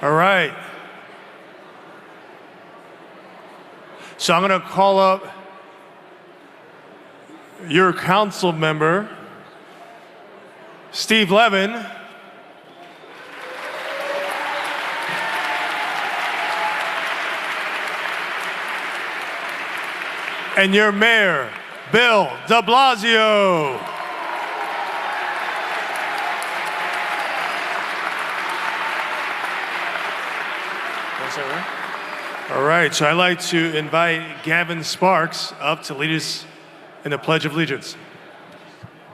All right. So I'm going to call up your council member, Steve Levin. And your mayor, Bill Deblasio. All right, so I'd like to invite Gavin Sparks up to lead us in the Pledge of Allegiance.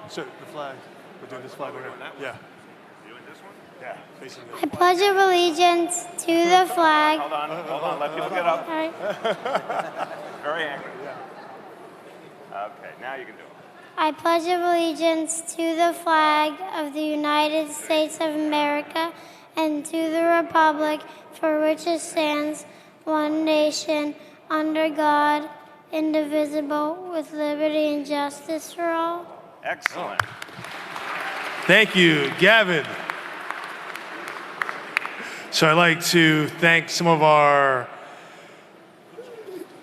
So the flag, we're doing this flag right now. Yeah. You doing this one? Yeah, facing this. I pledge of allegiance to the flag. Hold on, let people get up. All right. Very angry. Okay, now you can do it. I pledge of allegiance to the flag of the United States of America and to the republic for which it stands, one nation, under God, indivisible, with liberty and justice for all. Excellent. Thank you, Gavin. So I'd like to thank some of our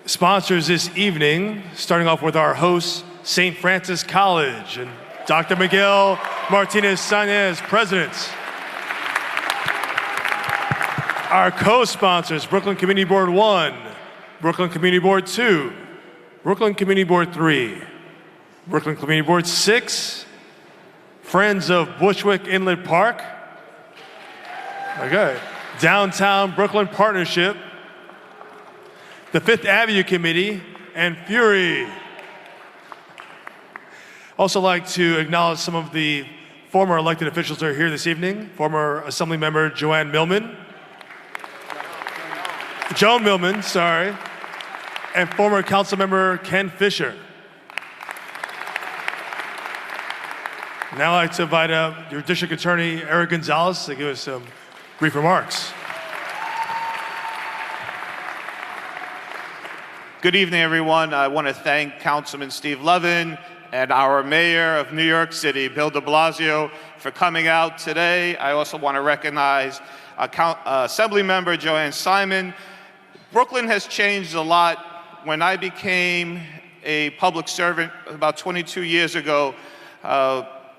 sponsors this evening, starting off with our host, St. Francis College, and Dr. Miguel Martinez-Sanchez, President. Our co-sponsors, Brooklyn Community Board 1, Brooklyn Community Board 2, Brooklyn Community Board 3, Brooklyn Community Board 6, Friends of Bushwick Inlet Park, okay, Downtown Brooklyn Partnership, the Fifth Avenue Committee, and Fury. Also like to acknowledge some of the former elected officials that are here this evening. Former Assembly Member Joan Millman, sorry, and former Council Member Ken Fisher. Now I'd like to invite up your District Attorney, Eric Gonzalez, to give us some brief remarks. Good evening, everyone. I want to thank Councilman Steve Levin and our Mayor of New York City, Bill Deblasio, for coming out today. I also want to recognize Assembly Member Joanne Simon. Brooklyn has changed a lot. When I became a public servant about 22 years ago,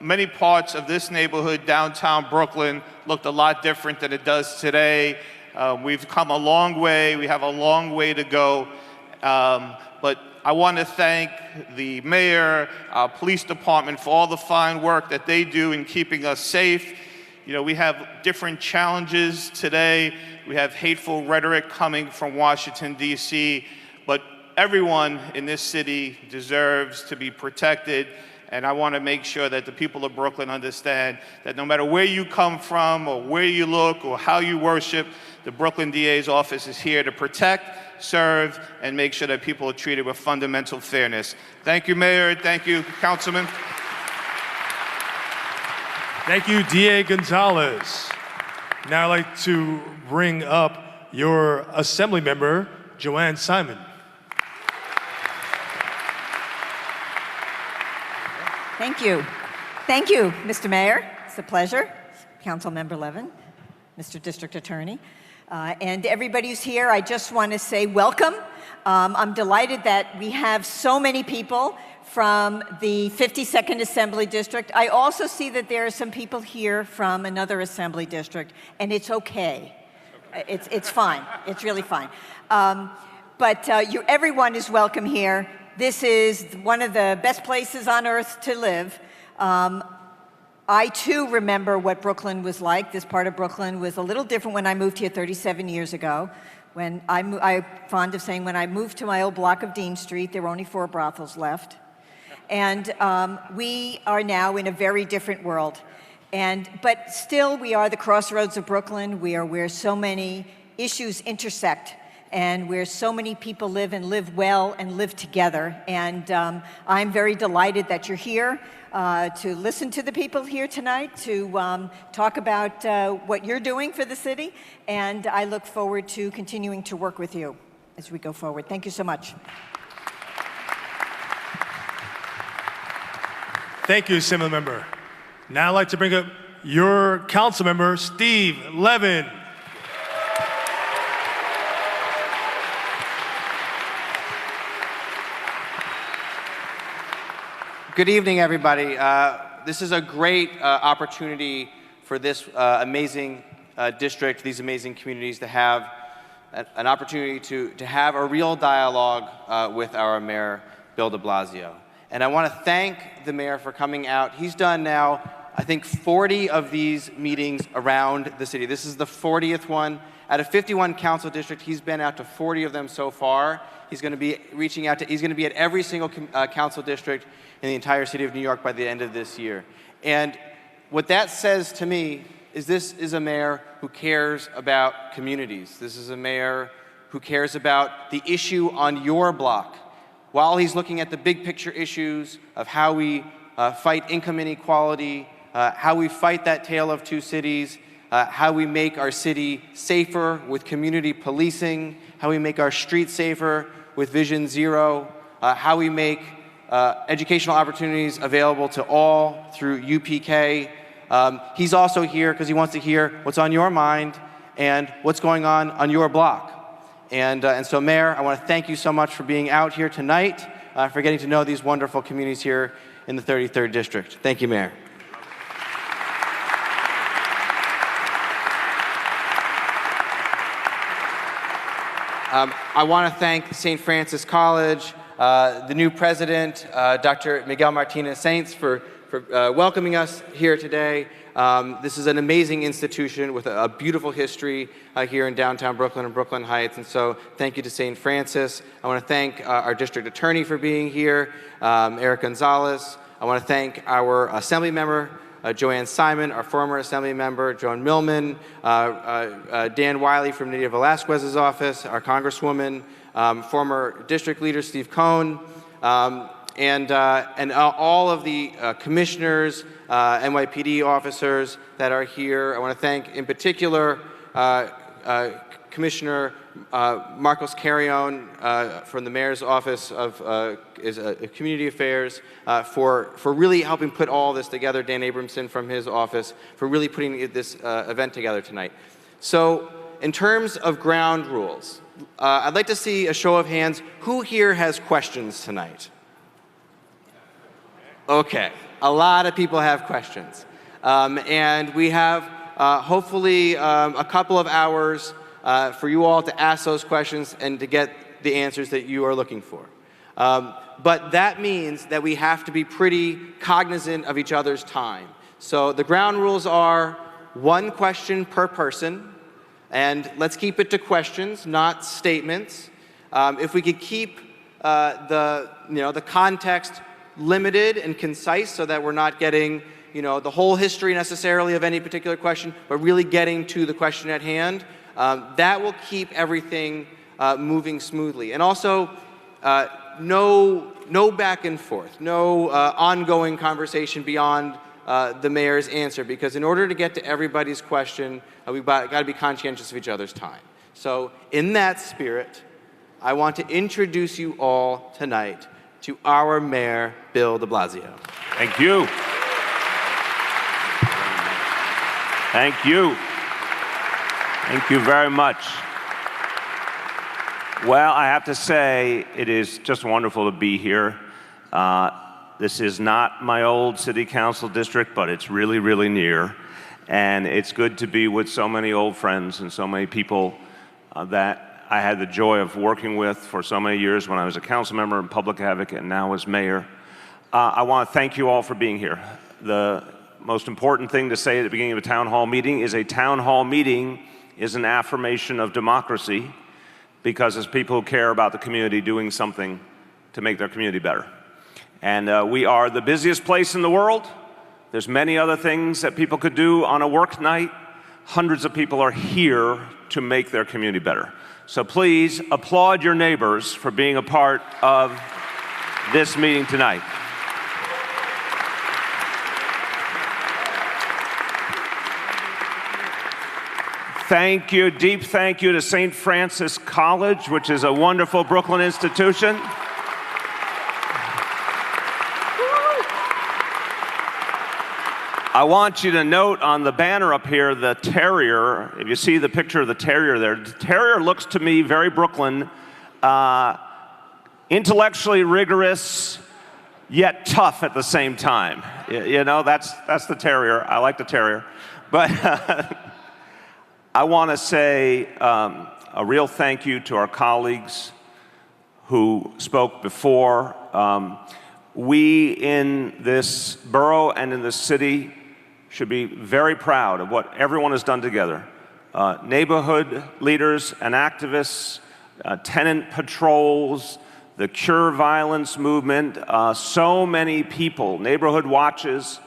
many parts of this neighborhood, downtown Brooklyn, looked a lot different than it does today. We've come a long way. We have a long way to go. But I want to thank the mayor, our police department for all the fine work that they do in keeping us safe. You know, we have different challenges today. We have hateful rhetoric coming from Washington, D.C., but everyone in this city deserves to be protected. And I want to make sure that the people of Brooklyn understand that no matter where you come from or where you look or how you worship, the Brooklyn DA's office is here to protect, serve, and make sure that people are treated with fundamental fairness. Thank you, Mayor. Thank you, Councilman. Thank you, DA Gonzalez. Now I'd like to bring up your Assembly Member, Joanne Simon. Thank you. Thank you, Mr. Mayor. It's a pleasure. Councilmember Levin, Mr. District Attorney, and everybody who's here. I just want to say welcome. I'm delighted that we have so many people from the 52nd Assembly District. I also see that there are some people here from another Assembly District, and it's okay. It's fine. It's really fine. But everyone is welcome here. This is one of the best places on earth to live. I too remember what Brooklyn was like. This part of Brooklyn was a little different when I moved here 37 years ago. When I'm fond of saying when I moved to my old block of Dean Street, there were only 4 brothels left. And we are now in a very different world. But still, we are the crossroads of Brooklyn. We are where so many issues intersect, and where so many people live and live well and live together. And I'm very delighted that you're here to listen to the people here tonight, to talk about what you're doing for the city. And I look forward to continuing to work with you as we go forward. Thank you so much. Thank you, Assembly Member. Now I'd like to bring up your Council Member, Steve Levin. Good evening, everybody. This is a great opportunity for this amazing district, these amazing communities to have an opportunity to have a real dialogue with our mayor, Bill de Blasio. And I want to thank the mayor for coming out. He's done now, I think, 40 of these meetings around the city. This is the 40th one. Out of 51 council districts, he's been out to 40 of them so far. He's going to be reaching out to, he's going to be at every single council district in the entire city of New York by the end of this year. And what that says to me is this is a mayor who cares about communities. This is a mayor who cares about the issue on your block. While he's looking at the big picture issues of how we fight income inequality, how we fight that tale of two cities, how we make our city safer with community policing, how we make our streets safer with Vision Zero, how we make educational opportunities available to all through UPK. He's also here because he wants to hear what's on your mind and what's going on your block. And so, Mayor, I want to thank you so much for being out here tonight, for getting to know these wonderful communities here in the 33rd District. Thank you, Mayor. I want to thank St. Francis College, the new president, Dr. Miguel Martinez-Saints, for welcoming us here today. This is an amazing institution with a beautiful history here in downtown Brooklyn and Brooklyn Heights, and so thank you to St. Francis. I want to thank our district attorney for being here, Eric Gonzalez. I want to thank our assembly member, Joanne Simon, our former assembly member, Joan Millman, Dan Wiley from Nydia Velazquez's office, our congresswoman, former district leader Steve Cohn, and all of the commissioners, NYPD officers that are here. I want to thank, in particular, Commissioner Marcos Carrion from the Mayor's Office of Community Affairs for really helping put all this together, Dan Abramson from his office, for really putting this event together tonight. So in terms of ground rules, I'd like to see a show of hands. Who here has questions tonight? Okay, a lot of people have questions. And we have hopefully a couple of hours for you all to ask those questions and to get the answers that you are looking for. But that means that we have to be pretty cognizant of each other's time. So the ground rules are one question per person, and let's keep it to questions, not statements. If we could keep the context limited and concise so that we're not getting the whole history necessarily of any particular question, but really getting to the question at hand, that will keep everything moving smoothly. And also, no back and forth, no ongoing conversation beyond the mayor's answer, because in order to get to everybody's question, we've got to be conscientious of each other's time. So in that spirit, I want to introduce you all tonight to our mayor, Bill de Blasio. Thank you. Thank you. Thank you very much. Well, I have to say, it is just wonderful to be here. This is not my old city council district, but it's really, really near. And it's good to be with so many old friends and so many people that I had the joy of working with for so many years when I was a council member and public advocate and now as mayor. I want to thank you all for being here. The most important thing to say at the beginning of a town hall meeting is a town hall meeting is an affirmation of democracy, because it's people who care about the community doing something to make their community better. And we are the busiest place in the world. There's many other things that people could do on a work night. Hundreds of people are here to make their community better. So please applaud your neighbors for being a part of this meeting tonight. Thank you, deep thank you to St. Francis College, which is a wonderful Brooklyn institution. I want you to note on the banner up here, the terrier. If you see the picture of the terrier there, the terrier looks to me very Brooklyn, intellectually rigorous, yet tough at the same time. You know, that's the terrier. I like the terrier. But I want to say a real thank you to our colleagues who spoke before. We in this borough and in this city should be very proud of what everyone has done together. Neighborhood leaders and activists, tenant patrols, the Cure Violence movement, so many people, neighborhood watches,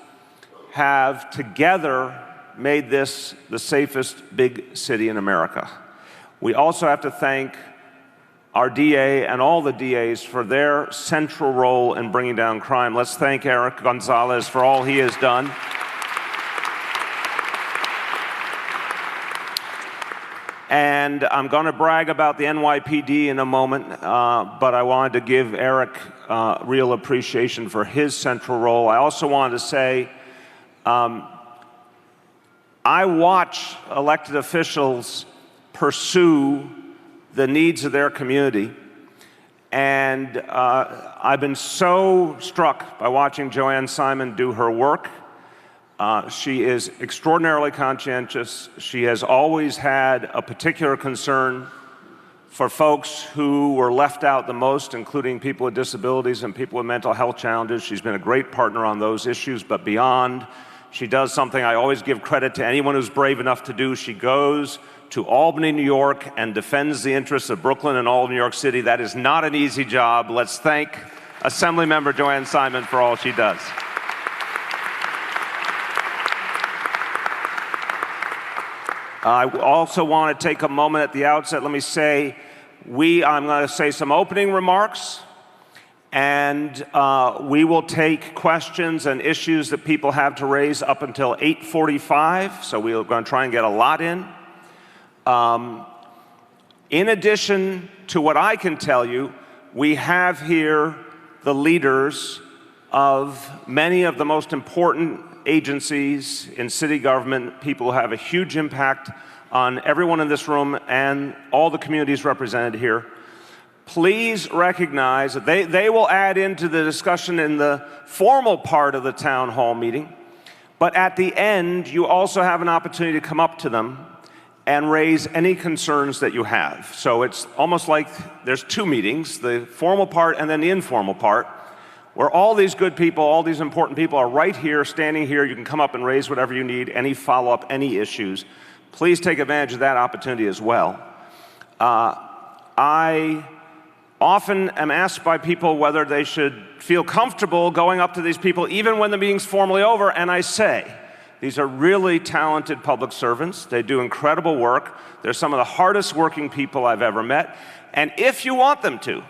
have together made this the safest big city in America. We also have to thank our DA and all the DAs for their central role in bringing down crime. Let's thank Eric Gonzalez for all he has done. And I'm going to brag about the NYPD in a moment, but I wanted to give Eric real appreciation for his central role. I also wanted to say, I watch elected officials pursue the needs of their community. And I've been so struck by watching Joanne Simon do her work. She is extraordinarily conscientious. She has always had a particular concern for folks who were left out the most, including people with disabilities and people with mental health challenges. She's been a great partner on those issues, but beyond, she does something I always give credit to anyone who's brave enough to do. She goes to Albany, New York, and defends the interests of Brooklyn and all of New York City. That is not an easy job. Let's thank Assemblymember Joanne Simon for all she does. I also want to take a moment at the outset. Let me say, I'm going to say some opening remarks, and we will take questions and issues that people have to raise up until 8:45, so we're going to try and get a lot in. In addition to what I can tell you, we have here the leaders of many of the most important agencies in city government, people who have a huge impact on everyone in this room and all the communities represented here. Please recognize that they will add into the discussion in the formal part of the town hall meeting, but at the end, you also have an opportunity to come up to them and raise any concerns that you have. So it's almost like there's two meetings, the formal part and then the informal part, where all these good people, all these important people are right here, standing here. You can come up and raise whatever you need, any follow-up, any issues. Please take advantage of that opportunity as well. I often am asked by people whether they should feel comfortable going up to these people even when the meeting's formally over, and I say, these are really talented public servants. They do incredible work. They're some of the hardest working people I've ever met. And if you want them to,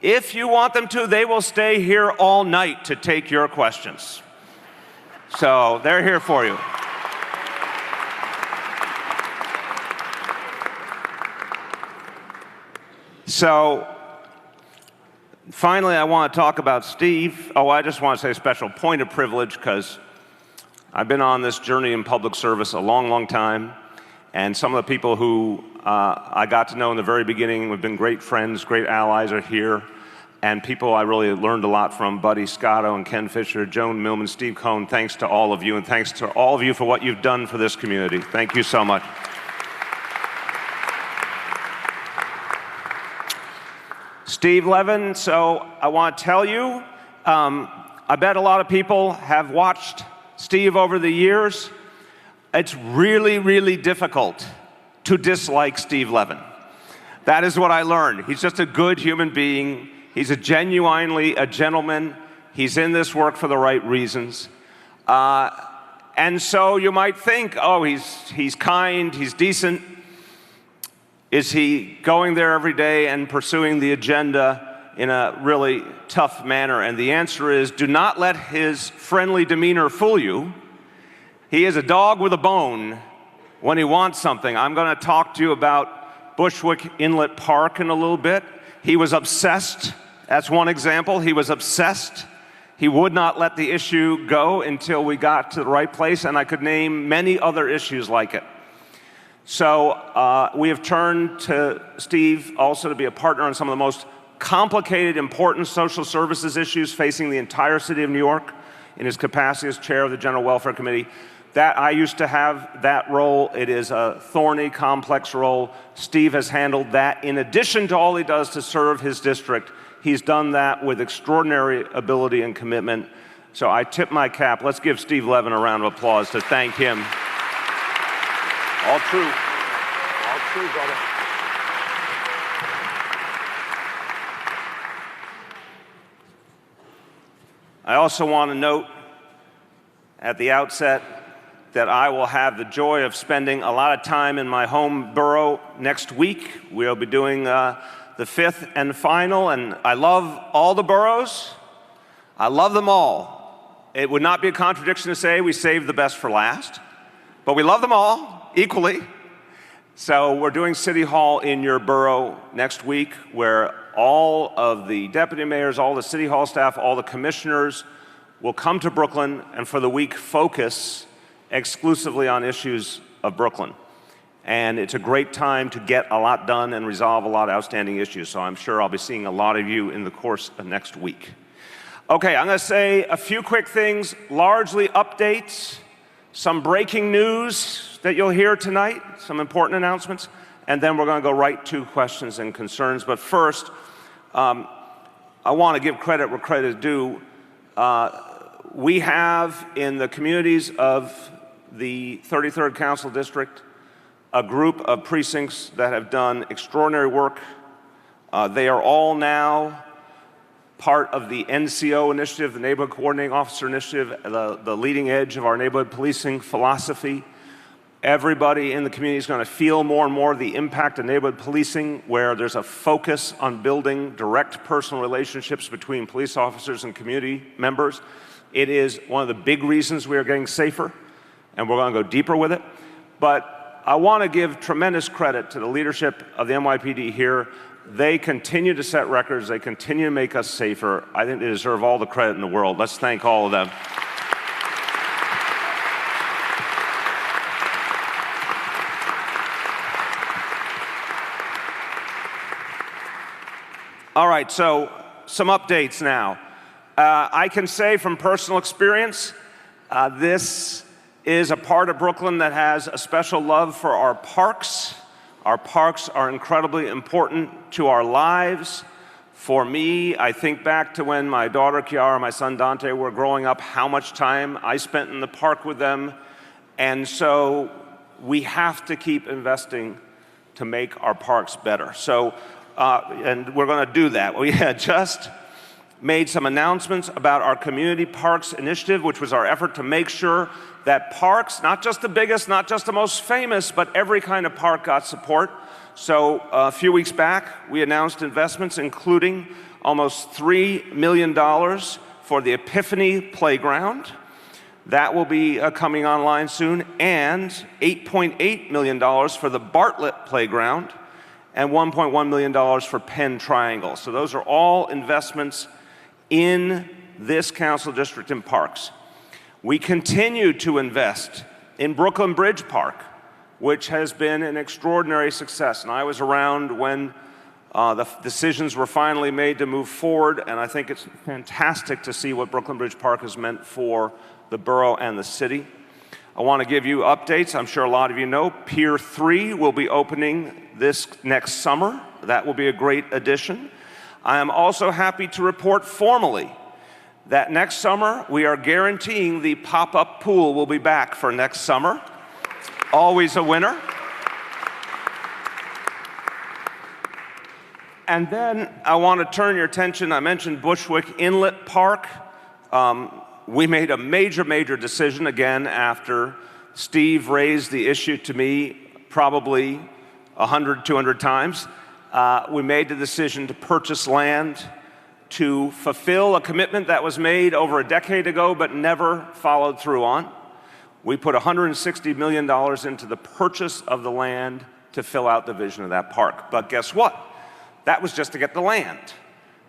they will stay here all night to take your questions. So they're here for you. So finally, I want to talk about Steve. I just want to say a special point of privilege because I've been on this journey in public service a long, long time. And some of the people who I got to know in the very beginning have been great friends, great allies are here. And people I really learned a lot from, Buddy Scotto and Ken Fisher, Joan Millman, Steve Cohn. Thanks to all of you, and thanks to all of you for what you've done for this community. Thank you so much. Steve Levin, so I want to tell you, I bet a lot of people have watched Steve over the years. It's really, really difficult to dislike Steve Levin. That is what I learned. He's just a good human being. He's genuinely a gentleman. He's in this work for the right reasons. And so you might think, oh, he's kind, he's decent. Is he going there every day and pursuing the agenda in a really tough manner? And the answer is, do not let his friendly demeanor fool you. He is a dog with a bone when he wants something. I'm going to talk to you about Bushwick Inlet Park in a little bit. He was obsessed. That's one example. He was obsessed. He would not let the issue go until we got to the right place, and I could name many other issues like it. So we have turned to Steve also to be a partner on some of the most complicated, important social services issues facing the entire city of New York in his capacity as chair of the General Welfare Committee. That I used to have that role. It is a thorny, complex role. Steve has handled that. In addition to all he does to serve his district, he's done that with extraordinary ability and commitment. So I tip my cap. Let's give Steve Levin a round of applause to thank him. All true. All true, brother. I also want to note at the outset that I will have the joy of spending a lot of time in my home borough next week. We'll be doing the 5th and final, and I love all the boroughs. I love them all. It would not be a contradiction to say we saved the best for last, but we love them all equally. So we're doing City Hall in your borough next week, where all of the deputy mayors, all the City Hall staff, all the commissioners will come to Brooklyn and for the week focus exclusively on issues of Brooklyn. And it's a great time to get a lot done and resolve a lot of outstanding issues. So I'm sure I'll be seeing a lot of you in the course of next week. Okay, I'm going to say a few quick things, largely updates, some breaking news that you'll hear tonight, some important announcements, and then we're going to go right to questions and concerns. But first, I want to give credit where credit is due. We have in the communities of the 33rd Council District a group of precincts that have done extraordinary work. They are all now part of the NCO initiative, the Neighborhood Coordinating Officer Initiative, the leading edge of our neighborhood policing philosophy. Everybody in the community is going to feel more and more the impact of neighborhood policing, where there's a focus on building direct personal relationships between police officers and community members. It is one of the big reasons we are getting safer, and we're going to go deeper with it. But I want to give tremendous credit to the leadership of the NYPD here. They continue to set records. They continue to make us safer. I think they deserve all the credit in the world. Let's thank all of them. All right, so some updates now. I can say from personal experience, this is a part of Brooklyn that has a special love for our parks. Our parks are incredibly important to our lives. For me, I think back to when my daughter Kiara and my son Dante were growing up, how much time I spent in the park with them. And so we have to keep investing to make our parks better. So, and we're going to do that. We had just made some announcements about our Community Parks Initiative, which was our effort to make sure that parks, not just the biggest, not just the most famous, but every kind of park got support. So a few weeks back, we announced investments including almost $3 million for the Epiphany Playground. That will be coming online soon, and $8.8 million for the Bartlett Playground, and $1.1 million for Penn Triangle. So those are all investments in this council district in parks. We continue to invest in Brooklyn Bridge Park, which has been an extraordinary success. And I was around when the decisions were finally made to move forward, and I think it's fantastic to see what Brooklyn Bridge Park has meant for the borough and the city. I want to give you updates. I'm sure a lot of you know Pier 3 will be opening this next summer. That will be a great addition. I am also happy to report formally that next summer we are guaranteeing the pop-up pool will be back for next summer. Always a winner. And then I want to turn your attention, I mentioned Bushwick Inlet Park. We made a major decision again after Steve raised the issue to me probably 100, 200 times. We made the decision to purchase land to fulfill a commitment that was made over a decade ago but never followed through on. We put $160 million into the purchase of the land to fill out the vision of that park. But guess what? That was just to get the land.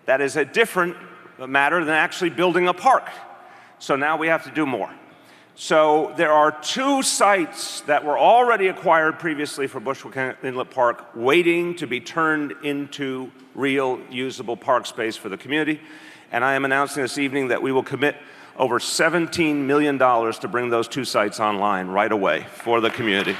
That is a different matter than actually building a park. So now we have to do more. So there are 2 sites that were already acquired previously for Bushwick and Inlet Park waiting to be turned into real usable park space for the community. And I am announcing this evening that we will commit over $17 million to bring those 2 sites online right away for the community.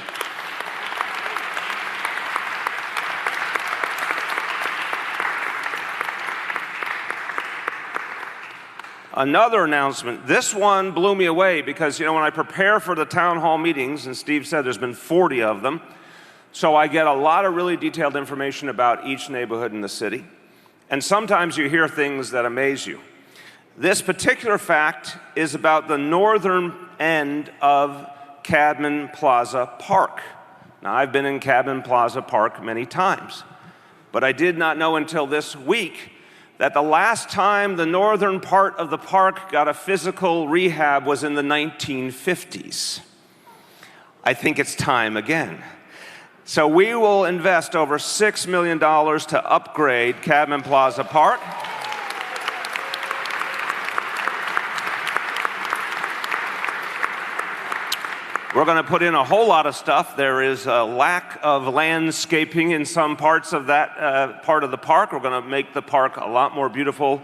Another announcement, this one blew me away because, when I prepare for the town hall meetings, and Steve said there's been 40 of them, so I get a lot of really detailed information about each neighborhood in the city. And sometimes you hear things that amaze you. This particular fact is about the northern end of Cadman Plaza Park. Now, I've been in Cadman Plaza Park many times, but I did not know until this week that the last time the northern part of the park got a physical rehab was in the 1950s. I think it's time again. So we will invest over $6 million to upgrade Cadman Plaza Park. We're going to put in a whole lot of stuff. There is a lack of landscaping in some parts of that part of the park. We're going to make the park a lot more beautiful,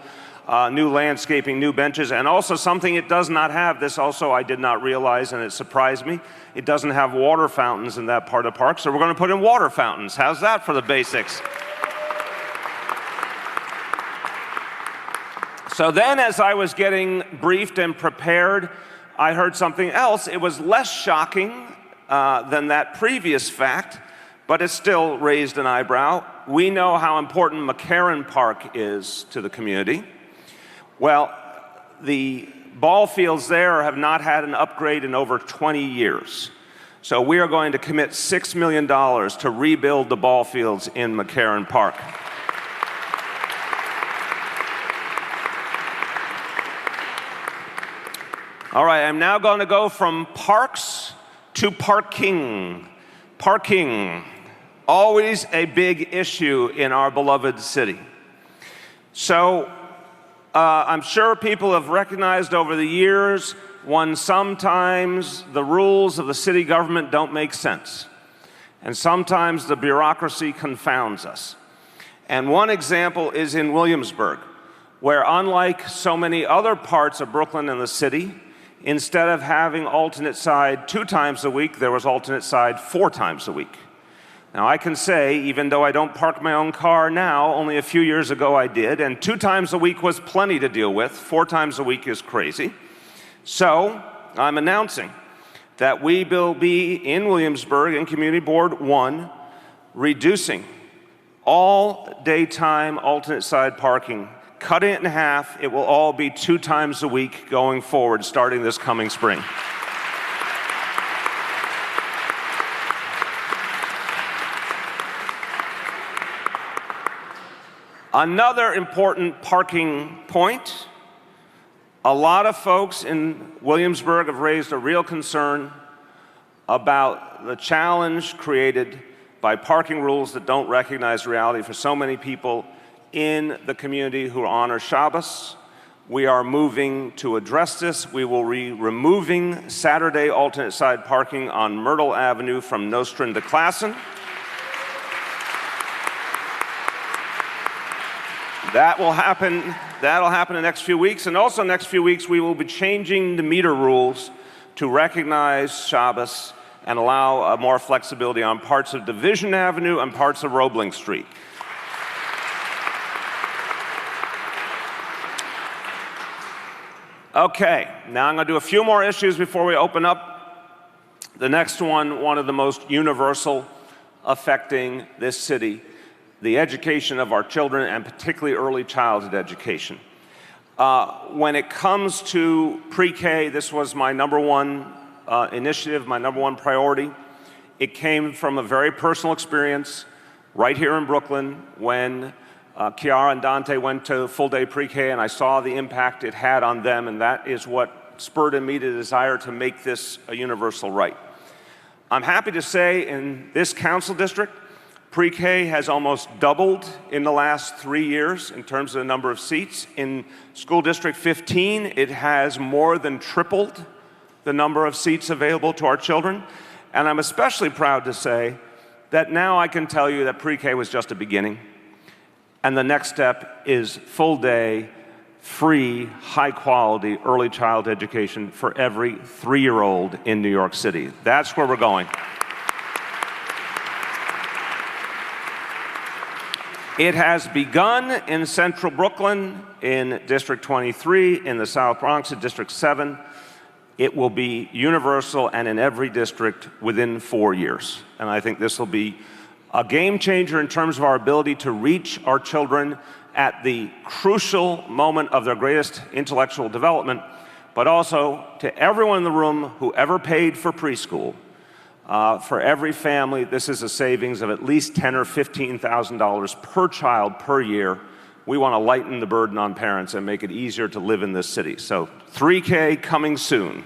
new landscaping, new benches, and also something it does not have. This also I did not realize, and it surprised me. It doesn't have water fountains in that part of the park, so we're going to put in water fountains. How's that for the basics? So then, as I was getting briefed and prepared, I heard something else. It was less shocking than that previous fact, but it still raised an eyebrow. We know how important McCarran Park is to the community. Well, the ball fields there have not had an upgrade in over 20 years. So we are going to commit $6 million to rebuild the ball fields in McCarran Park. All right, I'm now going to go from parks to parking. Parking, always a big issue in our beloved city. So I'm sure people have recognized over the years when sometimes the rules of the city government don't make sense. And sometimes the bureaucracy confounds us. And one example is in Williamsburg, where unlike so many other parts of Brooklyn and the city, instead of having alternate side 2 times a week, there was alternate side 4 times a week. Now I can say, even though I don't park my own car now, only a few years ago I did, and 2 times a week was plenty to deal with. 4 times a week is crazy. So I'm announcing that we will be in Williamsburg in Community Board 1, reducing all daytime alternate side parking. Cut it in half. It will all be 2 times a week going forward, starting this coming spring. Another important parking point. A lot of folks in Williamsburg have raised a real concern about the challenge created by parking rules that don't recognize reality for so many people in the community who honor Shabbos. We are moving to address this. We will be removing Saturday alternate side parking on Myrtle Avenue from Nostrand to Classen. That'll happen in the next few weeks. And also next few weeks, we will be changing the meter rules to recognize Shabbos and allow more flexibility on parts of Division Avenue and parts of Roebling Street. Okay, now I'm going to do a few more issues before we open up. The next one of the most universal affecting this city, the education of our children, and particularly early childhood education. When it comes to pre-K, this was my #1 initiative, my #1 priority. It came from a very personal experience right here in Brooklyn when Kiara and Dante went to full-day pre-K, and I saw the impact it had on them, and that is what spurred in me the desire to make this a universal right. I'm happy to say in this council district, pre-K has almost doubled in the last 3 years in terms of the number of seats. In School District 15, it has more than tripled the number of seats available to our children. And I'm especially proud to say that now I can tell you that pre-K was just a beginning. And the next step is full day, free, high quality early childhood education for every 3-year-old in New York City. That's where we're going. It has begun in central Brooklyn, in District 23, in the South Bronx, in District 7. It will be universal and in every district within 4 years. And I think this will be a game changer in terms of our ability to reach our children at the crucial moment of their greatest intellectual development, but also to everyone in the room who ever paid for preschool. For every family, this is a savings of at least $10,000 or $15,000 per child per year. We want to lighten the burden on parents and make it easier to live in this city. So 3K coming soon.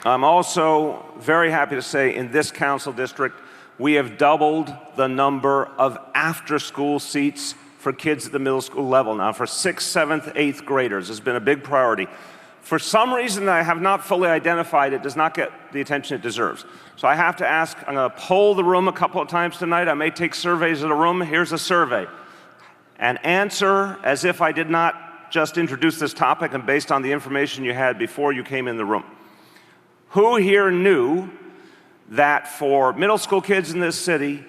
I'm also very happy to say in this council district, we have doubled the number of after-school seats for kids at the middle school level now for 6th, 7th, 8th graders. It's been a big priority. For some reason that I have not fully identified, it does not get the attention it deserves. So I have to ask, I'm going to poll the room a couple of times tonight. I may take surveys of the room. Here's a survey. And answer as if I did not just introduce this topic and based on the information you had before you came in the room. Who here knew that for middle school kids in this city,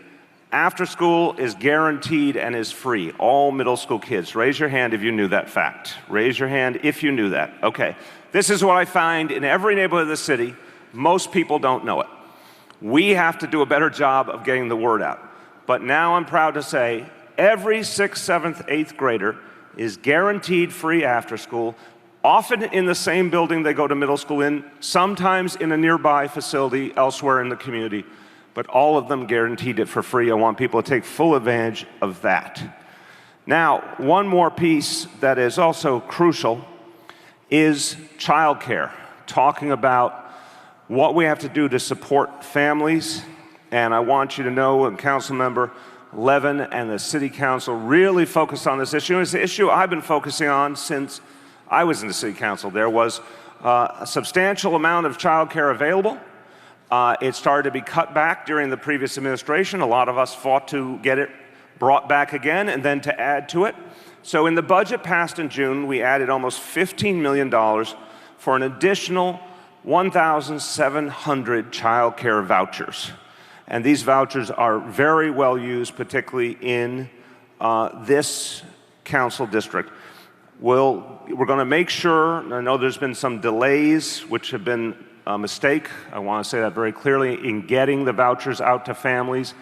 after school is guaranteed and is free? All middle school kids. Raise your hand if you knew that fact. Raise your hand if you knew that. Okay. This is what I find in every neighborhood of the city. Most people don't know it. We have to do a better job of getting the word out. But now I'm proud to say every 6th, 7th, 8th grader is guaranteed free after school, often in the same building they go to middle school in, sometimes in a nearby facility elsewhere in the community, but all of them guaranteed it for free. I want people to take full advantage of that. Now, one more piece that is also crucial is childcare, talking about what we have to do to support families. And I want you to know, and Councilmember Levin and the City Council really focus on this issue. It's the issue I've been focusing on since I was in the City Council. There was a substantial amount of childcare available. It started to be cut back during the previous administration. A lot of us fought to get it brought back again and then to add to it. So in the budget passed in June, we added almost $15 million for an additional 1,700 childcare vouchers. And these vouchers are very well used, particularly in this council district. We're going to make sure, I know there's been some delays, which have been a mistake. I want to say that very clearly, in getting the vouchers out to families.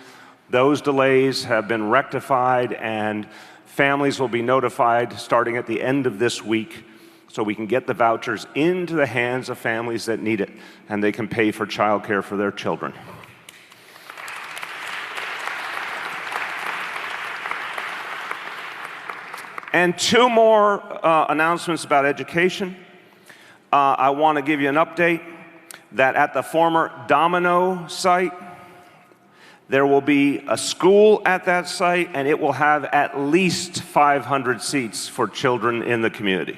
Those delays have been rectified, and families will be notified starting at the end of this week, so we can get the vouchers into the hands of families that need it, and they can pay for childcare for their children. And two more announcements about education. I want to give you an update that at the former Domino site, there will be a school at that site, and it will have at least 500 seats for children in the community.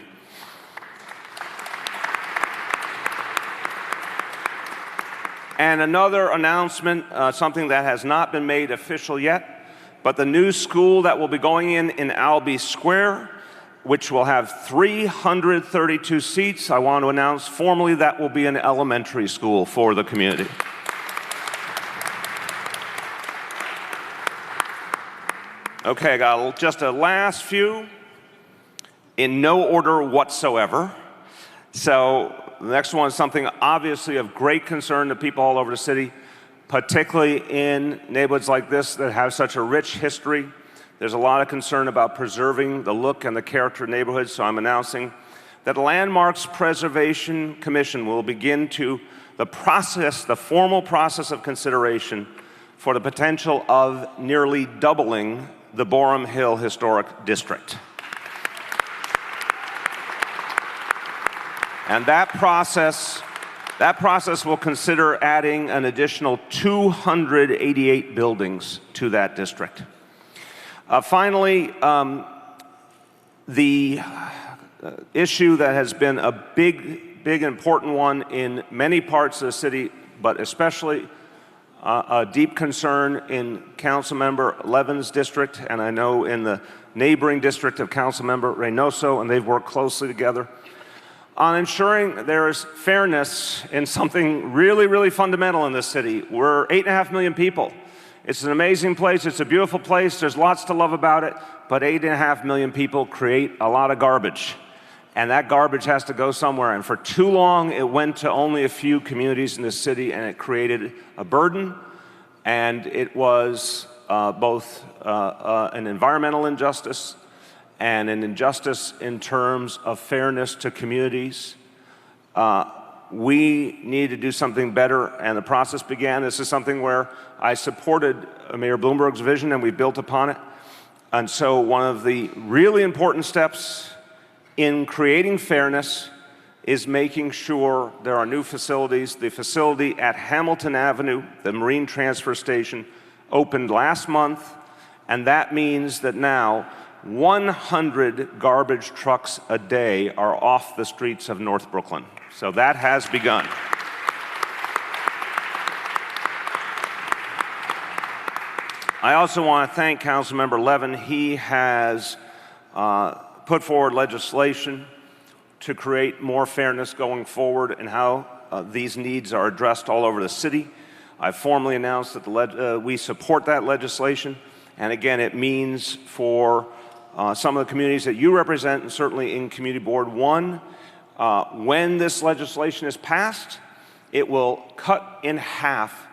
And another announcement, something that has not been made official yet, but the new school that will be going in Albee Square, which will have 332 seats, I want to announce formally that will be an elementary school for the community. Okay, I got just a last few in no order whatsoever. So the next one is something obviously of great concern to people all over the city, particularly in neighborhoods like this that have such a rich history. There's a lot of concern about preserving the look and the character of neighborhoods, so I'm announcing that the Landmarks Preservation Commission will begin the formal process of consideration for the potential of nearly doubling the Boerum Hill Historic District. And that process will consider adding an additional 288 buildings to that district. Finally, The issue that has been a big important one in many parts of the city, but especially a deep concern in Councilmember Levin's district, and I know in the neighboring district of Councilmember Reynoso, and they've worked closely together on ensuring there is fairness in something really, really fundamental in this city. We're 8.5 million people. It's an amazing place. It's a beautiful place. There's lots to love about it, but 8.5 million people create a lot of garbage. And that garbage has to go somewhere. And for too long, it went to only a few communities in the city, and it created a burden. And it was both an environmental injustice and an injustice in terms of fairness to communities. We need to do something better, and the process began. This is something where I supported Mayor Bloomberg's vision, and we built upon it. And so one of the really important steps in creating fairness is making sure there are new facilities. The facility at Hamilton Avenue, the Marine Transfer Station, opened last month, and that means that now 100 garbage trucks a day are off the streets of North Brooklyn. So that has begun. I also want to thank Councilmember Levin. He has put forward legislation to create more fairness going forward and how these needs are addressed all over the city. I formally announced that we support that legislation, and again, it means for some of the communities that you represent, and certainly in Community Board 1, when this legislation is passed, it will cut in half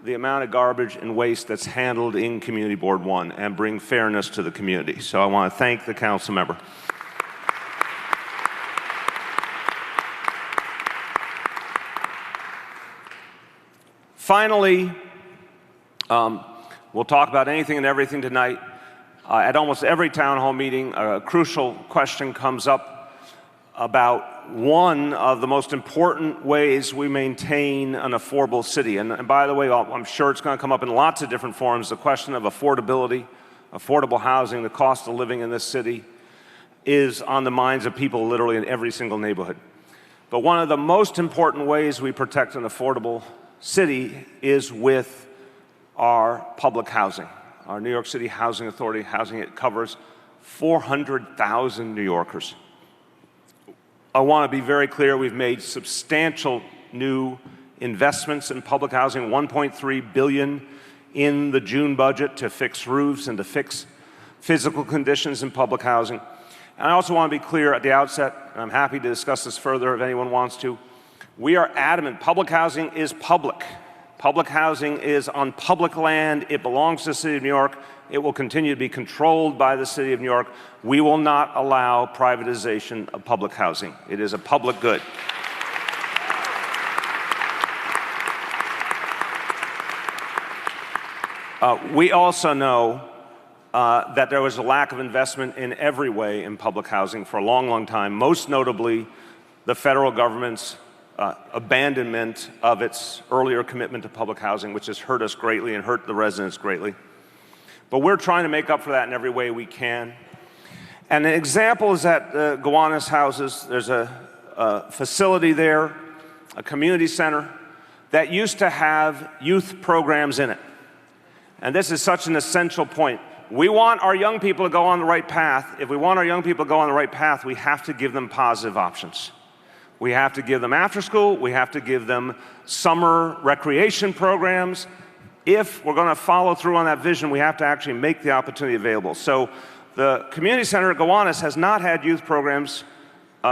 the amount of garbage and waste that's handled in Community Board 1 and bring fairness to the community. So I want to thank the council member. Finally, we'll talk about anything and everything tonight. At almost every town hall meeting, a crucial question comes up about one of the most important ways we maintain an affordable city. And by the way, I'm sure it's going to come up in lots of different forms. The question of affordability, affordable housing, the cost of living in this city is on the minds of people literally in every single neighborhood. But one of the most important ways we protect an affordable city is with our public housing. Our New York City Housing Authority housing, it covers 400,000 New Yorkers. I want to be very clear, we've made substantial new investments in public housing, $1.3 billion in the June budget to fix roofs and to fix physical conditions in public housing. And I also want to be clear at the outset, and I'm happy to discuss this further if anyone wants to, we are adamant, public housing is public. Public housing is on public land. It belongs to the City of New York. It will continue to be controlled by the City of New York. We will not allow privatization of public housing. It is a public good. We also know that there was a lack of investment in every way in public housing for a long, long time, most notably the federal government's abandonment of its earlier commitment to public housing, which has hurt us greatly and hurt the residents greatly. But we're trying to make up for that in every way we can. And an example is at the Gowanus houses. There's a facility there, a community center, that used to have youth programs in it. And this is such an essential point. We want our young people to go on the right path. If we want our young people to go on the right path, we have to give them positive options. We have to give them after school. We have to give them summer recreation programs. If we're going to follow through on that vision, we have to actually make the opportunity available. So the community center at Gowanus has not had youth programs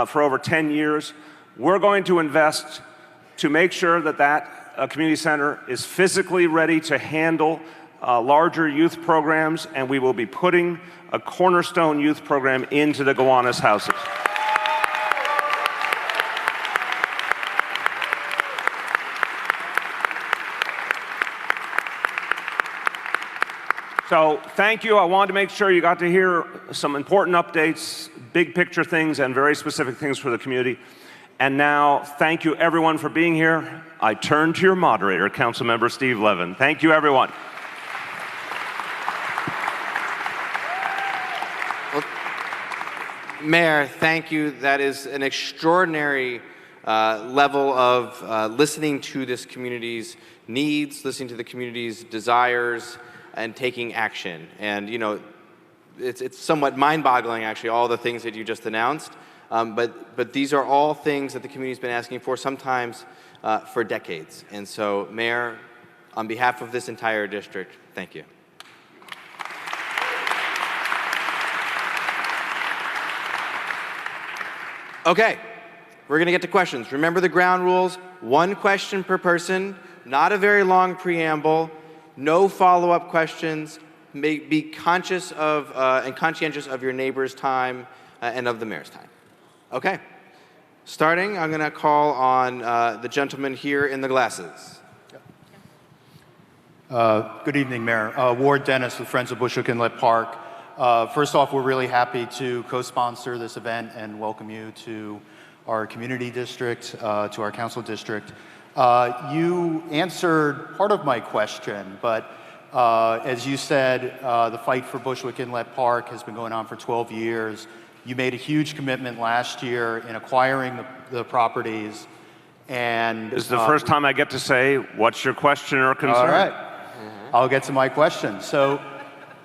for over 10 years. We're going to invest to make sure that that community center is physically ready to handle larger youth programs, and we will be putting a cornerstone youth program into the Gowanus houses. So thank you. I wanted to make sure you got to hear some important updates, big picture things, and very specific things for the community. And now, thank you everyone for being here. I turn to your moderator, Councilmember Steve Levin. Thank you, everyone. Mayor, thank you. That is an extraordinary level of listening to this community's needs, listening to the community's desires, and taking action. And you know, it's somewhat mind-boggling, actually, all the things that you just announced. But these are all things that the community's been asking for, sometimes for decades. And so, Mayor, on behalf of this entire district, thank you. Okay, we're going to get to questions. Remember the ground rules. 1 question per person, not a very long preamble, no follow-up questions. Be conscious of and conscientious of your neighbor's time and of the mayor's time. Okay, starting, I'm going to call on the gentleman here in the glasses. Good evening, Mayor. Ward Dennis with Friends of Bushwick Inlet Park. First off, we're really happy to co-sponsor this event and welcome you to our community district, to our council district. You answered part of my question, but as you said, the fight for Bushwick Inlet Park has been going on for 12 years. You made a huge commitment last year in acquiring the properties, and This is the first time I get to say, what's your question or concern? all right, I'll get to my question. So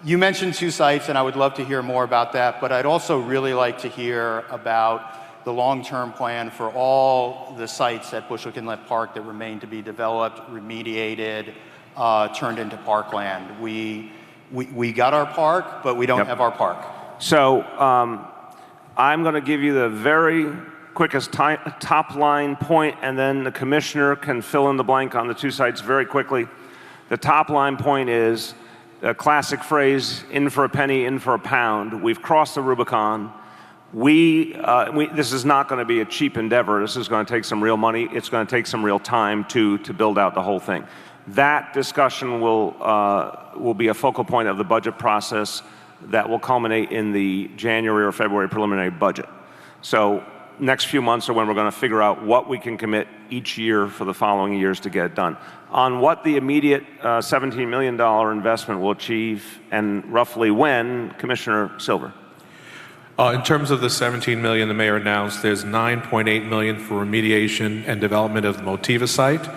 you mentioned 2 sites, and I would love to hear more about that, but I'd also really like to hear about the long-term plan for all the sites at Bushwick Inlet Park that remain to be developed, remediated, turned into parkland. We got our park, but we don't have our park. So I'm going to give you the very quickest top line point, and then the commissioner can fill in the blank on the 2 sites very quickly. The top line point is a classic phrase, in for a penny, in for a pound. We've crossed the Rubicon. This is not going to be a cheap endeavor. This is going to take some real money. It's going to take some real time to build out the whole thing. That discussion will be a focal point of the budget process that will culminate in the January or February preliminary budget. So next few months are when we're going to figure out what we can commit each year for the following years to get it done. On what the immediate $17 million investment will achieve and roughly when, Commissioner Silver. In terms of the $17 million the mayor announced, there's $9.8 million for remediation and development of the Motiva site.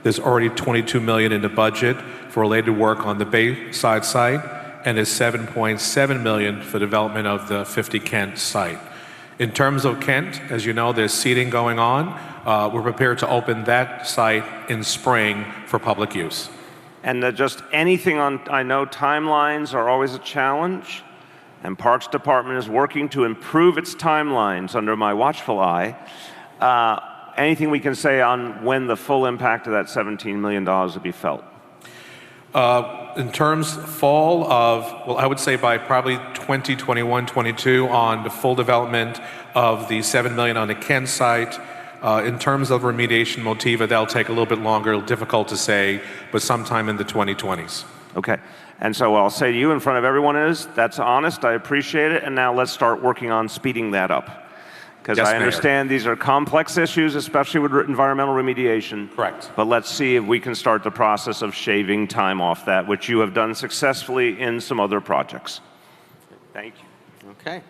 There's already $22 million in the budget for related work on the Bayside site, and there's $7.7 million for development of the 50 Kent site. In terms of Kent, as you know, there's seeding going on. We're prepared to open that site in spring for public use. And just anything on, I know timelines are always a challenge, and Parks Department is working to improve its timelines under my watchful eye. Anything we can say on when the full impact of that $17 million will be felt? In terms fall of, well, I would say by probably 2021, 22 on the full development of the $7 million on the Kent site. In terms of remediation Motiva, that'll take a little bit longer, difficult to say, but sometime in the 2020s. Okay. And so what I'll say to you in front of everyone is, that's honest, I appreciate it, and now let's start working on speeding that up. Because Yes, I Mayor. understand these are complex issues, especially with environmental remediation. Correct. But let's see if we can start the process of shaving time off that, which you have done successfully in some other projects. Thank you. Okay.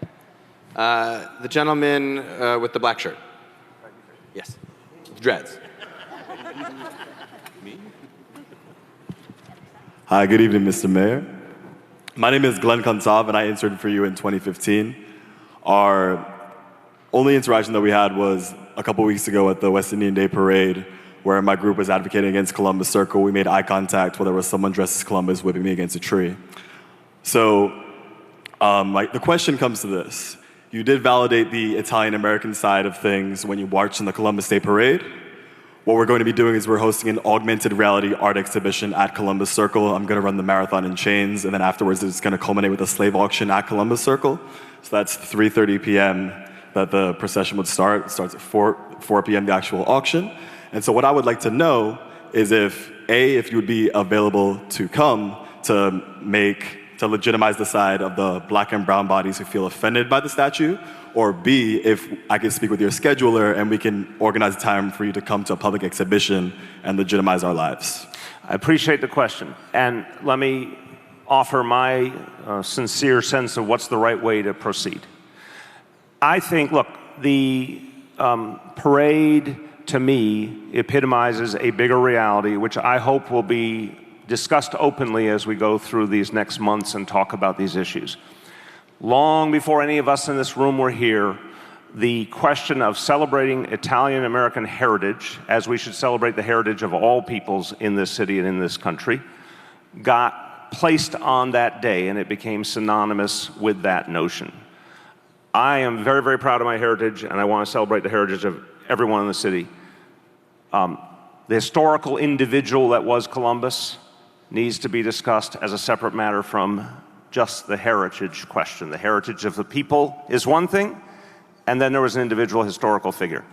The gentleman with the black shirt. Yes. Dreads. Hi, good evening, Mr. Mayor. My name is Glenn Kontav, and I interned for you in 2015. Our only interaction that we had was a couple weeks ago at the West Indian Day Parade, where my group was advocating against Columbus Circle. We made eye contact while there was someone dressed as Columbus whipping me against a tree. So the question comes to this. You did validate the Italian-American side of things when you marched in the Columbus Day Parade. What we're going to be doing is we're hosting an augmented reality art exhibition at Columbus Circle. I'm going to run the marathon in chains, and then afterwards it's going to culminate with a slave auction at Columbus Circle. So that's 3:30 p.m. that the procession would start. It starts at 4 p.m. the actual auction. And so what I would like to know is if you would be available to come to legitimize the side of the black and brown bodies who feel offended by the statue, or B, if I can speak with your scheduler and we can organize a time for you to come to a public exhibition and legitimize our lives. I appreciate the question. And let me offer my sincere sense of what's the right way to proceed. I think, look, the parade to me epitomizes a bigger reality, which I hope will be discussed openly as we go through these next months and talk about these issues. Long before any of us in this room were here, the question of celebrating Italian-American heritage, as we should celebrate the heritage of all peoples in this city and in this country, got placed on that day, and it became synonymous with that notion. I am very, very proud of my heritage, and I want to celebrate the heritage of everyone in the city. The historical individual that was Columbus needs to be discussed as a separate matter from just the heritage question. The heritage of the people is one thing, and then there was an individual historical figure.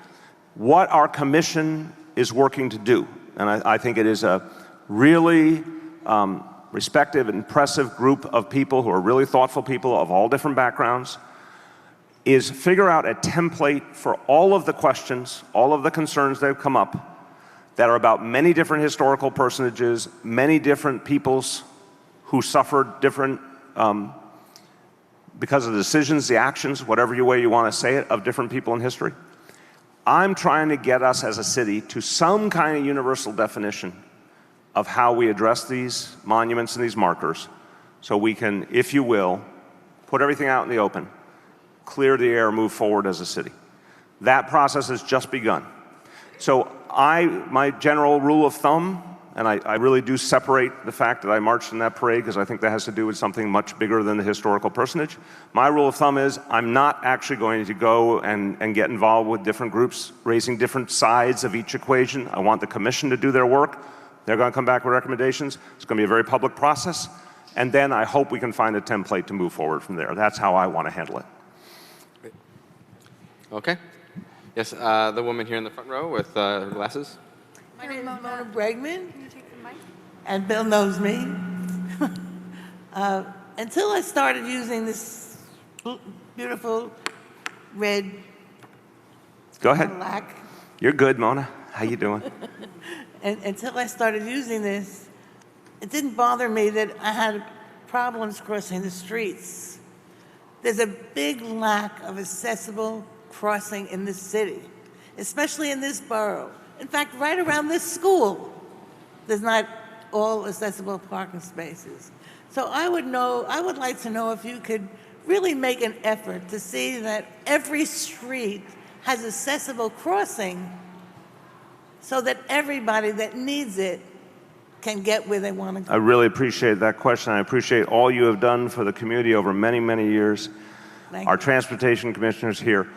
What our commission is working to do, and I think it is a really respected, impressive group of people who are really thoughtful people of all different backgrounds, is figure out a template for all of the questions, all of the concerns that have come up that are about many different historical personages, many different peoples who suffered different, because of the decisions, the actions, whatever way you want to say it, of different people in history. I'm trying to get us as a city to some kind of universal definition of how we address these monuments and these markers so we can, if you will, put everything out in the open, clear the air, move forward as a city. That process has just begun. So my general rule of thumb, and I really do separate the fact that I marched in that parade because I think that has to do with something much bigger than the historical personage. My rule of thumb is I'm not actually going to go and get involved with different groups raising different sides of each equation. I want the commission to do their work. They're going to come back with recommendations. It's going to be a very public process. And then I hope we can find a template to move forward from there. That's how I want to handle it. Okay. Yes, the woman here in the front row with her glasses. My name is Mona Bregman, and Bill knows me. Until I started using this beautiful red Go ahead. Cadillac, You're good, Mona. How you doing? and until I started using this, it didn't bother me that I had problems crossing the streets. There's a big lack of accessible crossing in this city, especially in this borough. In fact, right around this school, there's not all accessible parking spaces. So I would like to know if you could really make an effort to see that every street has accessible crossing so that everybody that needs it can get where they want to go. I really appreciate that question. I appreciate all you have done for the community over many, many years. Our transportation commissioners here.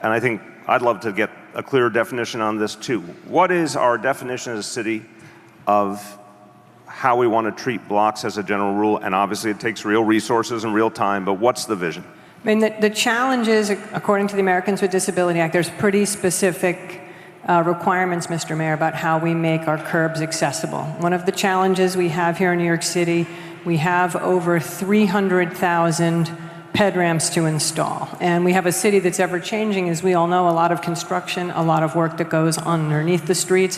And I think I'd love to get a clearer definition on this too. What is our definition as a city of how we want to treat blocks as a general rule? And obviously it takes real resources and real time, but what's the vision? I mean, the challenge is, according to the Americans with Disability Act, there's pretty specific requirements, Mr. Mayor, about how we make our curbs accessible. One of the challenges we have here in New York City, we have over 300,000 ped ramps to install. And we have a city that's ever changing, as we all know, a lot of construction, a lot of work that goes underneath the streets.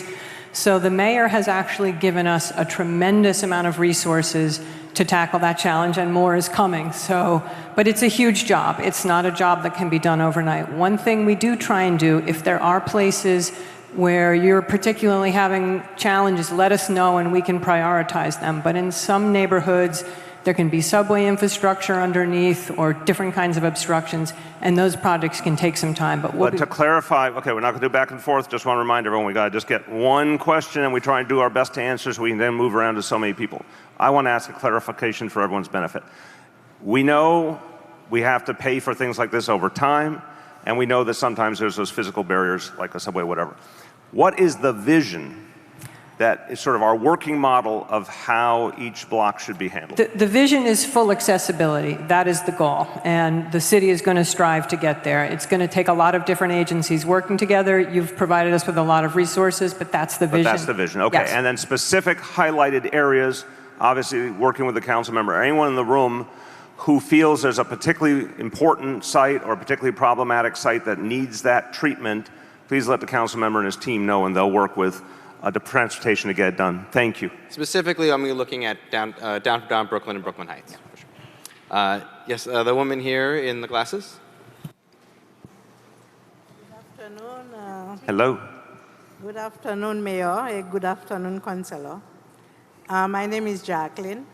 So the mayor has actually given us a tremendous amount of resources to tackle that challenge, and more is coming. So, but it's a huge job. It's not a job that can be done overnight. One thing we do try and do, if there are places where you're particularly having challenges, let us know and we can prioritize them. But in some neighborhoods, there can be subway infrastructure underneath or different kinds of obstructions, and those projects can take some time. But to clarify, okay, we're not going to do back and forth. Just want to remind everyone, we got to just get one question, and we try and do our best to answer so we can then move around to so many people. I want to ask a clarification for everyone's benefit. We know we have to pay for things like this over time, and we know that sometimes there's those physical barriers, like a subway, whatever. What is the vision that is sort of our working model of how each block should be handled? The vision is full accessibility. That is the goal. And the city is going to strive to get there. It's going to take a lot of different agencies working together. You've provided us with a lot of resources, but that's the vision. But that's the vision, okay. Yes. And then specific highlighted areas, obviously working with the council member, anyone in the room who feels there's a particularly important site or a particularly problematic site that needs that treatment, please let the council member and his team know, and they'll work with the transportation to get it done. Thank you. Specifically, I'm looking at downtown Brooklyn and Brooklyn Heights. Yeah, for sure. Yes, the woman here in the glasses. afternoon. Hello. Good afternoon, Mayor. Good afternoon, Councilor. My name is Jacqueline.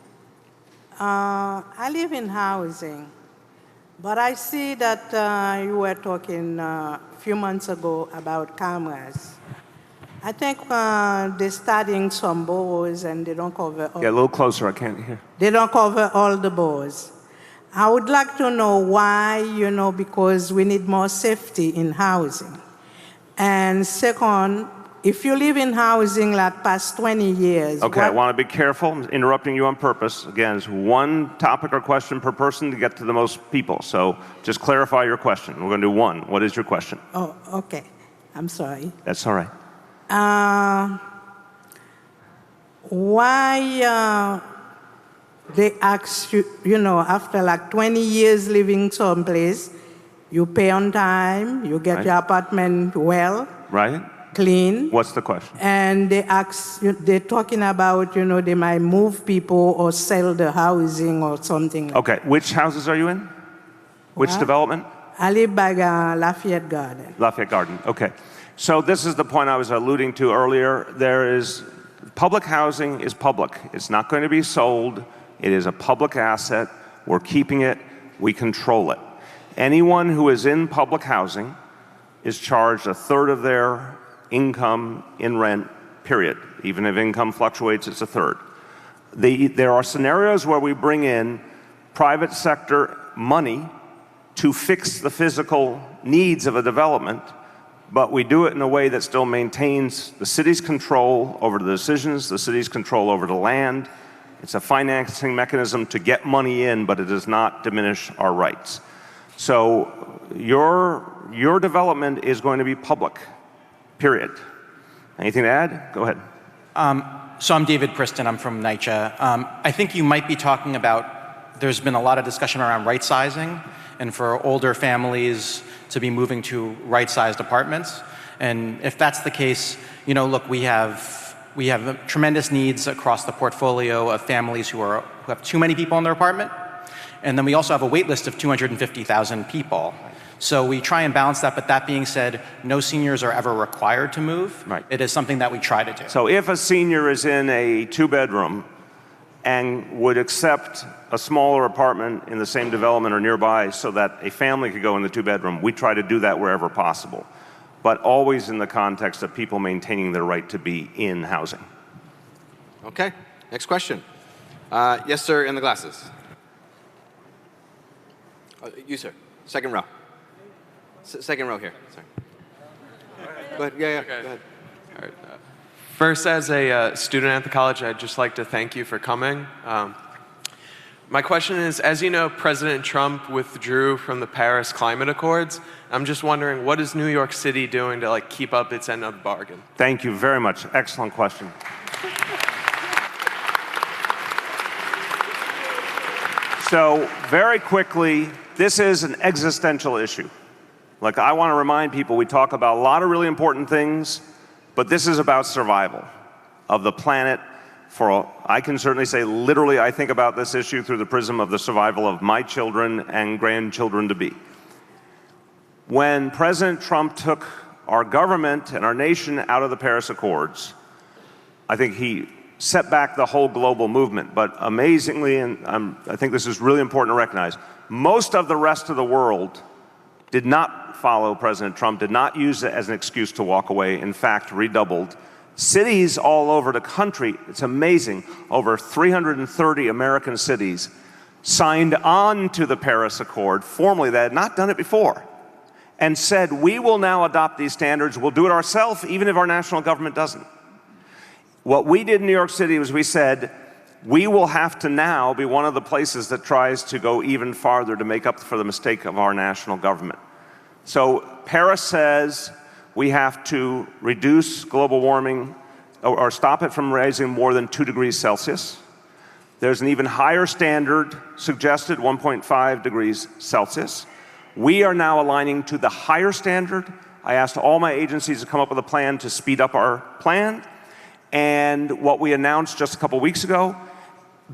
I live in housing, but I see that you were talking a few months ago about cameras. I think they're starting some boroughs and they don't cover all. Yeah, a little closer, I can't hear. They don't cover all the boroughs. I would like to know why, because we need more safety in housing. And second, if you live in housing like past 20 years. Okay, I want to be careful. I'm interrupting you on purpose. Again, it's one topic or question per person to get to the most people. So just clarify your question. We're going to do one. What is your question? Oh, okay. I'm sorry. That's all right. Why they ask you, after like 20 years living someplace, you pay on time, you get your apartment well, right, clean. What's the question? And they ask, they're talking about, they might move people or sell the housing or something. Like Okay, which houses are you in? Which development? I live by Lafayette Garden. Lafayette Garden, okay. So this is the point I was alluding to earlier. Public housing is public. It's not going to be sold. It is a public asset. We're keeping it. We control it. Anyone who is in public housing is charged a third of their income in rent, period. Even if income fluctuates, it's a third. There are scenarios where we bring in private sector money to fix the physical needs of a development, but we do it in a way that still maintains the city's control over the decisions, the city's control over the land. It's a financing mechanism to get money in, but it does not diminish our rights. So your development is going to be public, period. Anything to add? Go ahead. So I'm David Priston, I'm from Nydia. I think you might be talking about, there's been a lot of discussion around right sizing and for older families to be moving to right-sized apartments. And if that's the case, look, we have tremendous needs across the portfolio of families who have too many people in their apartment. And then we also have a wait list of 250,000 people. So we try and balance that, but that being said, no seniors are ever required to move. Right. It is something that we try to do. So if a senior is in a two-bedroom and would accept a smaller apartment in the same development or nearby so that a family could go in the two-bedroom, we try to do that wherever possible, but always in the context of people maintaining their right to be in housing. Okay, next question. Yes, sir, in the glasses. You, sir. Second row. Second row here. Sorry. Go ahead. Yeah, Okay. Go ahead. All right. First, as a student at the college, I'd just like to thank you for coming. My question is, as you know, President Trump withdrew from the Paris Climate Accords. I'm just wondering, what is New York City doing to keep up its end of the bargain? Thank you very much. Excellent question. So very quickly, this is an existential issue. I want to remind people, we talk about a lot of really important things, but this is about survival of the planet. I can certainly say, literally, I think about this issue through the prism of the survival of my children and grandchildren to be. When President Trump took our government and our nation out of the Paris Accords, I think he set back the whole global movement. But amazingly, and I think this is really important to recognize, most of the rest of the world did not follow President Trump, did not use it as an excuse to walk away, in fact, redoubled. Cities all over the country, it's amazing, over 330 American cities signed on to the Paris Accord formally, that had not done it before, and said, we will now adopt these standards, we'll do it ourselves, even if our national government doesn't. What we did in New York City was we said, we will have to now be one of the places that tries to go even farther to make up for the mistake of our national government. So Paris says we have to reduce global warming or stop it from rising more than 2 degrees Celsius. There's an even higher standard suggested, 1.5 degrees Celsius. We are now aligning to the higher standard. I asked all my agencies to come up with a plan to speed up our plan. And what we announced just a couple weeks ago,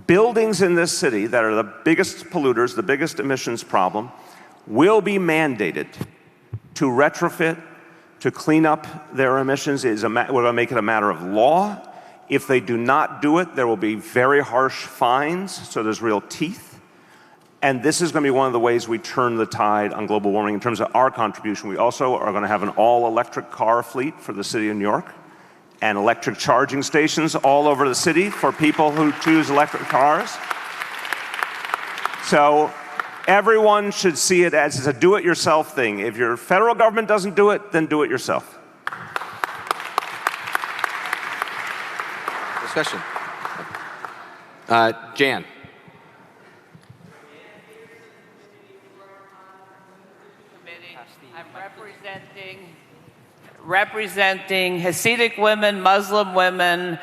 buildings in this city that are the biggest polluters, the biggest emissions problem, will be mandated to retrofit to clean up their emissions. We're going to make it a matter of law. If they do not do it, there will be very harsh fines, so there's real teeth. And this is going to be one of the ways we turn the tide on global warming in terms of our contribution. We also are going to have an all-electric car fleet for the city of New York and electric charging stations all over the city for people who choose electric cars. So everyone should see it as a do-it-yourself thing. If your federal government doesn't do it, then do it yourself. Discussion. Jan. I'm representing Hasidic women, Muslim women,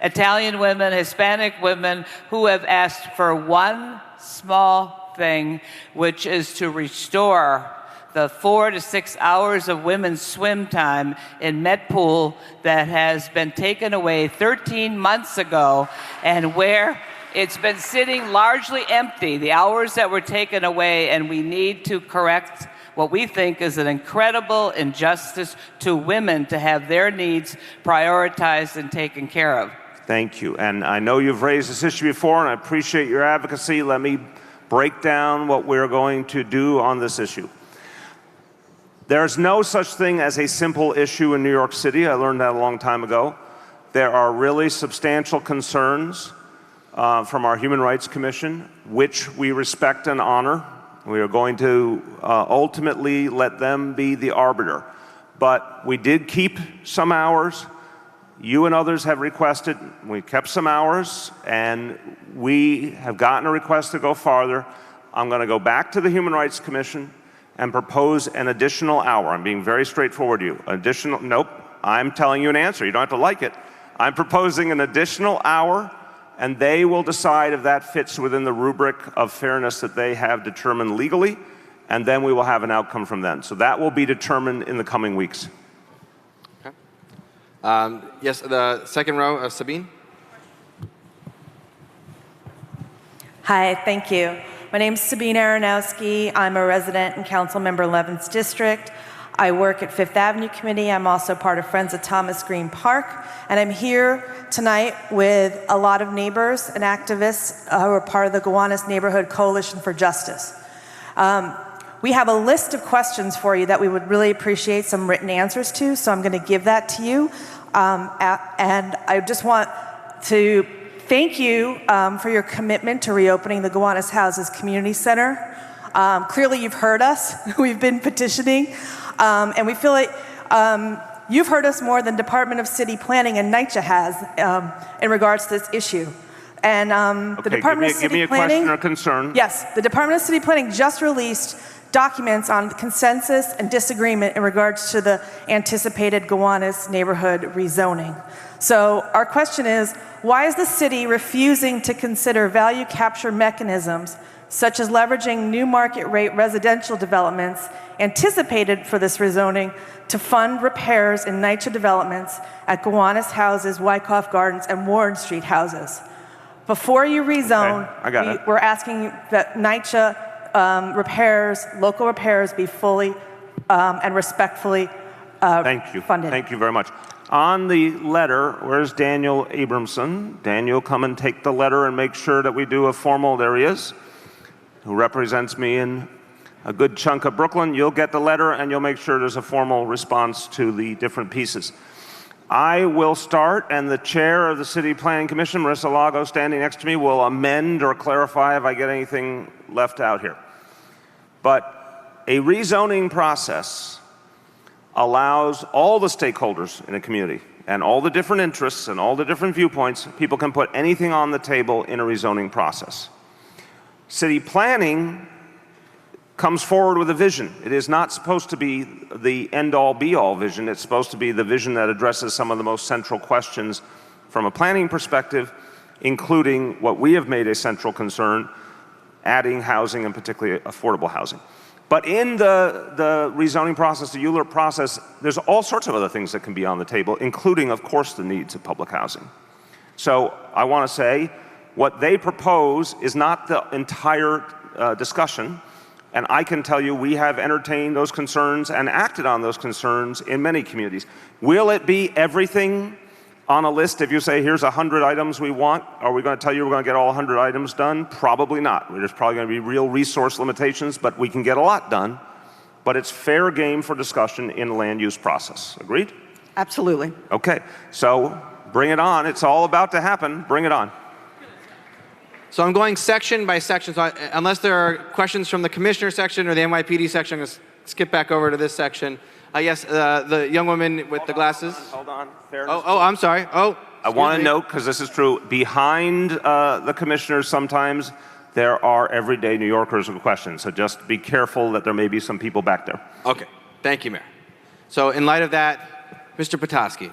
Italian women, Hispanic women who have asked for one small thing, which is to restore the 4 to 6 hours of women's swim time in Met Pool that has been taken away 13 months ago, and where it's been sitting largely empty, the hours that were taken away, and we need to correct what we think is an incredible injustice to women to have their needs prioritized and taken care of. Thank you. And I know you've raised this issue before, and I appreciate your advocacy. Let me break down what we're going to do on this issue. There's no such thing as a simple issue in New York City. I learned that a long time ago. There are really substantial concerns from our Human Rights Commission, which we respect and honor. We are going to ultimately let them be the arbiter. But we did keep some hours. You and others have requested. We kept some hours, and we have gotten a request to go farther. I'm going to go back to the Human Rights Commission and propose an additional hour. I'm being very straightforward to you. Nope, I'm telling you an answer. You don't have to like it. I'm proposing an additional hour, and they will decide if that fits within the rubric of fairness that they have determined legally, and then we will have an outcome from them. So that will be determined in the coming weeks. Okay. Yes, the second row, Sabine. Hi, thank you. My name is Sabine Aronowski. I'm a resident in Councilmember Levin's district. I work at Fifth Avenue Committee. I'm also part of Friends of Thomas Green Park. And I'm here tonight with a lot of neighbors and activists who are part of the Gowanus Neighborhood Coalition for Justice. We have a list of questions for you that we would really appreciate some written answers to, so I'm going to give that to you. And I just want to thank you for your commitment to reopening the Gowanus Houses Community Center. Clearly you've heard us. We've been petitioning. And we feel like you've heard us more than Department of City Planning and NYCHA has in regards to this issue. And the Department of City Planning— Give me a question or concern. Yes, the Department of City Planning just released documents on consensus and disagreement in regards to the anticipated Gowanus neighborhood rezoning. So our question is, why is the city refusing to consider value capture mechanisms such as leveraging new market rate residential developments anticipated for this rezoning to fund repairs in NYCHA developments at Gowanus Houses, Wyckoff Gardens, and Warren Street houses? Before you rezone, we're asking that NYCHA repairs, local repairs, be fully and respectfully funded. Thank you very much. On the letter, where's Daniel Abramson? Daniel, come and take the letter and make sure that we do a formal, there he is, who represents me in a good chunk of Brooklyn. You'll get the letter and you'll make sure there's a formal response to the different pieces. I will start, and the chair of the City Planning Commission, Marissa Lago, standing next to me, will amend or clarify if I get anything left out here. But a rezoning process allows all the stakeholders in a community and all the different interests and all the different viewpoints. People can put anything on the table in a rezoning process. City planning comes forward with a vision. It is not supposed to be the end-all, be-all vision. It's supposed to be the vision that addresses some of the most central questions from a planning perspective, including what we have made a central concern, adding housing, and particularly affordable housing. But in the rezoning process, the ULURP process, there's all sorts of other things that can be on the table, including, of course, the needs of public housing. So I want to say what they propose is not the entire discussion, And I can tell you we have entertained those concerns and acted on those concerns in many communities. Will it be everything on a list? If you say, here's 100 items we want, are we going to tell you we're going to get all 100 items done? Probably not. There's probably going to be real resource limitations, but we can get a lot done. But it's fair game for discussion in the land use process. Agreed? Absolutely. Okay, so bring it on. It's all about to happen. Bring it on. So I'm going section by section. So unless there are questions from the commissioner section or the NYPD section, I'm going to skip back over to this section. Yes, the young woman with the glasses. Hold on. Fairness. Oh, I'm sorry. Oh, I want to note, because this is true, behind the commissioners sometimes there are everyday New Yorkers with questions. So just be careful that there may be some people back there. Okay. Thank you, Mayor. So in light of that, Mr. Petoskey.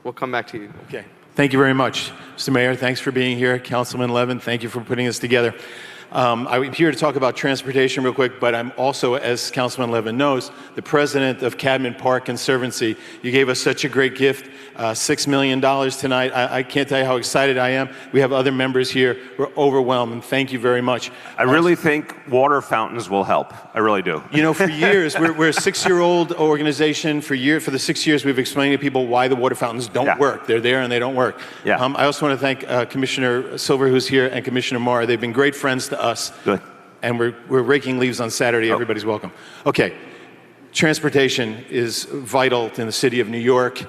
We'll come back to you. Okay. Thank you very much, Mr. Mayor. Thanks for being here. Councilman Levin, thank you for putting this together. I'm here to talk about transportation real quick, but I'm also, as Councilman Levin knows, the president of Cadman Park Conservancy. You gave us such a great gift, $6 million tonight. I can't tell you how excited I am. We have other members here. We're overwhelmed, and thank you very much. I really think water fountains will help. I really do. You know, for years, we're a 6-year-old organization. For the 6 years, we've explained to people why the water fountains don't work. They're there and they don't work. Yeah. I also want to thank Commissioner Silver, who's here, and Commissioner Mara. They've been great friends to us. Good. And we're raking leaves on Saturday. Everybody's welcome. Okay. Transportation is vital in the city of New York.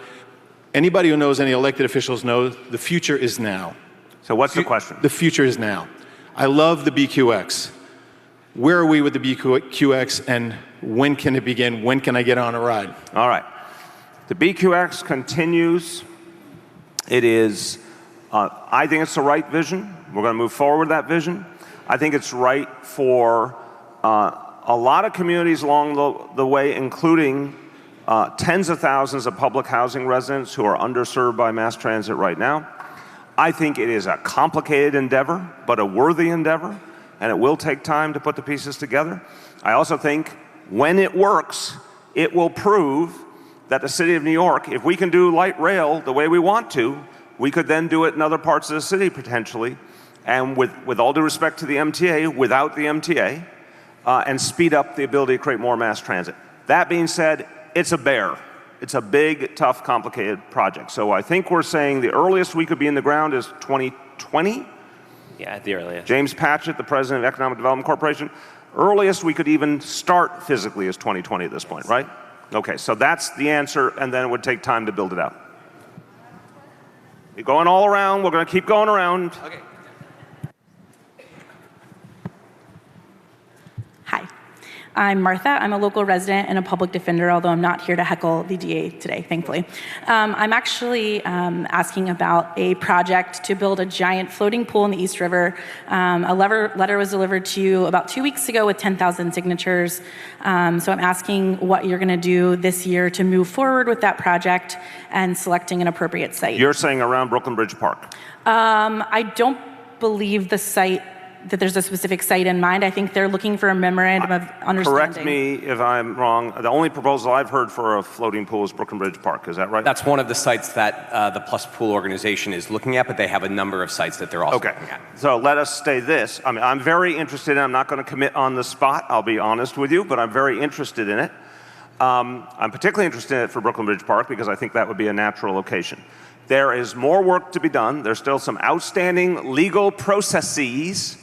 Anybody who knows any elected officials knows the future is now. So what's the question? The future is now. I love the BQX. Where are we with the BQX, and when can it begin? When can I get on a ride? All right. The BQX continues. It is, I think it's the right vision. We're going to move forward with that vision. I think it's right for a lot of communities along the way, including tens of thousands of public housing residents who are underserved by mass transit right now. I think it is a complicated endeavor, but a worthy endeavor, and it will take time to put the pieces together. I also think when it works, it will prove that the city of New York, if we can do light rail the way we want to, we could then do it in other parts of the city potentially, and with all due respect to the MTA, without the MTA, and speed up the ability to create more mass transit. That being said, it's a bear. It's a big, tough, complicated project. So I think we're saying the earliest we could be in the ground is 2020. Yeah, at the earliest. James Patchett, the president of Economic Development Corporation, earliest we could even start physically is 2020 at this point, right? Okay, so that's the answer, and then it would take time to build it out. You're going all around. We're going to keep going around. Okay. Hi, I'm Martha. I'm a local resident and a public defender, although I'm not here to heckle the DA today, thankfully. I'm actually asking about a project to build a giant floating pool in the East River. A letter was delivered to you about 2 weeks ago with 10,000 signatures. So I'm asking what you're going to do this year to move forward with that project and selecting an appropriate site. You're saying around Brooklyn Bridge Park? I don't believe the site, that there's a specific site in mind. I think they're looking for a memorandum of understanding. Correct me if I'm wrong. The only proposal I've heard for a floating pool is Brooklyn Bridge Park. Is that right? That's one of the sites that the Plus Pool organization is looking at, but they have a number of sites that they're also looking at. So let us say this. I mean, I'm very interested in it. I'm not going to commit on the spot, I'll be honest with you, but I'm very interested in it. I'm particularly interested in it for Brooklyn Bridge Park because I think that would be a natural location. There is more work to be done. There's still some outstanding legal processes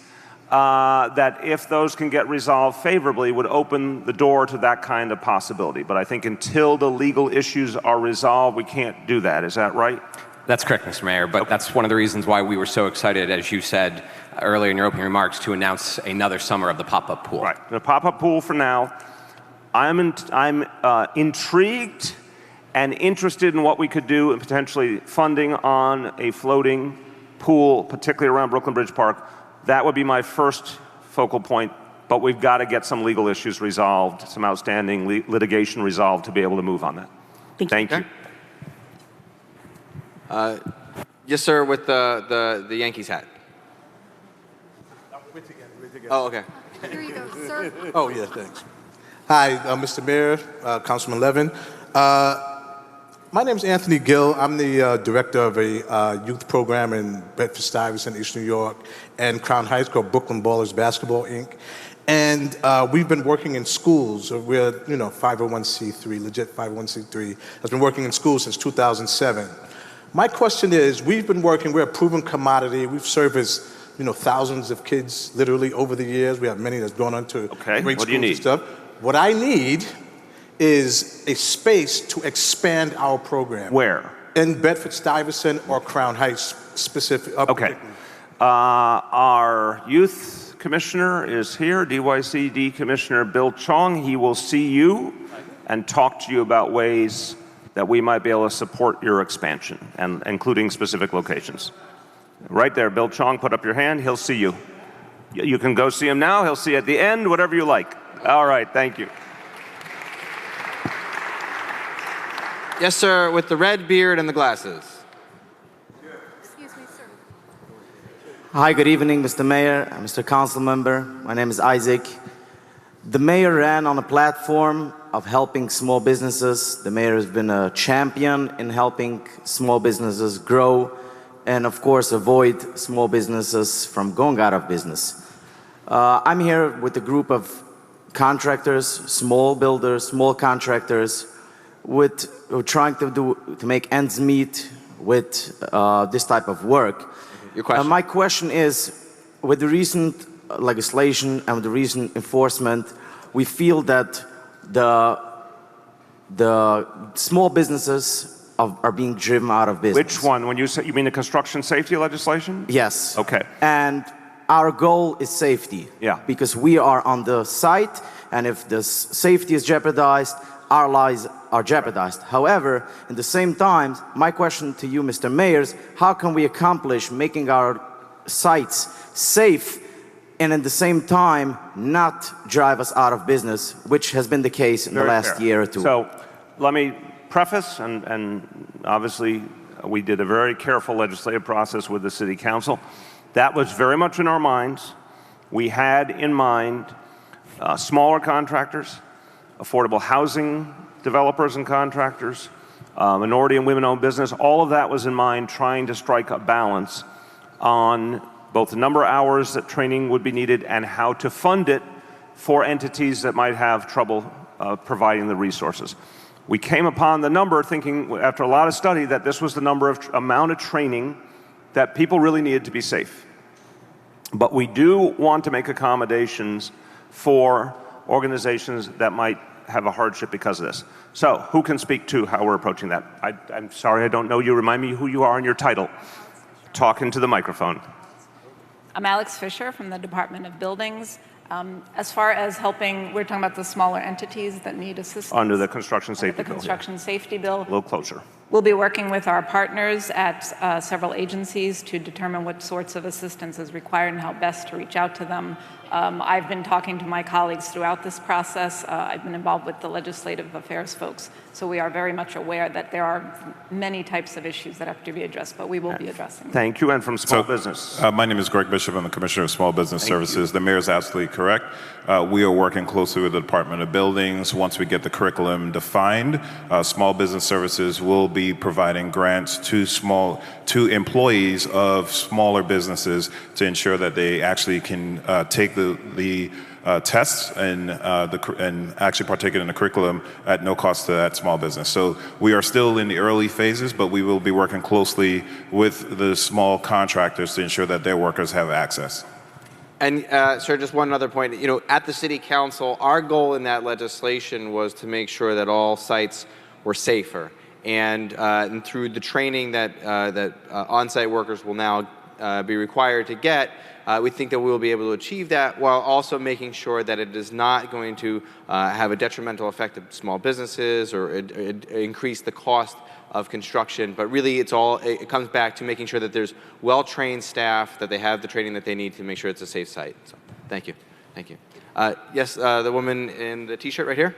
that if those can get resolved favorably would open the door to that kind of possibility. But I think until the legal issues are resolved, we can't do that. Is that right? That's correct, Mr. Mayor, but that's one of the reasons why we were so excited, as you said earlier in your opening remarks, to announce another summer of the pop-up pool. Right, the pop-up pool for now. I'm intrigued and interested in what we could do in potentially funding on a floating pool, particularly around Brooklyn Bridge Park. That would be my first focal point, but we've got to get some legal issues resolved, some outstanding litigation resolved to be able to move on that. Thank you. Yes, sir, with the Yankees hat. We're together. Oh, okay. Here you go, sir. Oh, yeah, thanks. Hi, Mr. Mayor, Councilman Levin. My name is Anthony Gill. I'm the director of a youth program in Bedford-Stuyvesant, East New York, and Crown Heights called Brooklyn Ballers Basketball, Inc. And we've been working in schools. We're, 501c3, legit 501c3. Has been working in schools since 2007. My question is, we're a proven commodity. We've serviced, thousands of kids literally over the years. We have many that's gone on to great schools and stuff. What I need is a space to expand our program. Where? In Bedford-Stuyvesant or Crown Heights specific. Okay. Our youth commissioner is here, DYCD Commissioner Bill Chong. He will see you and talk to you about ways that we might be able to support your expansion, and including specific locations. Right there, Bill Chong, put up your hand. He'll see you. You can go see him now. He'll see you at the end, whatever you like. All right, thank you. Yes, sir, with the red beard and the glasses. Excuse me, sir. Hi, good evening, Mr. Mayor, Mr. Council Member. My name is Isaac. The mayor ran on a platform of helping small businesses. The mayor has been a champion in helping small businesses grow and, of course, avoid small businesses from going out of business. I'm here with a group of contractors, small builders, small contractors, we're trying to make ends meet with this type of work. Your question? My question is, with the recent legislation and with the recent enforcement, we feel that the small businesses are being driven out of business. Which one? When you say, you mean the construction safety legislation? Yes. Okay. And our goal is safety. Yeah. Because we are on the site, and if the safety is jeopardized, our lives are jeopardized. However, at the same time, my question to you, Mr. Mayor, is how can we accomplish making our sites safe and at the same time not drive us out of business, which has been the case in the last year or two? So let me preface, and obviously we did a very careful legislative process with the City Council. That was very much in our minds. We had in mind smaller contractors, affordable housing developers and contractors, minority and women-owned business. All of that was in mind, trying to strike a balance on both the number of hours that training would be needed and how to fund it for entities that might have trouble providing the resources. We came upon the number thinking, after a lot of study, that this was the amount of training that people really needed to be safe. But we do want to make accommodations for organizations that might have a hardship because of this. So, who can speak to how we're approaching that? I'm sorry, I don't know you. Remind me who you are and your title. Talk into the microphone. I'm Alex Fisher from the Department of Buildings. As far as helping, we're talking about the smaller entities that need assistance. Under the construction safety bill. The construction safety bill. A little closer. We'll be working with our partners at several agencies to determine what sorts of assistance is required and how best to reach out to them. I've been talking to my colleagues throughout this process. I've been involved with the legislative affairs folks, so we are very much aware that there are many types of issues that have to be addressed, but we will be addressing them. Thank you, and from small business. My name is Greg Bishop. I'm the Commissioner of Small Business Services. The mayor is absolutely correct. We are working closely with the Department of Buildings. Once we get the curriculum defined, Small Business Services will be providing grants to employees of smaller businesses to ensure that they actually can take the tests and actually partake in the curriculum at no cost to that small business. So we are still in the early phases, but we will be working closely with the small contractors to ensure that their workers have access. And sir, just one other point. At the City Council, our goal in that legislation was to make sure that all sites were safer. And through the training that on-site workers will now be required to get, we think that we will be able to achieve that while also making sure that it is not going to have a detrimental effect of small businesses or increase the cost of construction. But really, it comes back to making sure that there's well-trained staff, that they have the training that they need to make sure it's a safe site. So, thank you. Thank you. Yes, the woman in the T-shirt right here.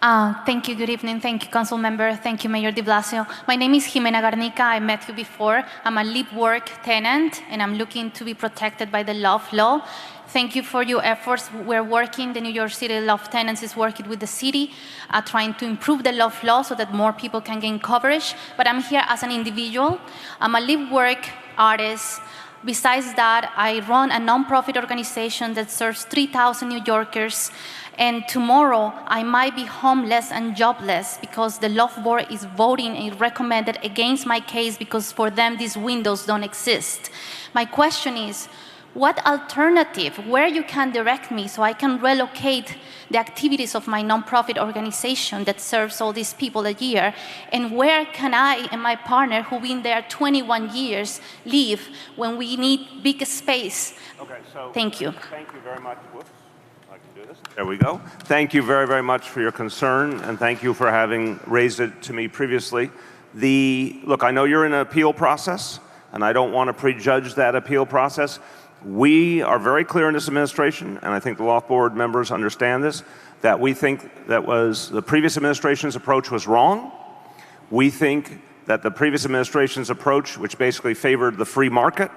Thank you. Good evening. Thank you, Council Member. Thank you, Mayor Deblasio. My name is Jimena Garnica. I met you before. I'm a live work tenant, and I'm looking to be protected by the LOF law. Thank you for your efforts. We're working, the New York City LOF Tenants is working with the city, trying to improve the LOF law so that more people can gain coverage. But I'm here as an individual. I'm a live work artist. Besides that, I run a nonprofit organization that serves 3,000 New Yorkers. And tomorrow, I might be homeless and jobless because the LOF board is voting and recommended against my case because for them, these windows don't exist. My question is, what alternative, where you can direct me so I can relocate the activities of my nonprofit organization that serves all these people a year, and where can I and my partner, who've been there 21 years, live when we need big space? Okay, so thank you. Thank you very much. Whoops, I can do this. There we go. Thank you very, very much for your concern, and thank you for having raised it to me previously. Look, I know you're in an appeal process, and I don't want to prejudge that appeal process. We are very clear in this administration, and I think the LOF board members understand this, that we think that the previous administration's approach was wrong. We think that the previous administration's approach, which basically favored the free market,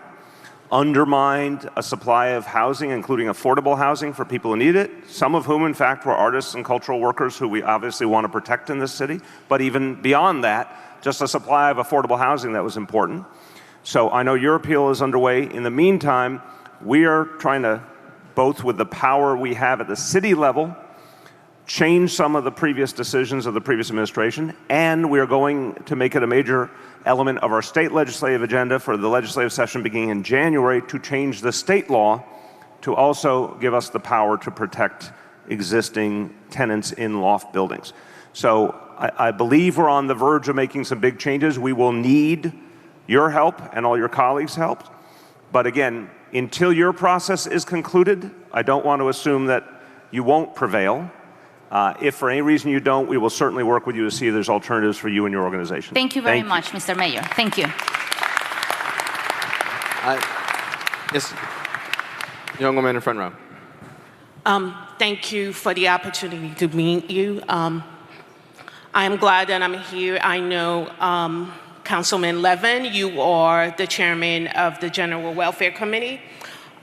undermined a supply of housing, including affordable housing for people who need it, some of whom, in fact, were artists and cultural workers who we obviously want to protect in this city. But even beyond that, just a supply of affordable housing that was important. So I know your appeal is underway. In the meantime, we are trying to, both with the power we have at the city level, change some of the previous decisions of the previous administration, and we are going to make it a major element of our state legislative agenda for the legislative session beginning in January to change the state law to also give us the power to protect existing tenants in loft buildings. So I believe we're on the verge of making some big changes. We will need your help and all your colleagues' help. But again, until your process is concluded, I don't want to assume that you won't prevail. If for any reason you don't, we will certainly work with you to see if there's alternatives for you and your organization. Thank you very much, Mr. Mayor. Thank you. Yes, young woman in front row. Thank you for the opportunity to meet you. I am glad that I'm here. I know Councilman Levin, you are the chairman of the General Welfare Committee.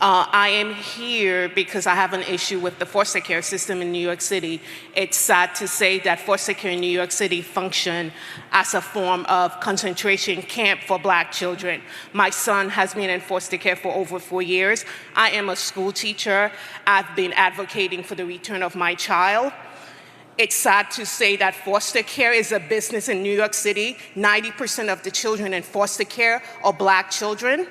I am here because I have an issue with the foster care system in New York City. It's sad to say that foster care in New York City function as a form of concentration camp for Black children. My son has been in foster care for over 4 years. I am a school teacher. I've been advocating for the return of my child. It's sad to say that foster care is a business in New York City. 90% of the children in foster care are Black children.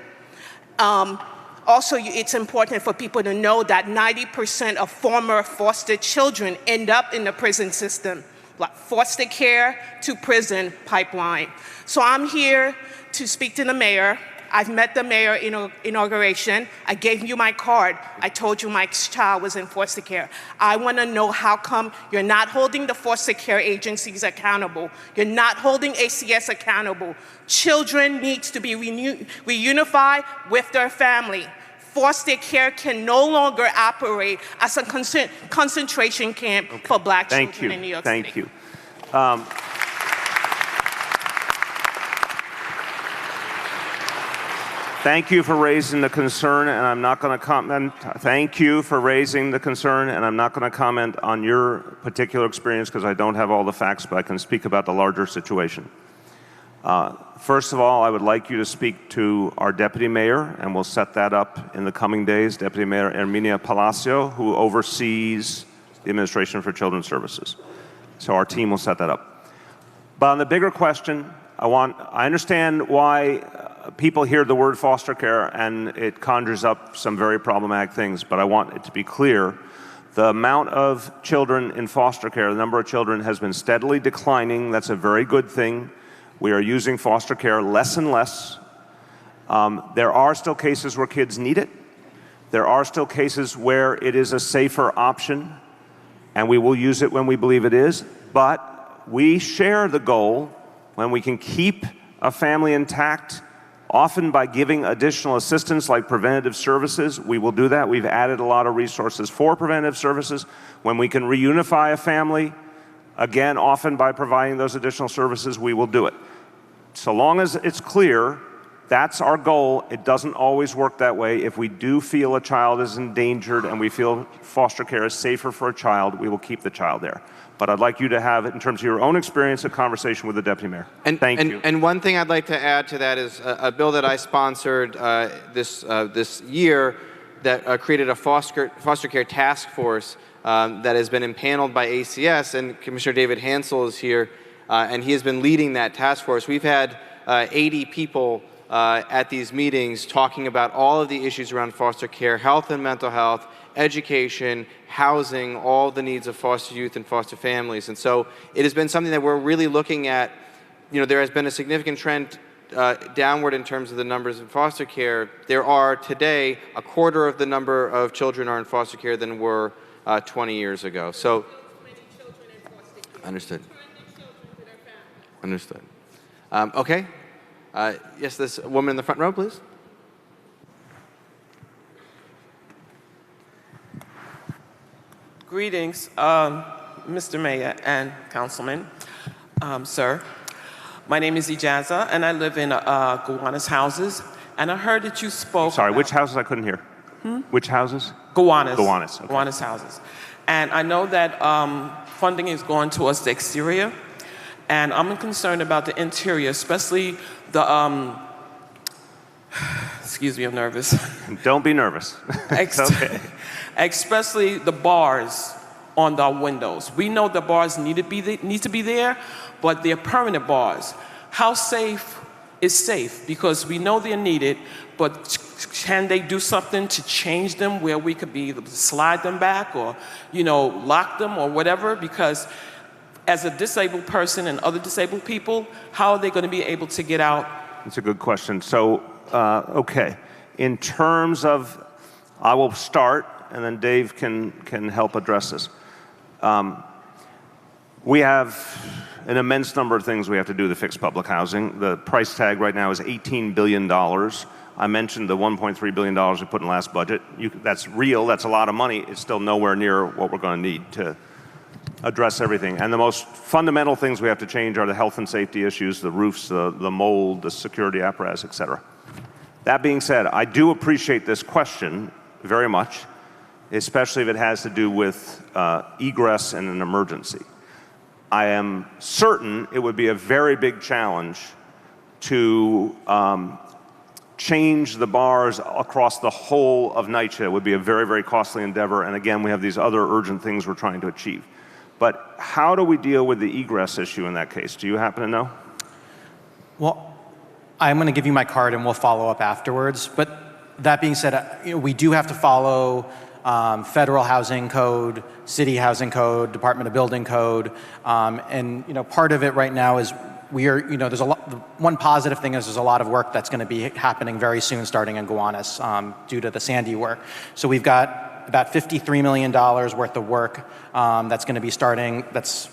Also, it's important for people to know that 90% of former foster children end up in the prison system, like foster care to prison pipeline. So I'm here to speak to the mayor. I've met the mayor inauguration. I gave you my card. I told you my child was in foster care. I want to know how come you're not holding the foster care agencies accountable. You're not holding ACS accountable. Children need to be reunified with their family. Foster care can no longer operate as a concentration camp for Black children in New York City. Thank you. Thank you for raising the concern, and I'm not going to comment. Thank you for raising the concern, and I'm not going to comment on your particular experience because I don't have all the facts, but I can speak about the larger situation. First of all, I would like you to speak to our deputy mayor, and we'll set that up in the coming days, Deputy Mayor Nydia Velazquez, who oversees the Administration for Children's Services. So our team will set that up. But on the bigger question, I understand why people hear the word foster care and it conjures up some very problematic things, but I want it to be clear. The amount of children in foster care, the number of children has been steadily declining. That's a very good thing. We are using foster care less and less. There are still cases where kids need it. There are still cases where it is a safer option, and we will use it when we believe it is. But we share the goal when we can keep a family intact, often by giving additional assistance like preventative services. We will do that. We've added a lot of resources for preventative services. When we can reunify a family, Again, often by providing those additional services, we will do it. So long as it's clear, that's our goal. It doesn't always work that way. If we do feel a child is endangered and we feel foster care is safer for a child, we will keep the child there. But I'd like you to have, in terms of your own experience, a conversation with the Deputy Mayor. Thank you. And one thing I'd like to add to that is a bill that I sponsored this year that created a foster care task force that has been impaneled by ACS, and Commissioner David Hansel is here, and he has been leading that task force. We've had 80 people at these meetings talking about all of the issues around foster care, health and mental health, education, housing, all the needs of foster youth and foster families. And so it has been something that we're really looking at. You know, there has been a significant trend downward in terms of the numbers in foster care. There are today a quarter of the number of children are in foster care than were 20 years ago. So, understood. Understood. Okay. Yes, this woman in the front row, please. Greetings, Mr. Mayor and Councilman, sir. My name is Ijaza, and I live in Gowanus houses. And I heard that you spoke. Sorry, which houses? I couldn't hear. Which houses? Gowanus. Gowanus. Okay. Gowanus houses. And I know that funding is going towards the exterior, and I'm concerned about the interior, especially the. Excuse me, I'm nervous. Don't be nervous. It's okay. Especially the bars on the windows. We know the bars need to be there, but they're permanent bars. How safe is safe? Because we know they're needed, but can they do something to change them where we could be able to slide them back or, you know, lock them or whatever? Because as a disabled person and other disabled people, how are they going to be able to get out? That's a good question. So, okay. In terms of, I will start, and then Dave can help address this. We have an immense number of things we have to do to fix public housing. The price tag right now is $18 billion. I mentioned the $1.3 billion we put in last budget. That's real, that's a lot of money. It's still nowhere near what we're going to need to address everything. And the most fundamental things we have to change are the health and safety issues, the roofs, the mold, the security apparatus, et cetera. That being said, I do appreciate this question very much, especially if it has to do with egress in an emergency. I am certain it would be a very big challenge to change the bars across the whole of Nydia. It would be a very, very costly endeavor, and again, we have these other urgent things we're trying to achieve. But how do we deal with the egress issue in that case? Do you happen to know? Well, I'm going to give you my card and we'll follow up afterwards. But that being said, we do have to follow federal housing code, city housing code, Department of Building code, and part of it right now is we are, there's a lot. One positive thing is there's a lot of work that's going to be happening very soon, starting in Gowanus, due to the Sandy work. So we've got about $53 million worth of work that's going to be starting. That's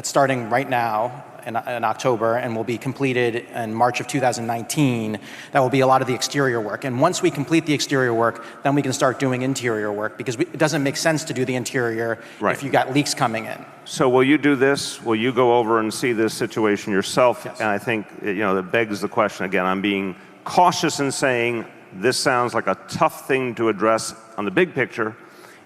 starting right now in October and will be completed in March of 2019. That will be a lot of the exterior work. And once we complete the exterior work, then we can start doing interior work, because it doesn't make sense to do the interior if you got leaks coming in. So will you do this? Will you go over and see this situation yourself? Yes. And I think that begs the question again. I'm being cautious in saying this sounds like a tough thing to address on the big picture.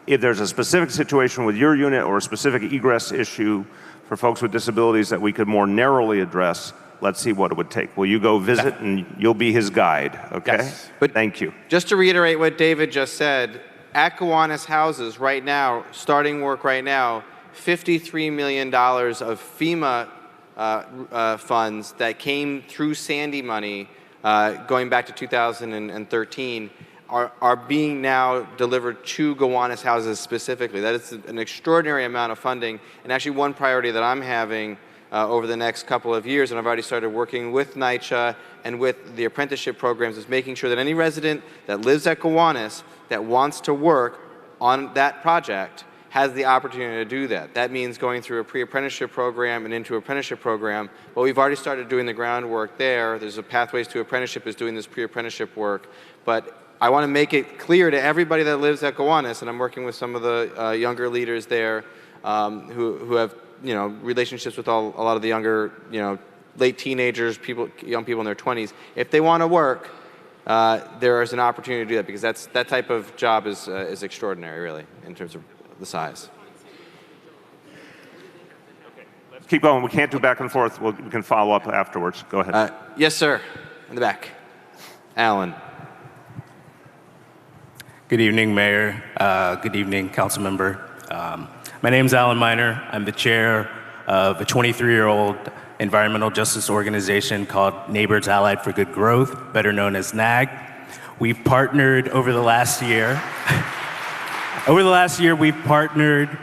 If there's a specific situation with your unit or a specific egress issue for folks with disabilities that we could more narrowly address, let's see what it would take. Will you go visit and you'll be his guide, okay? Yes. But thank you. Just to reiterate what David just said, at Gowanus houses right now, starting work right now, $53 million of FEMA funds that came through Sandy money going back to 2013 are being now delivered to Gowanus houses specifically. That is an extraordinary amount of funding, and actually one priority that I'm having over the next couple of years, and I've already started working with NYCHA and with the apprenticeship programs, is making sure that any resident that lives at Gowanus that wants to work on that project has the opportunity to do that. That means going through a pre-apprenticeship program and into an apprenticeship program, but we've already started doing the groundwork there. There's a Pathways to Apprenticeship is doing this pre-apprenticeship work, but I want to make it clear to everybody that lives at Gowanus, and I'm working with some of the younger leaders there who have relationships with a lot of the younger, late teenagers, young people in their 20s. If they want to work, there is an opportunity to do that because that type of job is extraordinary, really, in terms of the size. Let's keep going. We can't do back and forth. We can follow up afterwards. Go ahead. Yes, sir. In the back. Alan. Good evening, Mayor. Good evening, Council Member. My name is Alan Miner. I'm the chair of a 23-year-old environmental justice organization called Neighbors Allied for Good Growth, better known as NAG. We've partnered over the last year. We've partnered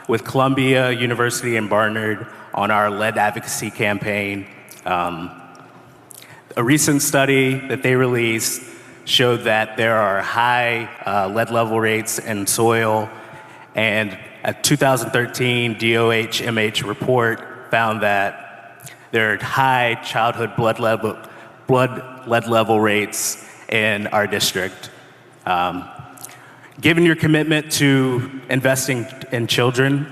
with Columbia University and Barnard on our lead advocacy campaign. A recent study that they released showed that there are high lead level rates in soil, and a 2013 DOH-MH report found that there are high childhood blood lead level rates in our district. Given your commitment to investing in children,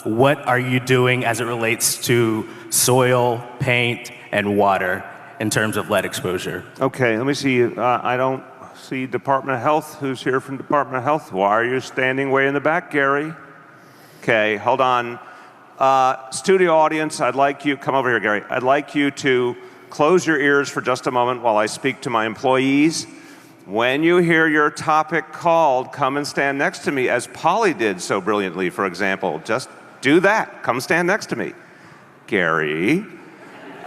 what are you doing as it relates to soil, paint, and water in terms of lead exposure? Okay, let me see. I don't see Department of Health. Who's here from Department of Health? Why are you standing way in the back, Gary? Okay, hold on. Studio audience, I'd like you, come over here, Gary. I'd like you to close your ears for just a moment while I speak to my employees. When you hear your topic called, come and stand next to me, as Polly did so brilliantly, for example. Just do that. Come stand next to me. Gary.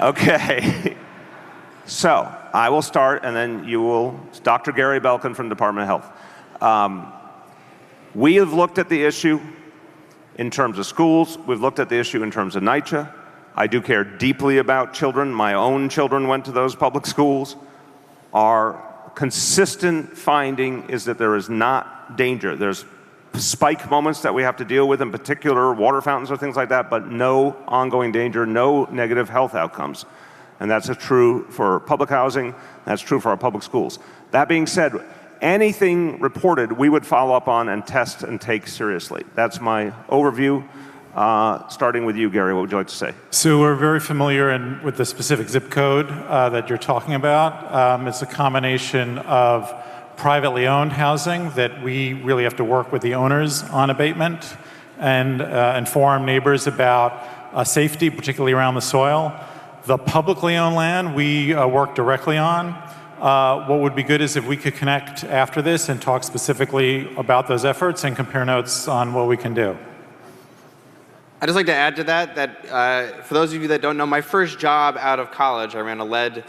Okay. So, I will start, and then you will, Dr. Gary Belkin from Department of Health. We have looked at the issue in terms of schools. We've looked at the issue in terms of NYCHA. I do care deeply about children. My own children went to those public schools. Our consistent finding is that there is not danger. There's spike moments that we have to deal with, in particular water fountains or things like that, but no ongoing danger, no negative health outcomes. And that's true for public housing, that's true for our public schools. That being said, anything reported we would follow up on and test and take seriously. That's my overview. Starting with you, Gary, what would you like to say? So we're very familiar with the specific zip code that you're talking about. It's a combination of privately owned housing that we really have to work with the owners on abatement and inform neighbors about safety, particularly around the soil. The publicly owned land we work directly on. What would be good is if we could connect after this and talk specifically about those efforts and compare notes on what we can do. I'd just like to add to that for those of you that don't know, my first job out of college, I ran a lead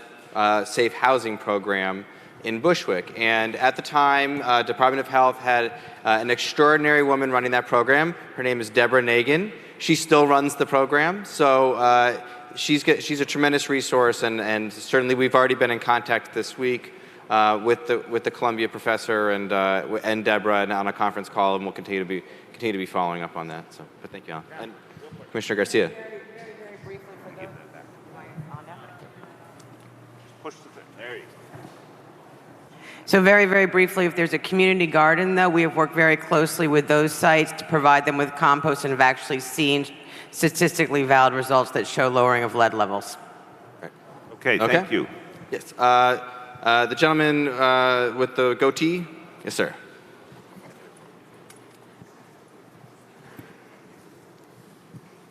safe housing program in Bushwick. And at the time, Department of Health had an extraordinary woman running that program. Her name is Deborah Nagin. She still runs the program. So she's a tremendous resource, and certainly we've already been in contact this week with the Columbia professor and Deborah on a conference call, and we'll continue to be following up on that. So, but thank you, Alan. And Commissioner Garcia. So very, very briefly, if there's a community garden, though, we have worked very closely with those sites to provide them with compost and have actually seen statistically valid results that show lowering of lead levels. Okay, thank you. Yes. The gentleman with the goatee. Yes, sir.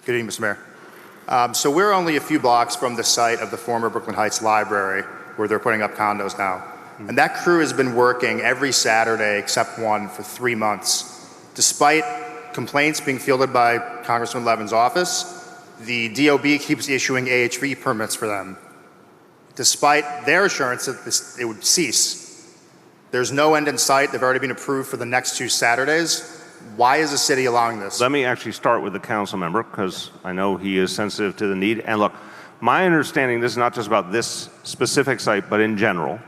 Good evening, Mr. Mayor. So we're only a few blocks from the site of the former Brooklyn Heights Library, where they're putting up condos now. And that crew has been working every Saturday except one for 3 months. Despite complaints being fielded by Congressman Levin's office, the DOB keeps issuing AHV permits for them, despite their assurance that it would cease. There's no end in sight. They've already been approved for the next 2 Saturdays. Why is the city allowing this? Let me actually start with the council member, because I know he is sensitive to the need. And look, my understanding, this is not just about this specific site, but in general,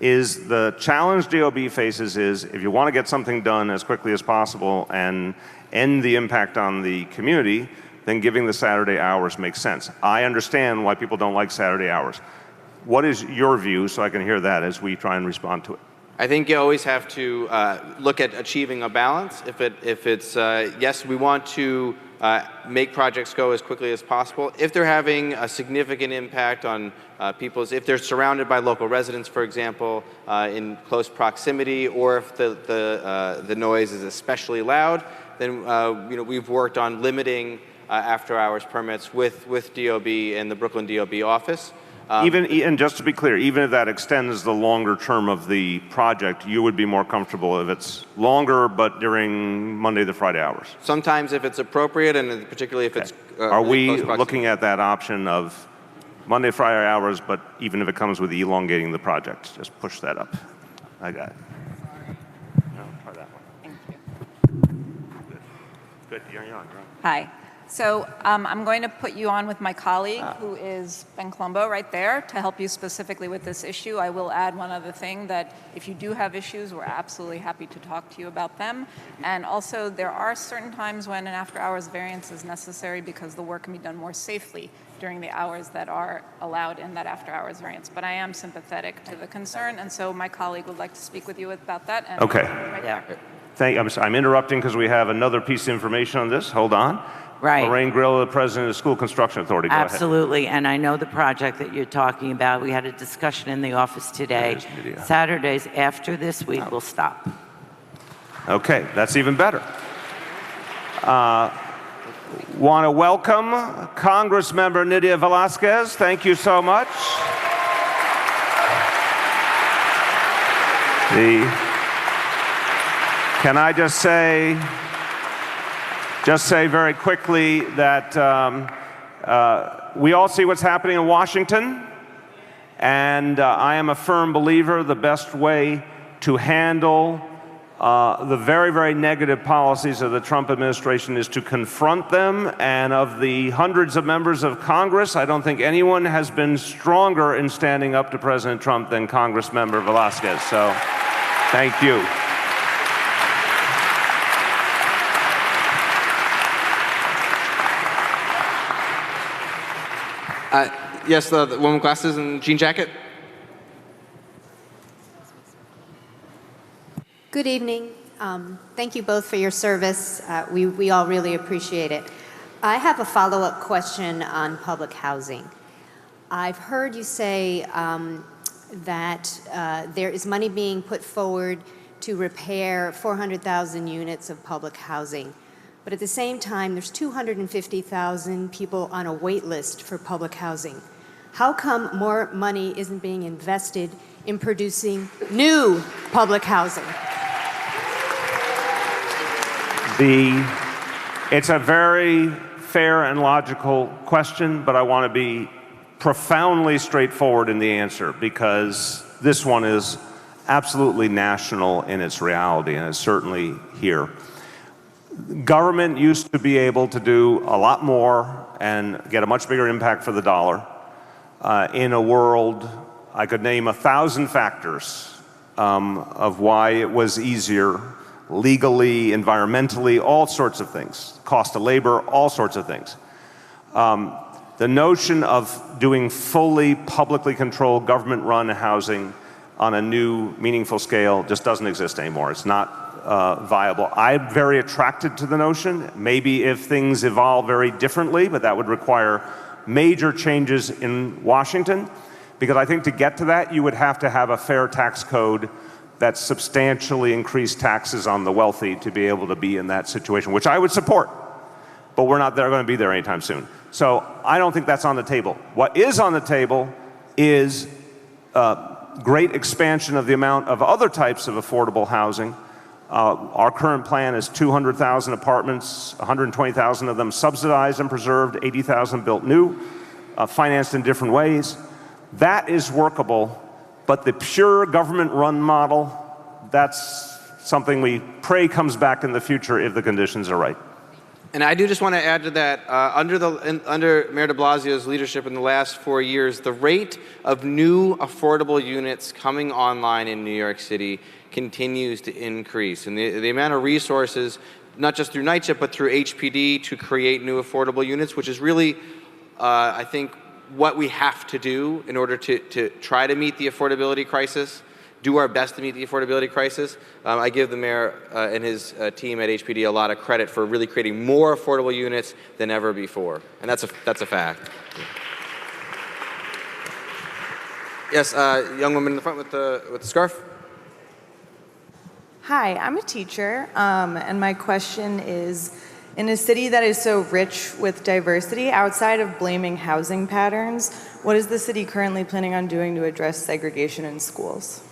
is the challenge DOB faces is if you want to get something done as quickly as possible and end the impact on the community, then giving the Saturday hours makes sense. I understand why people don't like Saturday hours. What is your view, so I can hear that as we try and respond to it? I think you always have to look at achieving a balance. If it's yes, we want to make projects go as quickly as possible. If they're having a significant impact on if they're surrounded by local residents, for example, in close proximity, or if the noise is especially loud, then we've worked on limiting after-hours permits with DOB and the Brooklyn DOB office. And just to be clear, even if that extends the longer term of the project, you would be more comfortable if it's longer, but during Monday to Friday hours? Sometimes if it's appropriate, and particularly if it's Are we looking at that option of Monday to Friday hours, but even if it comes with elongating the project? Just push that up. I got it. No, try that one. Thank you. Good. You're on. Hi. So I'm going to put you on with my colleague, who is Ben Colombo, right there, to help you specifically with this issue. I will add one other thing, that if you do have issues, we're absolutely happy to talk to you about them. And also, there are certain times when an after-hours variance is necessary because the work can be done more safely during the hours that are allowed in that after-hours variance. But I am sympathetic to the concern, and so my colleague would like to speak with you about that. And Okay. Right I'm interrupting because we have another piece of information on this. Hold on. Right. Lorraine Grillo, the president of the School Construction Authority. Go Absolutely, and I know the project that you're talking about. We had a discussion in the office today. Saturdays after this week will stop. Okay, that's even better. Want to welcome Congressmember Nydia Velazquez. Thank you so much. Can I just say very quickly that we all see what's happening in Washington, and I am a firm believer the best way to handle the very, very negative policies of the Trump administration is to confront them. And of the hundreds of members of Congress, I don't think anyone has been stronger in standing up to President Trump than Congressmember Velazquez. So thank you. Yes, the woman with glasses and jean jacket. Good evening. Thank you both for your service. We all really appreciate it. I have a follow-up question on public housing. I've heard you say that there is money being put forward to repair 400,000 units of public housing. But at the same time, there's 250,000 people on a wait list for public housing. How come more money isn't being invested in producing new public housing? It's a very fair and logical question, but I want to be profoundly straightforward in the answer, because this one is absolutely national in its reality, and it's certainly here. Government used to be able to do a lot more and get a much bigger impact for the dollar. In a world, I could name 1,000 factors of why it was easier, legally, environmentally, all sorts of things, cost of labor, all sorts of things. The notion of doing fully publicly controlled government-run housing on a new, meaningful scale just doesn't exist anymore. It's not viable. I'm very attracted to the notion, maybe if things evolve very differently, but that would require major changes in Washington, because I think to get to that, you would have to have a fair tax code that substantially increased taxes on the wealthy to be able to be in that situation, which I would support, but we're not going to be there anytime soon. So I don't think that's on the table. What is on the table is great expansion of the amount of other types of affordable housing. Our current plan is 200,000 apartments, 120,000 of them subsidized and preserved, 80,000 built new, financed in different ways. That is workable, but the pure government-run model, that's something we pray comes back in the future if the conditions are right. And I do just want to add to that, under Mayor Deblasio's leadership in the last 4 years, the rate of new affordable units coming online in New York City continues to increase. And the amount of resources, not just through NYCHA, but through HPD to create new affordable units, which is really, I think, what we have to do in order to try to meet the affordability crisis, do our best to meet the affordability crisis. I give the mayor and his team at HPD a lot of credit for really creating more affordable units than ever before, and that's a fact. Yes, young woman in the front with the scarf. Hi, I'm a teacher, and my question is, in a city that is so rich with diversity, outside of blaming housing patterns, what is the city currently planning on doing to address segregation in schools?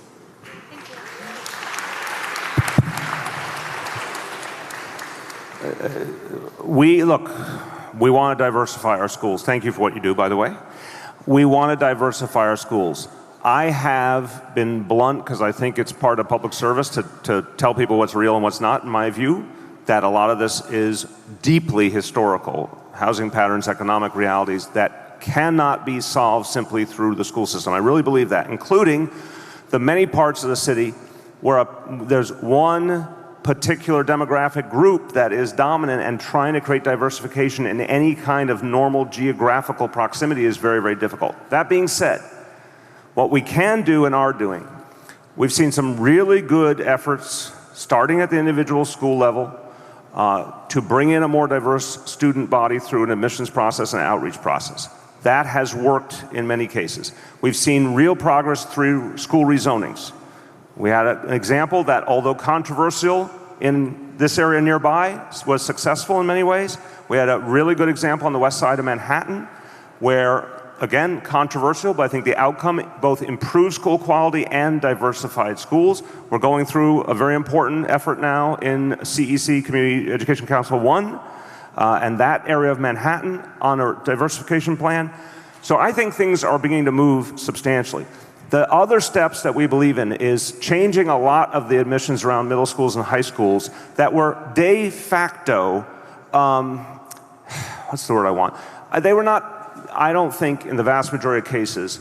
We want to diversify our schools. Thank you for what you do, by the way. We want to diversify our schools. I have been blunt, because I think it's part of public service to tell people what's real and what's not, in my view, that a lot of this is deeply historical. Housing patterns, economic realities that cannot be solved simply through the school system. I really believe that, including the many parts of the city where there's one particular demographic group that is dominant, and trying to create diversification in any kind of normal geographical proximity is very, very difficult. That being said, what we can do and are doing, we've seen some really good efforts starting at the individual school level to bring in a more diverse student body through an admissions process and outreach process. That has worked in many cases. We've seen real progress through school rezonings. We had an example that, although controversial in this area nearby, was successful in many ways. We had a really good example on the west side of Manhattan where, again, controversial, but I think the outcome both improved school quality and diversified schools. We're going through a very important effort now in CEC, Community Education Council 1, and that area of Manhattan on a diversification plan. So I think things are beginning to move substantially. The other steps that we believe in is changing a lot of the admissions around middle schools and high schools that were de facto, what's the word I want? They were not, I don't think, in the vast majority of cases,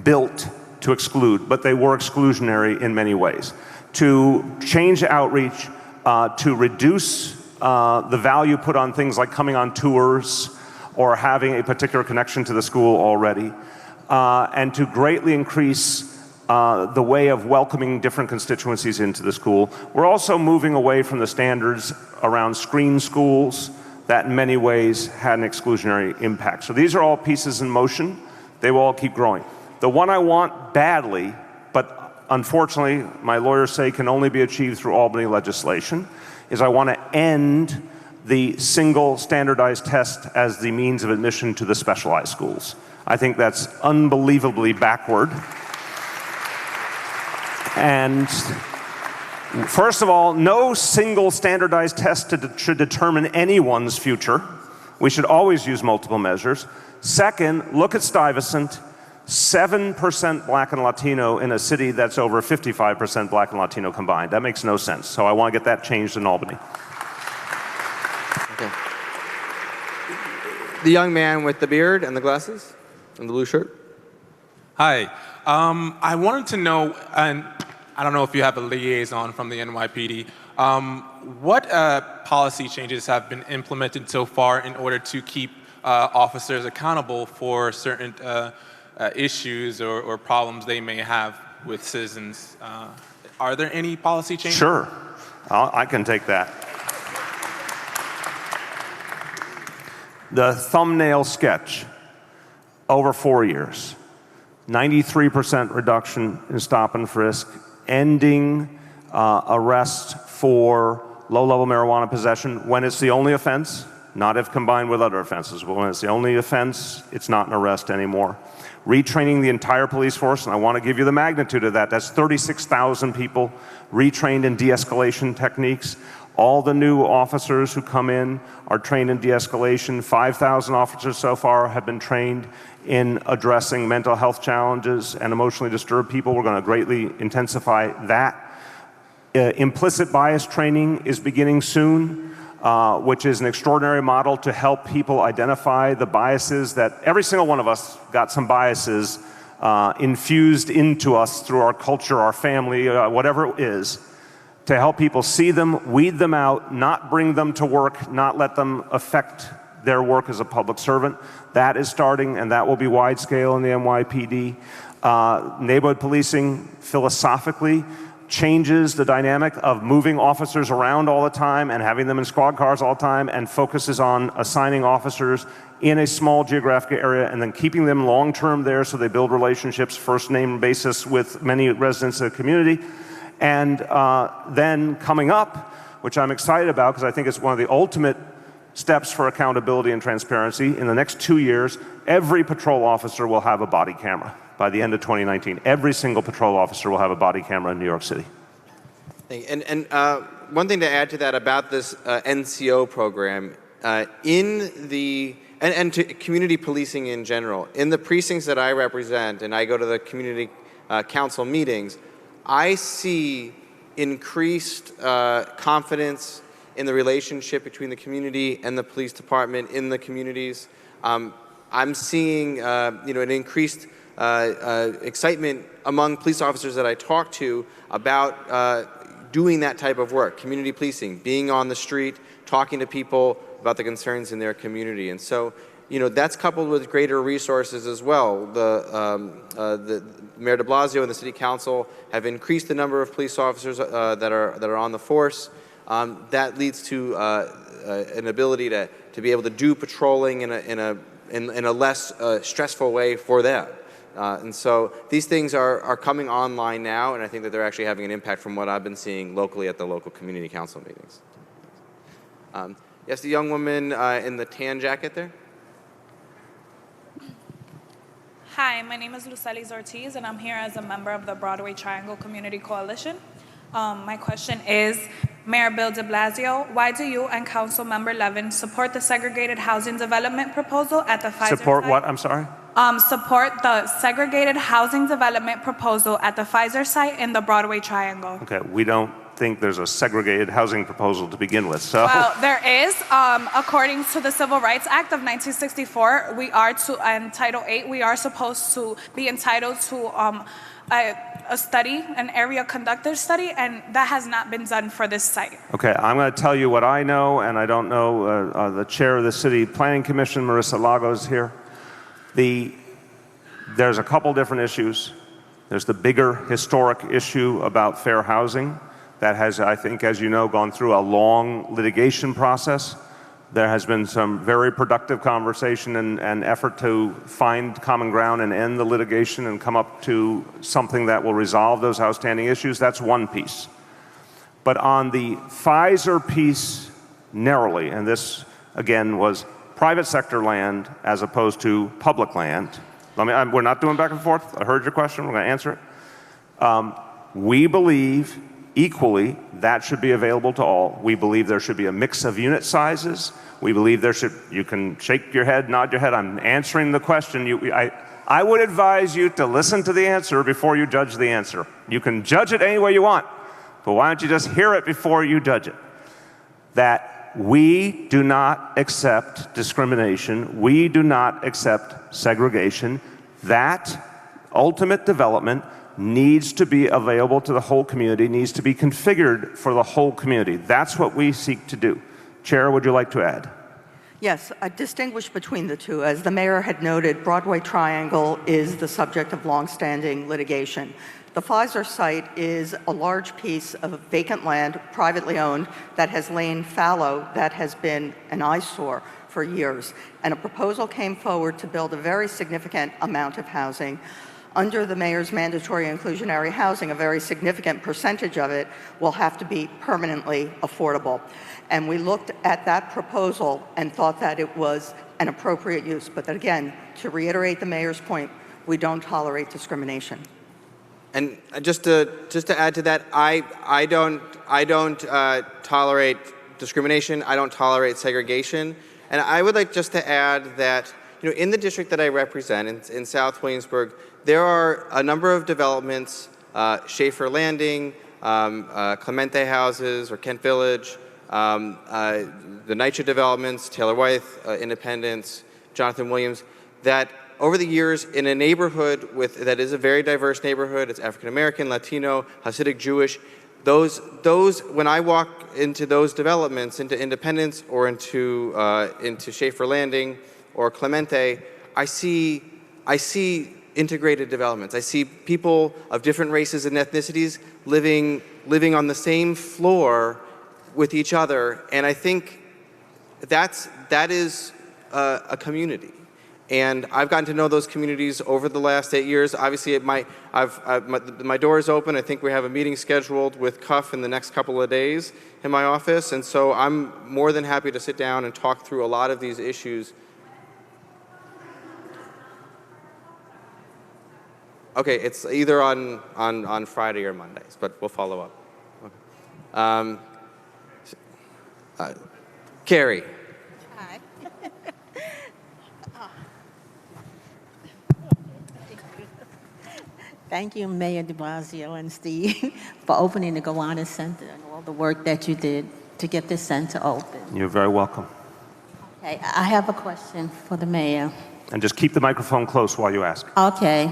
built to exclude, but they were exclusionary in many ways. To change outreach, to reduce the value put on things like coming on tours or having a particular connection to the school already, and to greatly increase the way of welcoming different constituencies into the school. We're also moving away from the standards around screen schools that in many ways had an exclusionary impact. So these are all pieces in motion. They will all keep growing. The one I want badly, but unfortunately my lawyers say can only be achieved through Albany legislation, is I want to end the single standardized test as the means of admission to the specialized schools. I think that's unbelievably backward. And first of all, no single standardized test should determine anyone's future. We should always use multiple measures. Second, look at Stuyvesant, 7% Black and Latino in a city that's over 55% Black and Latino combined. That makes no sense. So I want to get that changed in Albany. Okay. The young man with the beard and the glasses and the blue shirt. Hi. I wanted to know, and I don't know if you have a liaison from the NYPD, what policy changes have been implemented so far in order to keep officers accountable for certain issues or problems they may have with citizens? Are there any policy changes? Sure. I can take that. The thumbnail sketch, over 4 years. 93% reduction in stop and frisk, ending arrest for low-level marijuana possession when it's the only offense, not if combined with other offenses, but when it's the only offense, it's not an arrest anymore. Retraining the entire police force, and I want to give you the magnitude of that. That's 36,000 people retrained in de-escalation techniques. All the new officers who come in are trained in de-escalation. 5,000 officers so far have been trained in addressing mental health challenges and emotionally disturbed people. We're going to greatly intensify that. Implicit bias training is beginning soon, which is an extraordinary model to help people identify the biases that every single one of us got some biases infused into us through our culture, our family, whatever it is, to help people see them, weed them out, not bring them to work, not let them affect their work as a public servant. That is starting, and that will be wide scale in the NYPD. Neighborhood policing philosophically changes the dynamic of moving officers around all the time and having them in squad cars all the time, and focuses on assigning officers in a small geographic area and then keeping them long-term there so they build relationships, first-name basis with many residents of the community. And then coming up, which I'm excited about because I think it's one of the ultimate steps for accountability and transparency, in the next 2 years, every patrol officer will have a body camera. By the end of 2019, every single patrol officer will have a body camera in New York City. And one thing to add to that about this NCO program, and to community policing in general, in the precincts that I represent, and I go to the community council meetings, I see increased confidence in the relationship between the community and the police department in the communities. I'm seeing an increased excitement among police officers that I talk to about doing that type of work, community policing, being on the street, talking to people about the concerns in their community. And so, that's coupled with greater resources as well. The Mayor Deblasio and the City Council have increased the number of police officers that are on the force. That leads to an ability to be able to do patrolling in a less stressful way for them. And so these things are coming online now, and I think that they're actually having an impact from what I've been seeing locally at the local community council meetings. Yes, the young woman in the tan jacket there. Hi, my name is Lucelis Ortiz, and I'm here as a member of the Broadway Triangle Community Coalition. My question is, Mayor Bill de Blasio, why do you and Council Member Levin support the segregated housing development proposal at the Pfizer Support site? what? I'm sorry? Support the segregated housing development proposal at the Pfizer site in the Broadway Triangle. Okay, we don't think there's a segregated housing proposal to begin with, so. Well, there is. According to the Civil Rights Act of 1964, and Title 8, we are supposed to be entitled to a study, an area conductor study, and that has not been done for this site. Okay, I'm going to tell you what I know, and I don't know the chair of the City Planning Commission, Marissa Lagos, here. There's a couple different issues. There's the bigger historic issue about fair housing that has, I think, as you know, gone through a long litigation process. There has been some very productive conversation and effort to find common ground and end the litigation and come up to something that will resolve those outstanding issues. That's one piece. But on the Pfizer piece narrowly, and this, again, was private sector land as opposed to public land. We're not doing back and forth. I heard your question. We're going to answer it. We believe equally that should be available to all. We believe there should be a mix of unit sizes. We believe you can shake your head, nod your head. I'm answering the question. I would advise you to listen to the answer before you judge the answer. You can judge it any way you want, but why don't you just hear it before you judge it? That we do not accept discrimination. We do not accept segregation. That ultimate development needs to be available to the whole community, needs to be configured for the whole community. That's what we seek to do. Chair, would you like to add? Yes, I distinguish between the two. As the mayor had noted, Broadway Triangle is the subject of longstanding litigation. The Pfizer site is a large piece of vacant land, privately owned, that has lain fallow, that has been an eyesore for years. And a proposal came forward to build a very significant amount of housing. Under the mayor's mandatory inclusionary housing, a very significant percentage of it will have to be permanently affordable. And we looked at that proposal and thought that it was an appropriate use. But again, to reiterate the mayor's point, we don't tolerate discrimination. And just to add to that, I don't tolerate discrimination. I don't tolerate segregation. And I would like just to add that in the district that I represent, in South Williamsburg, there are a number of developments, Schaefer Landing, Clemente Houses or Kent Village, the Nydia developments, Taylor Wythe, Independence, Jonathan Williams, that over the years in a neighborhood that is a very diverse neighborhood, it's African American, Latino, Hasidic, Jewish, those when I walk into those developments, into Independence or into Schaefer Landing or Clemente, I see integrated developments. I see people of different races and ethnicities living on the same floor with each other, and I think that is a community. And I've gotten to know those communities over the last 8 years. Obviously, my door is open. I think we have a meeting scheduled with Cuff in the next couple of days in my office, and so I'm more than happy to sit down and talk through a lot of these issues. Okay, it's either on Friday or Mondays, but we'll follow up. Okay. Carrie. Hi. Thank you, Mayor Deblasio and Steve, for opening the Gowanus Center and all the work that you did to get this center open. You're very welcome. Okay, I have a question for the mayor. And just keep the microphone close while you ask. Okay.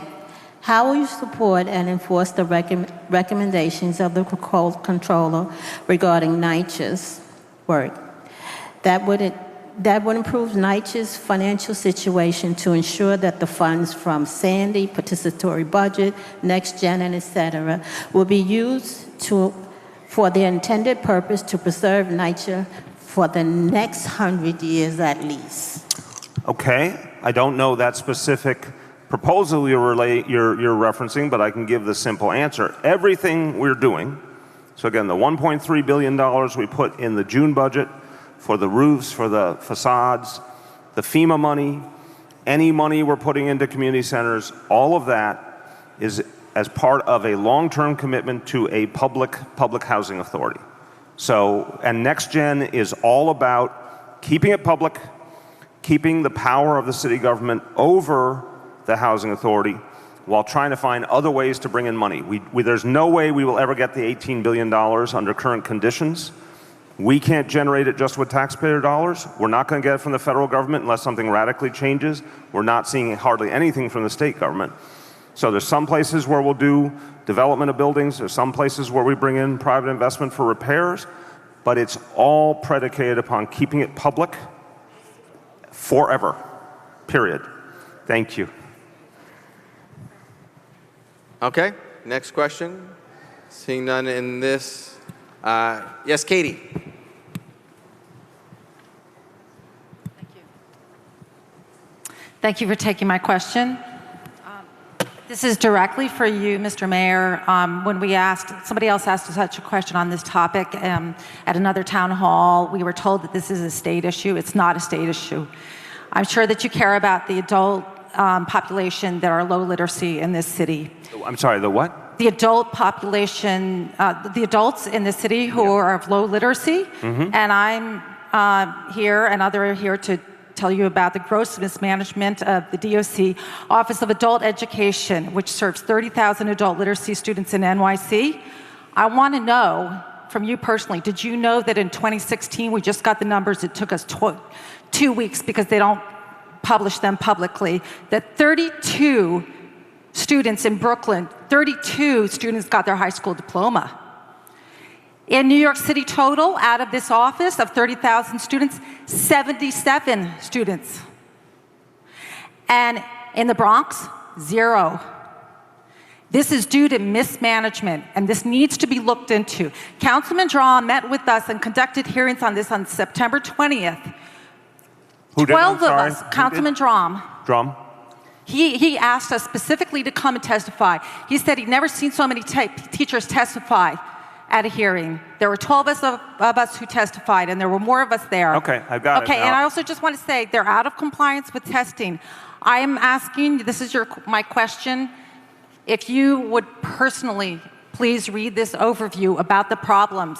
How will you support and enforce the recommendations of the controller regarding NYCHA's work? That would improve NYCHA's financial situation to ensure that the funds from Sandy, participatory budget, Next Gen, and et cetera, will be used for their intended purpose to preserve NYCHA for the next 100 years at least. Okay, I don't know that specific proposal you're referencing, but I can give the simple answer. Everything we're doing, so again, the $1.3 billion we put in the June budget for the roofs, for the facades, the FEMA money, any money we're putting into community centers, all of that is as part of a long-term commitment to a public housing authority. So, and Next Gen is all about keeping it public, keeping the power of the city government over the housing authority while trying to find other ways to bring in money. There's no way we will ever get the $18 billion under current conditions. We can't generate it just with taxpayer dollars. We're not going to get it from the federal government unless something radically changes. We're not seeing hardly anything from the state government. So there's some places where we'll do development of buildings. There's some places where we bring in private investment for repairs, but it's all predicated upon keeping it public forever, period. Thank you. Okay, next question. Seeing none in this. Yes, Katie. Thank you for taking my question. This is directly for you, Mr. Mayor. When somebody else asked such a question on this topic at another town hall, we were told that this is a state issue. It's not a state issue. I'm sure that you care about the adult population that are low literacy in this city. I'm sorry, the what? The adult population, the adults in the city who are of low literacy. Mm-hmm. And I'm here and others are here to tell you about the gross mismanagement of the DOC Office of Adult Education, which serves 30,000 adult literacy students in NYC. I want to know from you personally, did you know that in 2016, we just got the numbers, it took us 2 weeks because they don't publish them publicly, that 32 students in Brooklyn, 32 students got their high school diploma. In New York City total, out of this office of 30,000 students, 77 students. And in the Bronx, 0. This is due to mismanagement, and this needs to be looked into. Councilman Drum met with us and conducted hearings on this on September 20th. Who did? 12 of us, Councilman Drum. Drum? He asked us specifically to come and testify. He said he'd never seen so many teachers testify at a hearing. There were 12 of us who testified, and there were more of us there. Okay, I've got it. Okay, and I also just want to say they're out of compliance with testing. I am asking, this is my question, if you would personally please read this overview about the problems.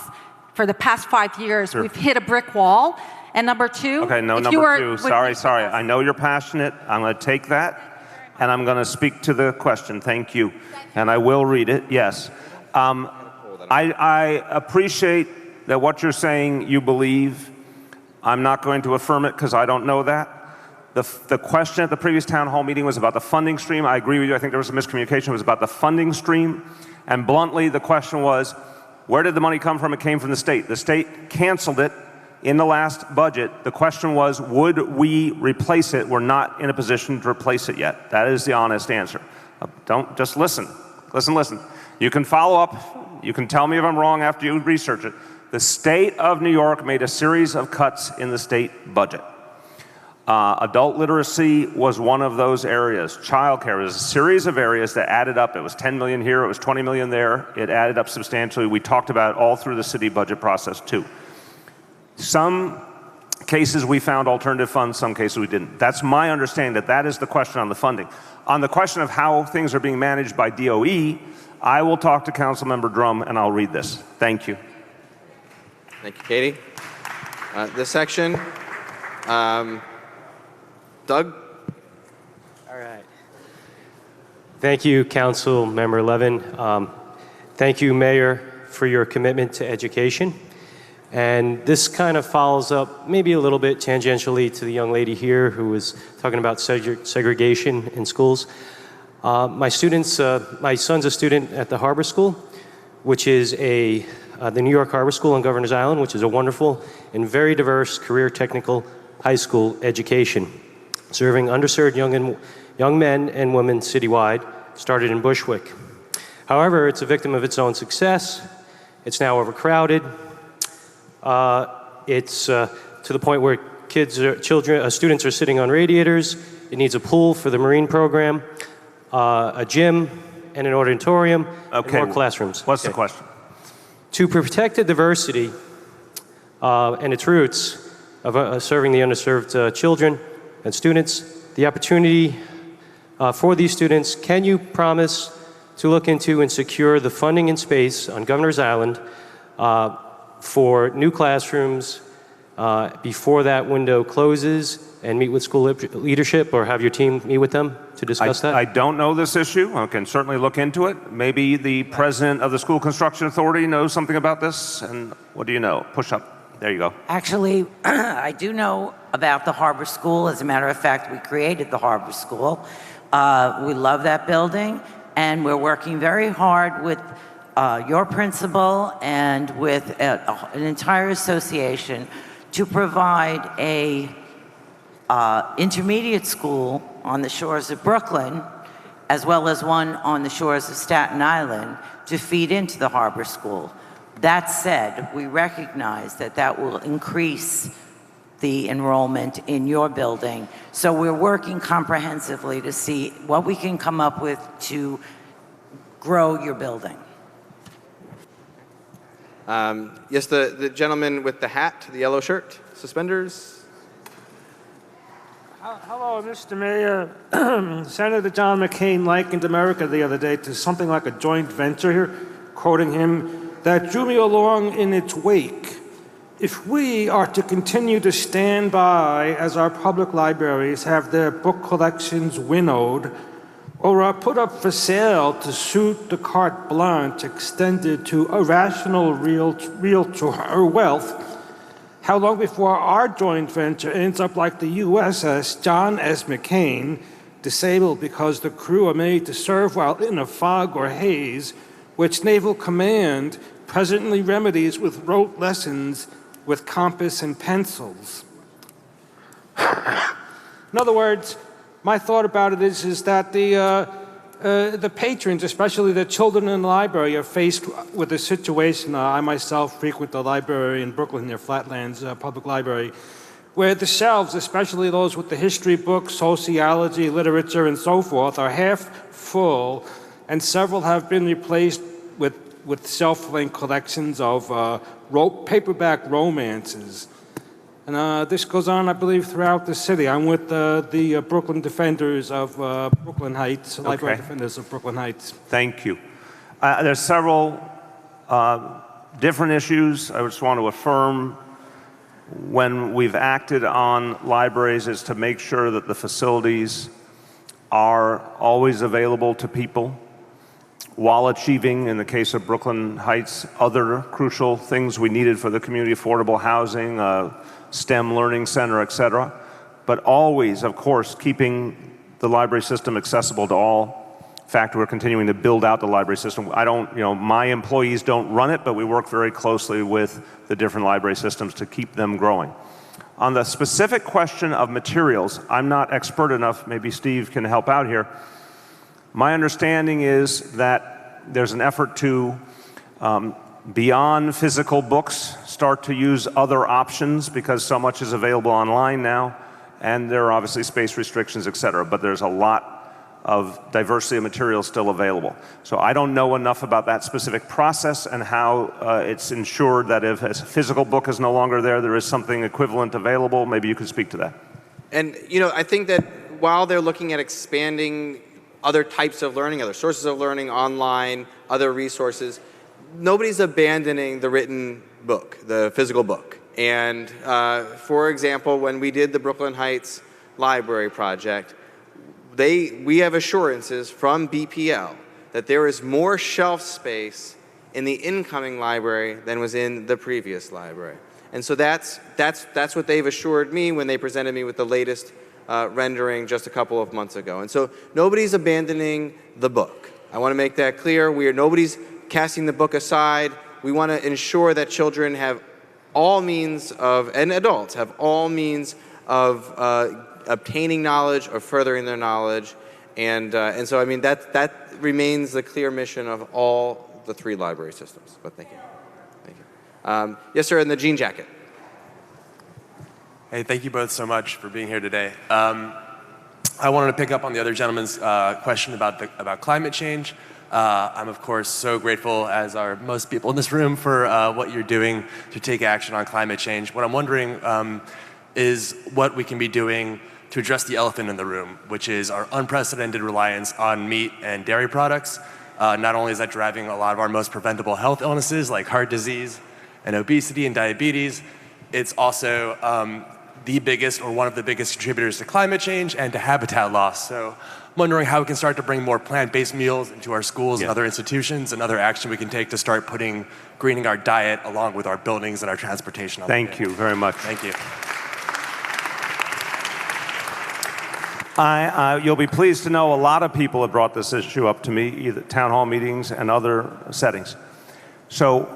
For the past 5 years, Sure. we've hit a brick wall. And number two, Okay, no, number two. Sorry. I know you're passionate. I'm going to take that, and I'm going to speak to the question. Thank you. And I will read it, yes. I appreciate that what you're saying you believe. I'm not going to affirm it because I don't know that. The question at the previous town hall meeting was about the funding stream. I agree with you. I think there was a miscommunication. It was about the funding stream. And bluntly, the question was, where did the money come from? It came from the state. The state canceled it in the last budget, the question was, would we replace it? We're not in a position to replace it yet. That is the honest answer. Don't just listen. Listen. You can follow up. You can tell me if I'm wrong after you research it. The state of New York made a series of cuts in the state budget. Adult literacy was one of those areas. Childcare was a series of areas that added up. It was 10 million here, it was 20 million there. It added up substantially. We talked about it all through the city budget process too. Some cases we found alternative funds, some cases we didn't. That's my understanding that is the question on the funding. On the question of how things are being managed by DOE, I will talk to Councilmember Drum and I'll read this. Thank you. Thank you, Katie. This section, Doug? All right. Thank you, Council Member Levin. Thank you, Mayor, for your commitment to education. And this kind of follows up maybe a little bit tangentially to the young lady here who was talking about segregation in schools. My son's a student at the Harbor School, which is the New York Harbor School on Governor's Island, which is a wonderful and very diverse career technical high school education, serving underserved young men and women citywide, started in Bushwick. However, it's a victim of its own success. It's now overcrowded. It's to the point where students are sitting on radiators. It needs a pool for the Marine program, a gym, and an auditorium, and more classrooms. What's the question? To protect the diversity and its roots of serving the underserved children and students, the opportunity for these students, can you promise to look into and secure the funding and space on Governor's Island for new classrooms before that window closes, and meet with school leadership or have your team meet with them to discuss that? I don't know this issue. I can certainly look into it. Maybe the president of the School Construction Authority knows something about this. And what do you know? Push up. There you go. Actually, I do know about the Harbor School. As a matter of fact, we created the Harbor School. We love that building, and we're working very hard with your principal and with an entire association to provide a intermediate school on the shores of Brooklyn, as well as one on the shores of Staten Island, to feed into the Harbor School. That said, we recognize that will increase the enrollment in your building. So we're working comprehensively to see what we can come up with to grow your building. Yes, the gentleman with the hat, the yellow shirt, suspenders. Hello, Mr. Mayor. Senator John McCain likened America the other day to something like a joint venture here, quoting him, that drew me along in its wake. If we are to continue to stand by as our public libraries have their book collections winnowed or are put up for sale to suit the carte blanche extended to irrational realtor wealth, how long before our joint venture ends up like the USS John S. McCain, disabled because the crew are made to serve while in a fog or haze, which Naval Command presently remedies with rote lessons with compass and pencils? In other words, my thought about it is that the patrons, especially the children in the library, are faced with a situation. I myself frequent the library in Brooklyn, near Flatlands Public Library, where the shelves, especially those with the history books, sociology, literature, and so forth, are half full, and several have been replaced with self-linked collections of paperback romances. And this goes on, I believe, throughout the city. I'm with the Brooklyn Defenders of Brooklyn Heights, Library Defenders of Brooklyn Heights. Thank you. There's several different issues. I just want to affirm when we've acted on libraries is to make sure that the facilities are always available to people while achieving, in the case of Brooklyn Heights, other crucial things we needed for the community, affordable housing, STEM learning center, et cetera. But always, of course, keeping the library system accessible to all. fact, we're continuing to build out the library system. My employees don't run it, but we work very closely with the different library systems to keep them growing. On the specific question of materials, I'm not expert enough, maybe Steve can help out here. My understanding is that there's an effort to, beyond physical books, start to use other options because so much is available online now, and there are obviously space restrictions, et cetera, but there's a lot of diversity of materials still available. So I don't know enough about that specific process and how it's ensured that if a physical book is no longer there, there is something equivalent available. Maybe you could speak to that. And I think that while they're looking at expanding other types of learning, other sources of learning online, other resources, nobody's abandoning the written book, the physical book. And for example, when we did the Brooklyn Heights Library Project, we have assurances from BPL that there is more shelf space in the incoming library than was in the previous library. And so that's what they've assured me when they presented me with the latest rendering just a couple of months ago. And so nobody's abandoning the book. I want to make that clear. Nobody's casting the book aside. We want to ensure that children have all means of, and adults have all means of obtaining knowledge or furthering their knowledge. And so, I mean, that remains the clear mission of all the 3 library systems. But thank you. Thank you. Yes, sir, in the jean jacket. Hey, thank you both so much for being here today. I wanted to pick up on the other gentleman's question about climate change. I'm, of course, so grateful, as are most people in this room, for what you're doing to take action on climate change. What I'm wondering is what we can be doing to address the elephant in the room, which is our unprecedented reliance on meat and dairy products. Not only is that driving a lot of our most preventable health illnesses like heart disease and obesity and diabetes, it's also the biggest or one of the biggest contributors to climate change and to habitat loss. So I'm wondering how we can start to bring more plant-based meals into our schools and other institutions, and other action we can take to start putting greening our diet along with our buildings and our transportation. Thank you very much. Thank you. You'll be pleased to know a lot of people have brought this issue up to me, either town hall meetings and other settings. So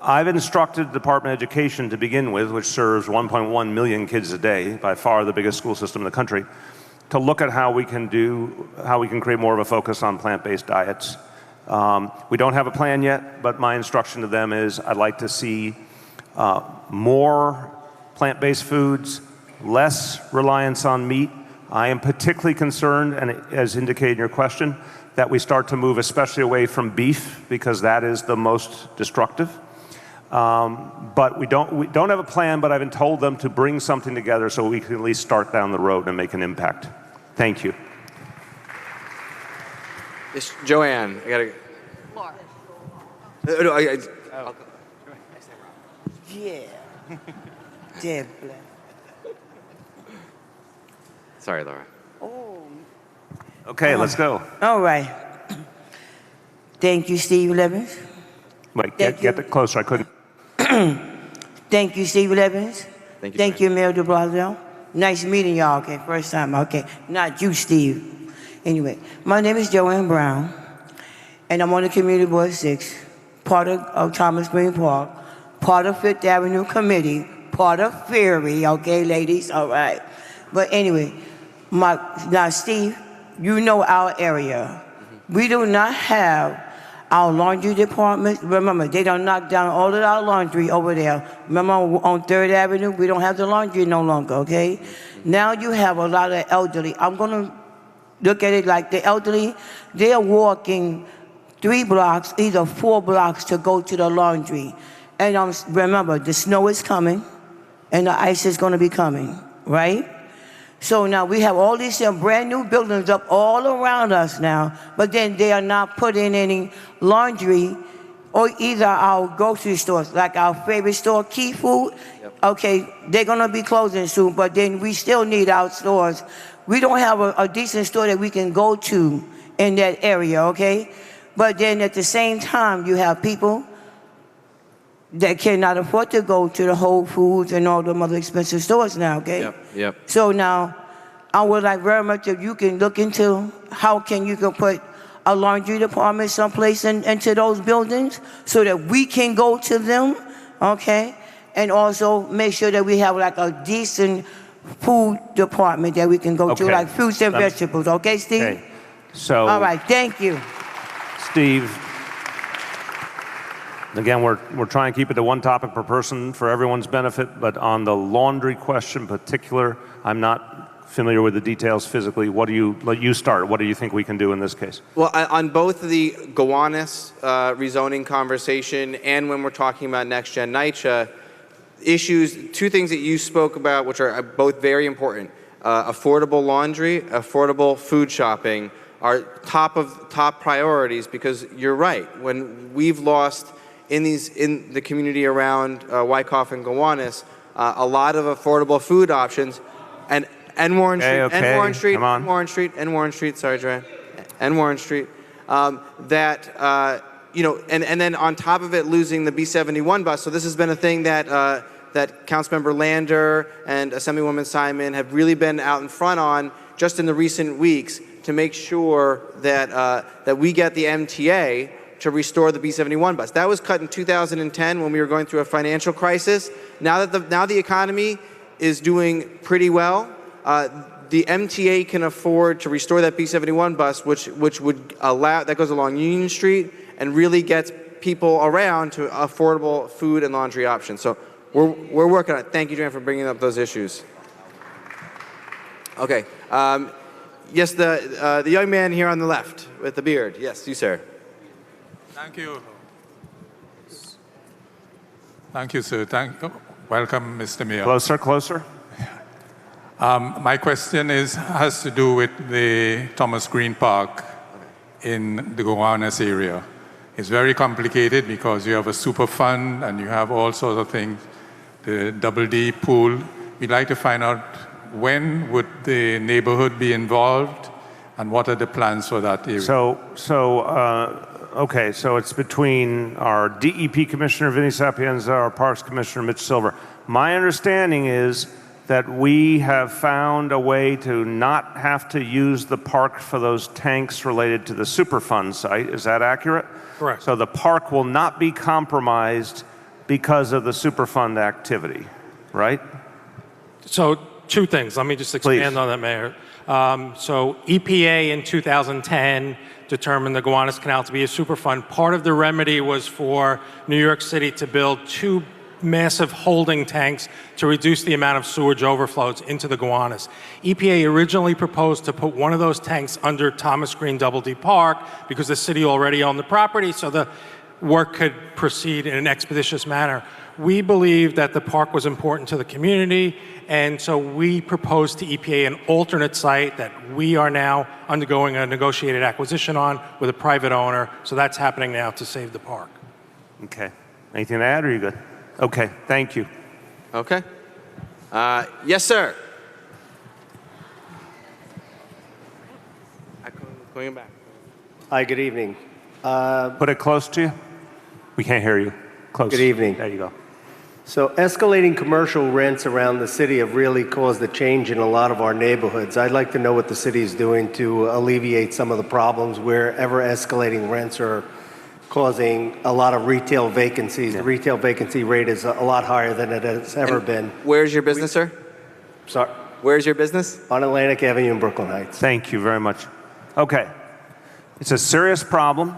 I've instructed the Department of Education to begin with, which serves 1.1 million kids a day, by far the biggest school system in the country, to look at how we can create more of a focus on plant-based diets. We don't have a plan yet, but my instruction to them is I'd like to see more plant-based foods, less reliance on meat. I am particularly concerned, and as indicated in your question, that we start to move especially away from beef, because that is the most destructive. But we don't have a plan, but I've been told them to bring something together so we can at least start down the road and make an impact. Thank you. Yes, Joanne, I gotta. Laura. No, Yeah. Deblasio. Sorry, Laura. Oh. Okay, let's go. All right. Thank you, Steve Levin. Wait, get closer. I couldn't. Thank you, Steve Levin. Thank you, Mayor Deblasio. Nice meeting y'all. Okay, first time. Okay, not you, Steve. Anyway, my name is Joanne Brown, and I'm on the Community Board 6, part of Thomas Green Park, part of Fifth Avenue Committee, part of Ferry. Okay, ladies. All right. But anyway, now, Steve, you know our area. We do not have our laundry department. Remember, they don't knock down all of our laundry over there. Remember, on 3rd Avenue, we don't have the laundry no longer, okay? Now you have a lot of elderly. I'm going to look at it like the elderly, they're walking 3 blocks, either 4 blocks to go to the laundry. And remember, the snow is coming, and the ice is going to be coming, right? So now we have all these brand new buildings up all around us now, but then they are not putting any laundry or either our grocery stores, like our favorite store, Key Food. Yep. Okay, they're gonna be closing soon, but then we still need our stores. We don't have a decent store that we can go to in that area, okay? But then at the same time, you have people that cannot afford to go to the Whole Foods and all them other expensive stores now, okay? Yep. So now, I would like very much if you can look into how you can put a laundry department someplace into those buildings so that we can go to them, okay? And also make sure that we have like a decent food department that we can go to, like fruits and vegetables, okay, Steve? Okay. So, all right, thank you. Steve, again, we're trying to keep it to one topic per person for everyone's benefit, but on the laundry question in particular, I'm not familiar with the details physically. Let you start. What do you think we can do in this case? Well, on both the Gowanus rezoning conversation and when we're talking about Next Gen NYCHA, two things that you spoke about, which are both very important. Affordable laundry, affordable food shopping are top priorities, because you're right. When we've lost in the community around Wyckoff and Gowanus, a lot of affordable food options, and Warren Street, Warren Street, sorry, Joanne, and Warren Street, and then on top of it, losing the B-71 bus. So this has been a thing that Councilmember Lander and Assemblywoman Simon have really been out in front on just in the recent weeks to make sure that we get the MTA to restore the B-71 bus. That was cut in 2010 when we were going through a financial crisis. Now the economy is doing pretty well, the MTA can afford to restore that B-71 bus, which would allow, that goes along Union Street and really gets people around to affordable food and laundry options. So we're working on it. Thank you, Joanne, for bringing up those issues. Okay. Yes, the young man here on the left with the beard. Yes, you, sir. Thank you. Thank you, sir. Welcome, Mr. Mayor. Closer. My question has to do with the Thomas Green Park in the Gowanus area. It's very complicated because you have a super fund and you have all sorts of things. The Double D pool. We'd like to find out when would the neighborhood be involved and what are the plans for that area? Okay, so it's between our DEP Commissioner, Vinnie Sapienza, our Parks Commissioner, Mitch Silver. My understanding is that we have found a way to not have to use the park for those tanks related to the Superfund site. Is that accurate? Correct. So the park will not be compromised because of the Superfund activity, right? So two things. Let me just expand on that, Mayor. So EPA in 2010 determined the Gowanus Canal to be a Superfund. Part of the remedy was for New York City to build 2 massive holding tanks to reduce the amount of sewage overflows into the Gowanus. EPA originally proposed to put one of those tanks under Thomas Green Double D Park because the city already owned the property, so the work could proceed in an expeditious manner. We believe that the park was important to the community, and so we proposed to EPA an alternate site that we are now undergoing a negotiated acquisition on with a private owner, so that's happening now to save the park. Okay. Anything to add, or are you good? Okay, thank you. Okay. Yes, sir. Going back. Hi, good evening. Put it close to you. We can't hear you. Close. Good evening. There you go. So escalating commercial rents around the city have really caused a change in a lot of our neighborhoods. I'd like to know what the city is doing to alleviate some of the problems where ever escalating rents are causing a lot of retail vacancies. The retail vacancy rate is a lot higher than it has ever been. Where's your business, sir? Sorry? Where's your business? On Atlantic Avenue in Brooklyn Heights. Thank you very much. Okay. It's a serious problem.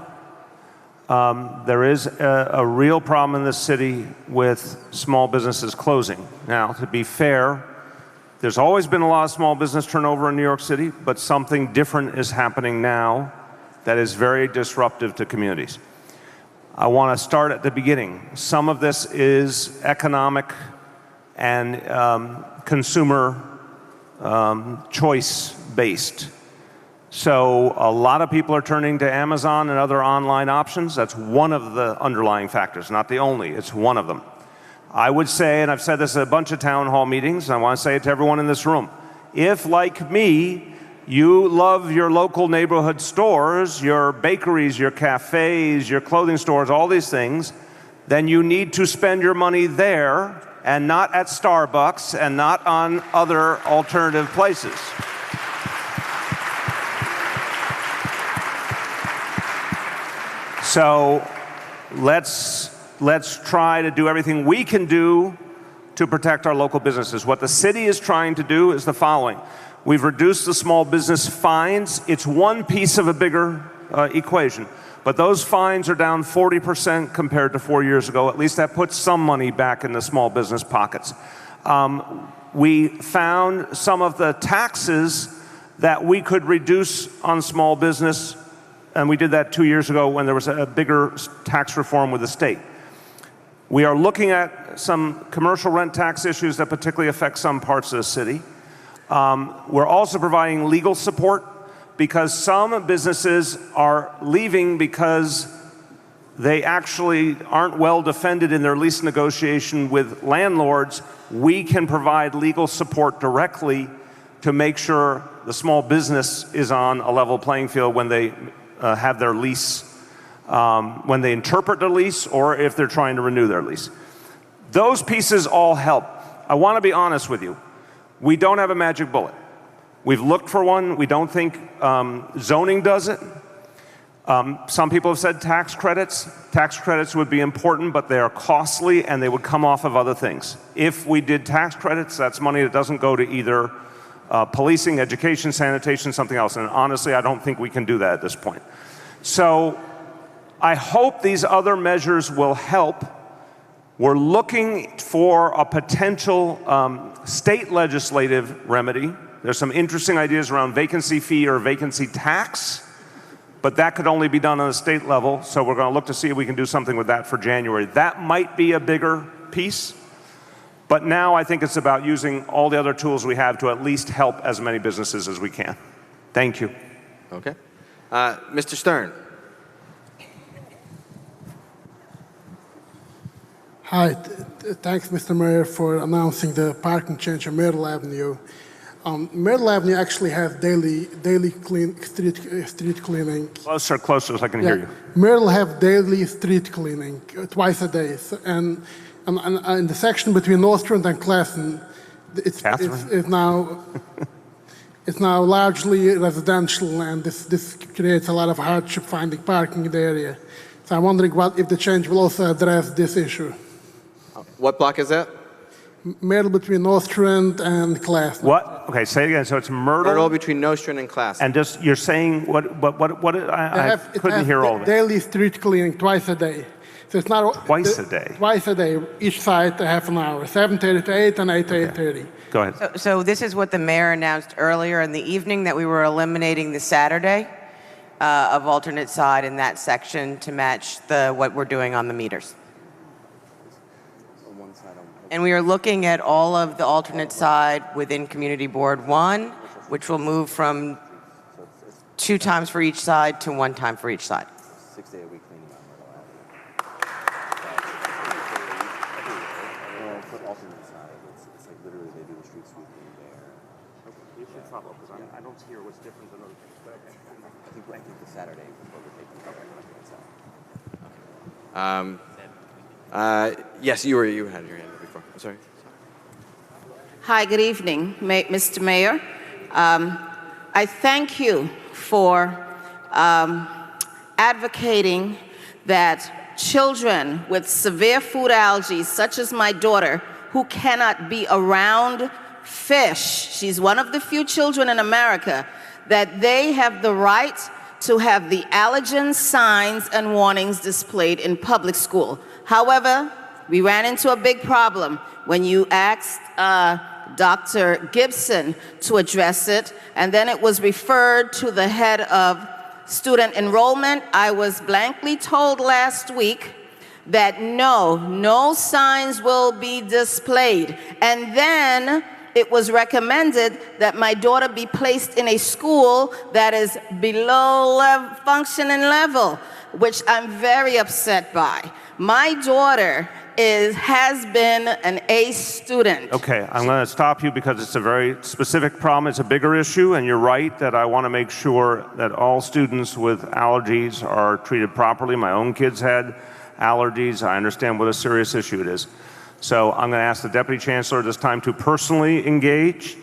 There is a real problem in this city with small businesses closing. Now, to be fair, there's always been a lot of small business turnover in New York City, but something different is happening now that is very disruptive to communities. I want to start at the beginning. Some of this is economic and consumer choice-based. So a lot of people are turning to Amazon and other online options. That's one of the underlying factors, not the only. It's one of them. I would say, and I've said this at a bunch of town hall meetings, and I want to say it to everyone in this room, if, like me, you love your local neighborhood stores, your bakeries, your cafes, your clothing stores, all these things, then you need to spend your money there and not at Starbucks and not on other alternative places. So let's try to do everything we can do to protect our local businesses. What the city is trying to do is the following. We've reduced the small business fines. It's one piece of a bigger equation. But those fines are down 40% compared to 4 years ago. At least that puts some money back in the small business pockets. We found some of the taxes that we could reduce on small business, and we did that 2 years ago when there was a bigger tax reform with the state. We are looking at some commercial rent tax issues that particularly affect some parts of the city. We're also providing legal support because some businesses are leaving because they actually aren't well defended in their lease negotiation with landlords. We can provide legal support directly to make sure the small business is on a level playing field when they have their lease, when they interpret their lease, or if they're trying to renew their lease. Those pieces all help. I want to be honest with you. We don't have a magic bullet. We've looked for one. We don't think zoning does it. Some people have said tax credits. Tax credits would be important, but they are costly and they would come off of other things. If we did tax credits, that's money that doesn't go to either policing, education, sanitation, something else. And honestly, I don't think we can do that at this point. So I hope these other measures will help. We're looking for a potential state legislative remedy. There's some interesting ideas around vacancy fee or vacancy tax, but that could only be done on a state level, so we're going to look to see if we can do something with that for January. That might be a bigger piece, but now I think it's about using all the other tools we have to at least help as many businesses as we can. Thank you. Okay. Mr. Stern. Hi, thanks, Mr. Mayor, for announcing the parking change on Myrtle Avenue. Myrtle Avenue actually has daily street cleaning. Closer, so I can hear you. Myrtle have daily street cleaning twice a day, and in the section between Nostrand and Classen, it's now largely residential, and this creates a lot of hardship finding parking in the area. So I'm wondering if the change will also address this issue. What block is that? Myrtle between Nostrand and Classen. What? Okay, say it again. So it's Myrtle? Myrtle between Nostrand and Classen. And just, you're saying what I couldn't hear all of it. Daily street cleaning twice a day. So it's not twice a day. Twice a day, each side a half an hour, 7:30 to 8 and 8 to 8:30. Go ahead. So this is what the mayor announced earlier in the evening, that we were eliminating the Saturday of alternate side in that section to match what we're doing on the meters. And we are looking at all of the alternate side within Community Board 1, which will move from 2 times for each side to 1 time for each side. 6 day a week cleaning on Myrtle Avenue. For alternate side, it's like literally they do the street sweeping there. You should follow, because I don't hear what's different than other things. But I think the Saturday is what we're taking over on the side. Yes, you had your hand up before. I'm sorry. Hi, good evening, Mr. Mayor. I thank you for advocating that children with severe food allergies, such as my daughter, who cannot be around fish, she's one of the few children in America, that they have the right to have the allergen signs and warnings displayed in public school. However, we ran into a big problem when you asked Dr. Gibson to address it, and then it was referred to the head of student enrollment. I was blankly told last week that no signs will be displayed. And then it was recommended that my daughter be placed in a school that is below functioning level, which I'm very upset by. My daughter has been an A student. Okay, I'm going to stop you because it's a very specific problem. It's a bigger issue, and you're right that I want to make sure that all students with allergies are treated properly. My own kids had allergies. I understand what a serious issue it is. So I'm going to ask the Deputy Chancellor this time to personally engage,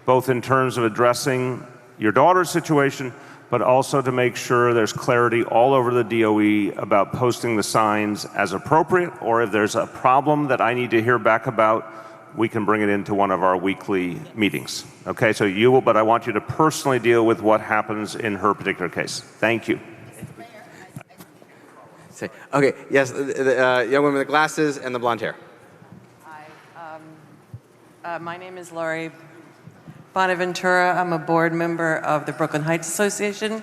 both in terms of addressing your daughter's situation, but also to make sure there's clarity all over the DOE about posting the signs as appropriate, or if there's a problem that I need to hear back about, we can bring it into one of our weekly meetings. Okay, so you will, but I want you to personally deal with what happens in her particular case. Thank you. Okay, yes, the young woman with the glasses and the blonde hair. My name is Laurie Bonaventura. I'm a board member of the Brooklyn Heights Association,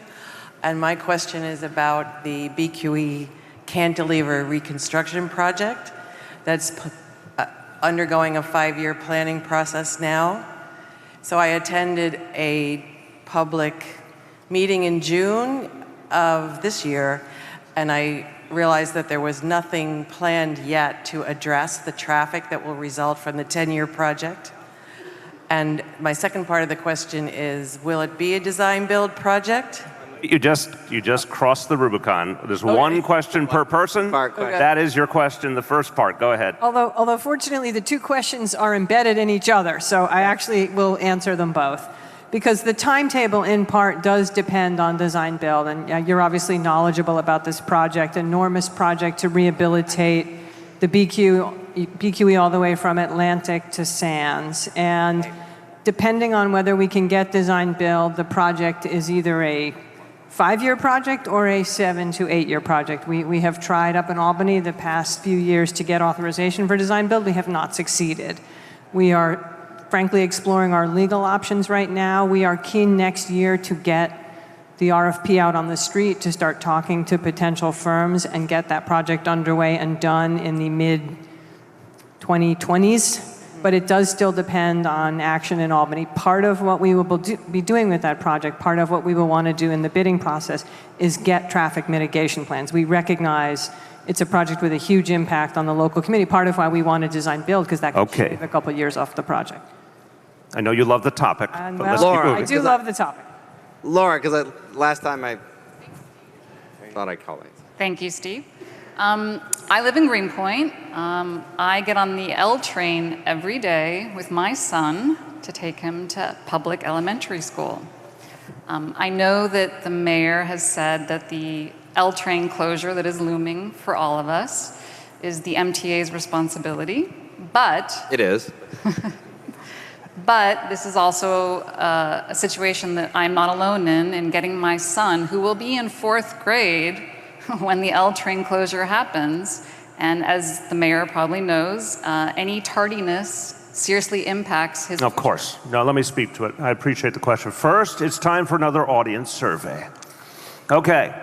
and my question is about the BQE cantilever reconstruction project that's undergoing a 5-year planning process now. So I attended a public meeting in June of this year, and I realized that there was nothing planned yet to address the traffic that will result from the 10-year project. And my second part of the question is, will it be a design-build project? You just crossed the Rubicon. There's one question per person. That is your question, the first part. Go ahead. Although fortunately the two questions are embedded in each other, so I actually will answer them both. Because the timetable in part does depend on design build, and you're obviously knowledgeable about this project, enormous project to rehabilitate the BQE all the way from Atlantic to Sands. And depending on whether we can get design build, the project is either a 5-year project or a 7 to 8 year project. We have tried up in Albany the past few years to get authorization for design build. We have not succeeded. We are frankly exploring our legal options right now. We are keen next year to get the RFP out on the street to start talking to potential firms and get that project underway and done in the mid-2020s. But it does still depend on action in Albany. Part of what we will be doing with that project, part of what we will want to do in the bidding process is get traffic mitigation plans. We recognize it's a project with a huge impact on the local community. Part of why we want to design build, because that could shave a couple years off the project. I know you love the topic, And but well, let's keep moving. I do love the topic. Laura, because last time I thought I'd call it. Thank you, Steve. I live in Greenpoint. I get on the L train every day with my son to take him to public elementary school. I know that the mayor has said that the L train closure that is looming for all of us is the MTA's responsibility, but... It is. But this is also a situation that I'm not alone in getting my son, who will be in 4th grade when the L train closure happens. And as the mayor probably knows, any tardiness seriously impacts his... Of course. Now, let me speak to it. I appreciate the question. First, it's time for another audience survey. Okay.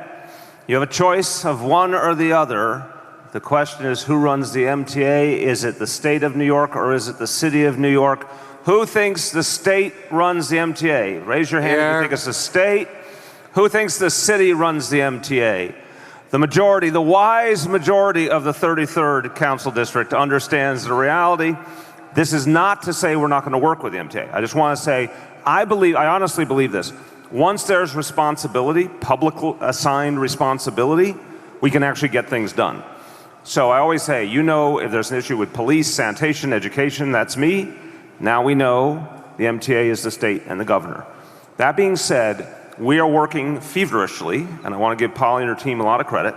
You have a choice of one or the other. The question is, who runs the MTA? Is it the state of New York or is it the city of New York? Who thinks the state runs the MTA? Raise your hand if you think it's the state. Who thinks the city runs the MTA? The majority, the wise majority of the 33rd Council District understands the reality. This is not to say we're not going to work with the MTA. I just want to say, I honestly believe this. Once there's responsibility, public assigned responsibility, we can actually get things done. So I always say, you know, if there's an issue with police, sanitation, education, that's me. Now we know the MTA is the state and the governor. That being said, we are working feverishly, and I want to give Polly and her team a lot of credit.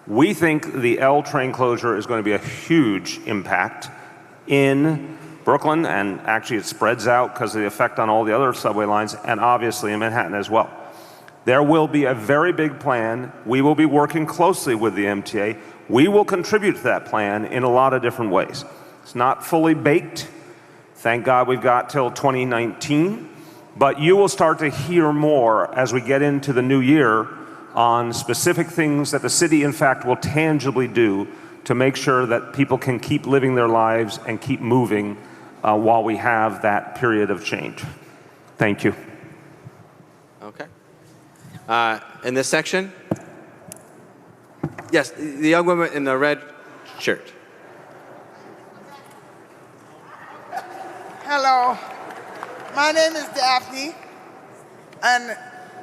We think the L train closure is going to be a huge impact in Brooklyn, and actually it spreads out because of the effect on all the other subway lines, and obviously in Manhattan as well. There will be a very big plan. We will be working closely with the MTA. We will contribute to that plan in a lot of different ways. It's not fully baked. Thank God we've got till 2019. But you will start to hear more as we get into the new year on specific things that the city, in fact, will tangibly do to make sure that people can keep living their lives and keep moving while we have that period of change. Thank you. Okay. In this section? Yes, the young woman in the red shirt. Hello, my name is Daphne, and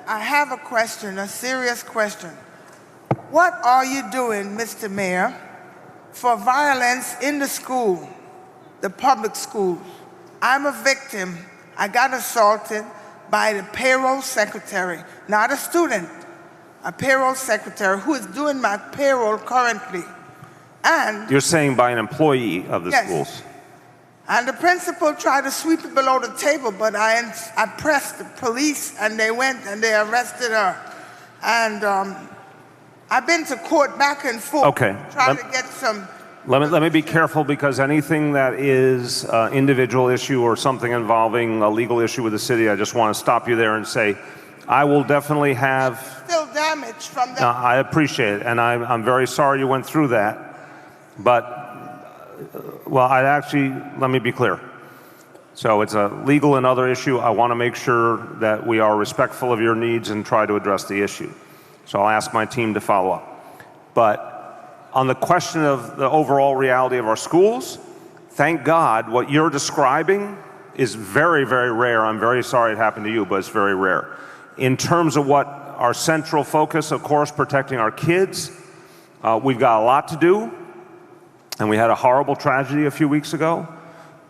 I have a question, a serious question. What are you doing, Mr. Mayor, for violence in the school, the public schools? I'm a victim. I got assaulted by the payroll secretary, not a student, a payroll secretary who is doing my payroll currently. And You're saying by an employee of the Yes. schools? And the principal tried to sweep it below the table, but I pressed the police, and they went and they arrested her. And I've been to court back and forth, Okay. trying to get some. Let me be careful, because anything that is an individual issue or something involving a legal issue with the city, I just want to stop you there and say, I will definitely have. Still damage from that. No, I appreciate it, and I'm very sorry you went through that. But, well, let me be clear. So it's a legal and other issue. I want to make sure that we are respectful of your needs and try to address the issue. So I'll ask my team to follow up. But on the question of the overall reality of our schools, thank God what you're describing is very, very rare. I'm very sorry it happened to you, but it's very rare. In terms of what our central focus, of course, protecting our kids, we've got a lot to do. And we had a horrible tragedy a few weeks ago.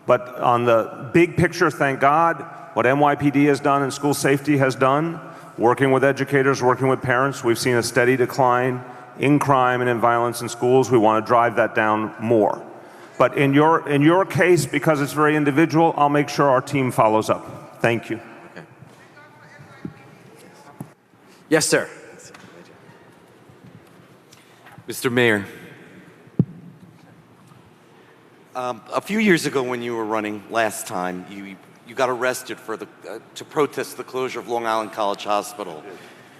But on the big picture, thank God, what NYPD has done and school safety has done, working with educators, working with parents, we've seen a steady decline in crime and in violence in schools. We want to drive that down more. But in your case, because it's very individual, I'll make sure our team follows up. Thank you. Okay. Yes, sir. Mr. Mayor. A few years ago when you were running last time, you got arrested for to protest the closure of Long Island College Hospital.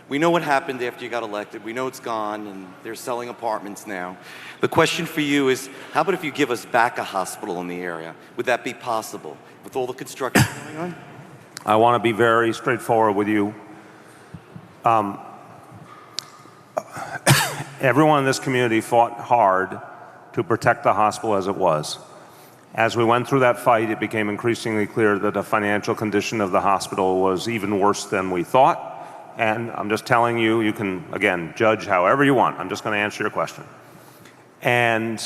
We know what happened after you got elected. We know it's gone, and they're selling apartments now. The question for you is, how about if you give us back a hospital in the area? Would that be possible with all the construction going on? I want to be very straightforward with you. Everyone in this community fought hard to protect the hospital as it was. As we went through that fight, it became increasingly clear that the financial condition of the hospital was even worse than we thought. And I'm just telling you, you can, again, judge however you want. I'm just going to answer your question. And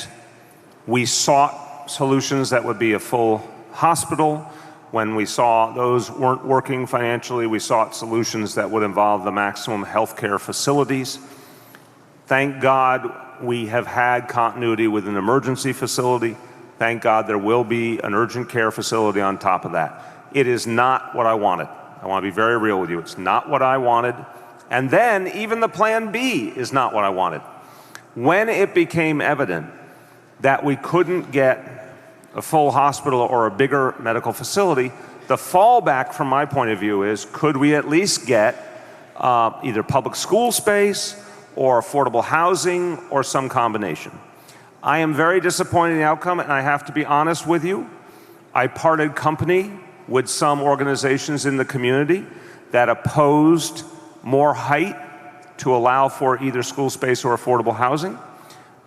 we sought solutions that would be a full hospital. When we saw those weren't working financially, we sought solutions that would involve the maximum healthcare facilities. Thank God we have had continuity with an emergency facility. Thank God there will be an urgent care facility on top of that. It is not what I wanted. I want to be very real with you. It's not what I wanted. And then even the plan B is not what I wanted. When it became evident that we couldn't get a full hospital or a bigger medical facility, the fallback from my point of view is, could we at least get either public school space or affordable housing or some combination? I am very disappointed in the outcome, and I have to be honest with you. I parted company with some organizations in the community that opposed more height to allow for either school space or affordable housing.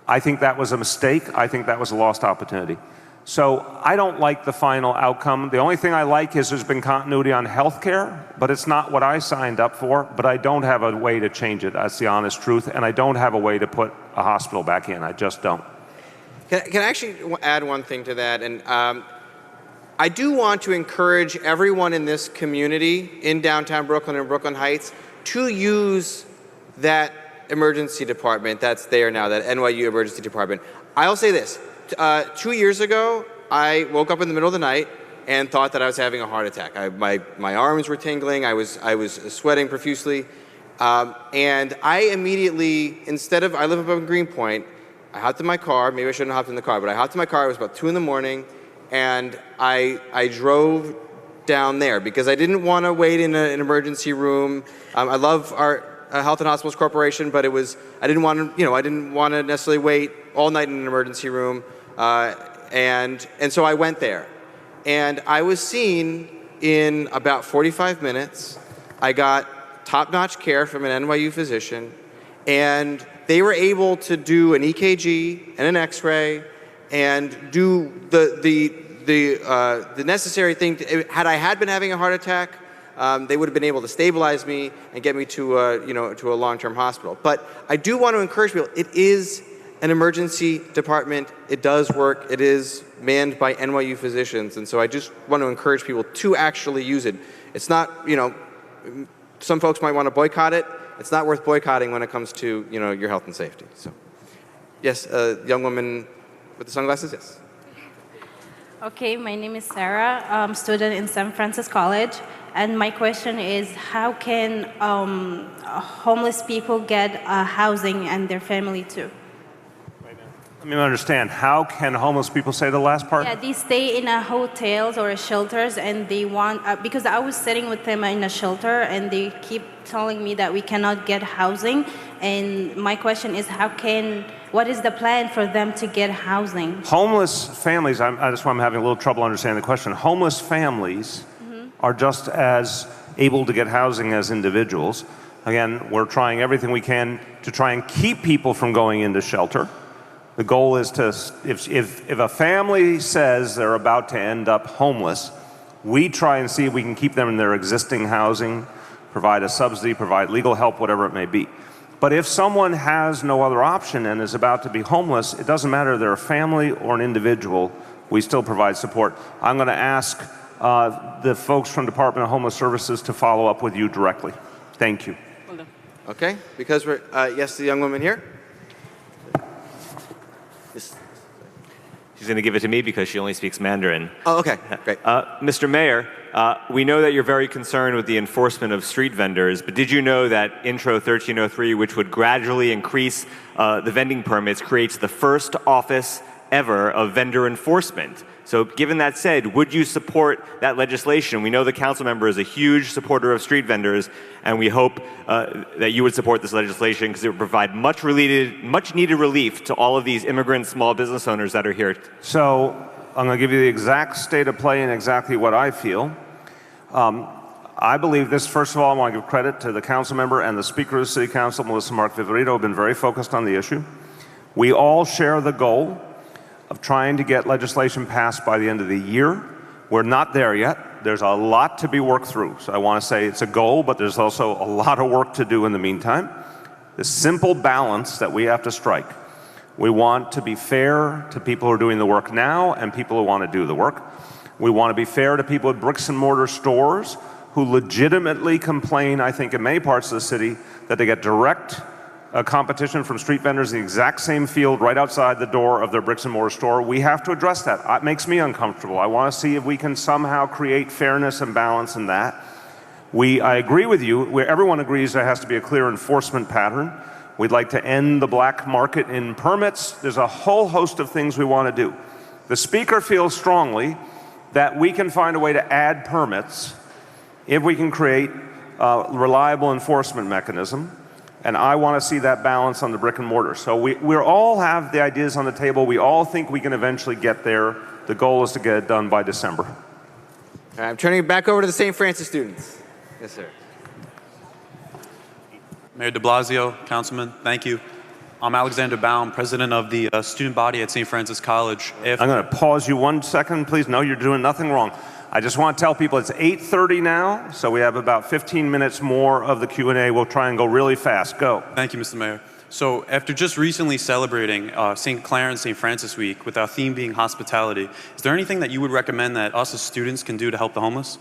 I think that was a mistake. I think that was a lost opportunity. So I don't like the final outcome. The only thing I like is there's been continuity on healthcare, but it's not what I signed up for, but I don't have a way to change it. That's the honest truth, and I don't have a way to put a hospital back in. I just don't. Can I actually add one thing to that? And I do want to encourage everyone in this community in downtown Brooklyn and Brooklyn Heights to use that emergency department that's there now, that NYU emergency department. I'll say this. 2 years ago, I woke up in the middle of the night and thought that I was having a heart attack. My arms were tingling. I was sweating profusely. And I immediately, I live up in Greenpoint, I hopped in my car. Maybe I shouldn't have hopped in the car, but I hopped in my car. It was about 2 in the morning, and I drove down there because I didn't want to wait in an emergency room. I love our Health and Hospitals Corporation, but I didn't want to necessarily wait all night in an emergency room, and so I went there, and I was seen in about 45 minutes. I got top-notch care from an NYU physician, and they were able to do an EKG and an X-ray and do the necessary thing. Had I been having a heart attack, they would have been able to stabilize me and get me to a long-term hospital. But I do want to encourage people. It is an emergency department. It does work. It is manned by NYU physicians, and so I just want to encourage people to actually use it. It's not, some folks might want to boycott it. It's not worth boycotting when it comes to, your health and safety. So, yes, young woman with the sunglasses, yes. Okay, my name is Sarah. I'm a student in St. Francis College. And my question is, how can homeless people get housing and their family too? Let me understand. How can homeless people say the last part? Yeah, they stay in hotels or shelters, and they want, because I was sitting with them in a shelter, and they keep telling me that we cannot get housing. And my question is, what is the plan for them to get housing? Homeless families, that's why I'm having a little trouble understanding the question. Homeless families are just as able to get housing as individuals. Again, we're trying everything we can to try and keep people from going into shelter. The goal is to, if a family says they're about to end up homeless, we try and see if we can keep them in their existing housing, provide a subsidy, provide legal help, whatever it may be. But if someone has no other option and is about to be homeless, it doesn't matter if they're a family or an individual, we still provide support. I'm going to ask the folks from Department of Homeless Services to follow up with you directly. Thank you. Okay, because we're, yes, the young woman here. She's going to give it to me because she only speaks Mandarin. Oh, okay, great. Mr. Mayor, we know that you're very concerned with the enforcement of street vendors, but did you know that Intro 1303, which would gradually increase the vending permits, creates the first office ever of vendor enforcement? So given that said, would you support that legislation? We know the council member is a huge supporter of street vendors, and we hope that you would support this legislation because it would provide much needed relief to all of these immigrant small business owners that are here. So I'm going to give you the exact state of play and exactly what I feel. I believe this, first of all, I want to give credit to the council member and the Speaker of the City Council, Melissa Mark Viverito, who have been very focused on the issue. We all share the goal of trying to get legislation passed by the end of the year. We're not there yet. There's a lot to be worked through. So I want to say it's a goal, but there's also a lot of work to do in the meantime. The simple balance that we have to strike. We want to be fair to people who are doing the work now and people who want to do the work. We want to be fair to people at bricks and mortar stores who legitimately complain, I think in many parts of the city, that they get direct competition from street vendors in the exact same field right outside the door of their bricks and mortar store. We have to address that. It makes me uncomfortable. I want to see if we can somehow create fairness and balance in that. I agree with you, where everyone agrees there has to be a clear enforcement pattern. We'd like to end the black market in permits. There's a whole host of things we want to do. The Speaker feels strongly that we can find a way to add permits if we can create a reliable enforcement mechanism. And I want to see that balance on the brick and mortar. So we all have the ideas on the table. We all think we can eventually get there. The goal is to get it done by December. All right, I'm turning it back over to the St. Francis students. Yes, sir. Mayor Deblasio, Councilman, thank you. I'm Alexander Baum, president of the student body at St. Francis College. I'm going to pause you 1 second, please. No, you're doing nothing wrong. I just want to tell people it's 8:30 now, so we have about 15 minutes more of the Q&A. We'll try and go really fast. Go. Thank you, Mr. Mayor. So after just recently celebrating St. Clair and St. Francis Week, with our theme being hospitality, is there anything that you would recommend that us as students can do to help the homeless?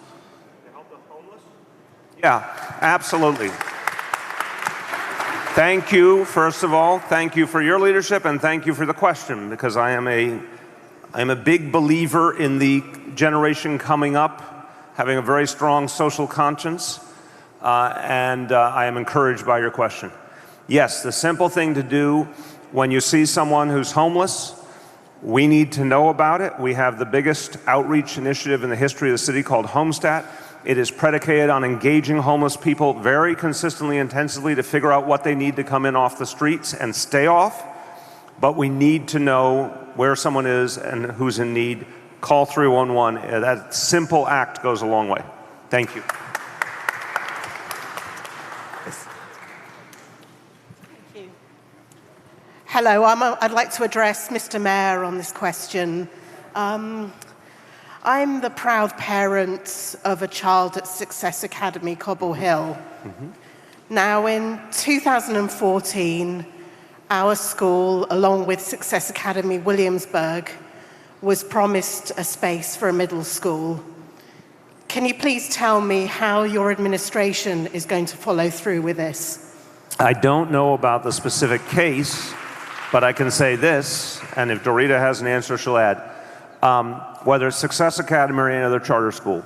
Yeah, absolutely. Thank you, first of all. Thank you for your leadership, and thank you for the question, because I am a big believer in the generation coming up having a very strong social conscience, and I am encouraged by your question. Yes, the simple thing to do when you see someone who's homeless, we need to know about it. We have the biggest outreach initiative in the history of the city called Homestat. It is predicated on engaging homeless people very consistently, intensively to figure out what they need to come in off the streets and stay off. But we need to know where someone is and who's in need. Call 311. That simple act goes a long way. Thank you. Hello, I'd like to address Mr. Mayor on this question. I'm the proud parent of a child at Success Academy, Cobble Hill. Now, in 2014, our school, along with Success Academy Williamsburg, was promised a space for a middle school. Can you please tell me how your administration is going to follow through with this? I don't know about the specific case, but I can say this, and if Dorita has an answer, she'll add. Whether it's Success Academy or any other charter school,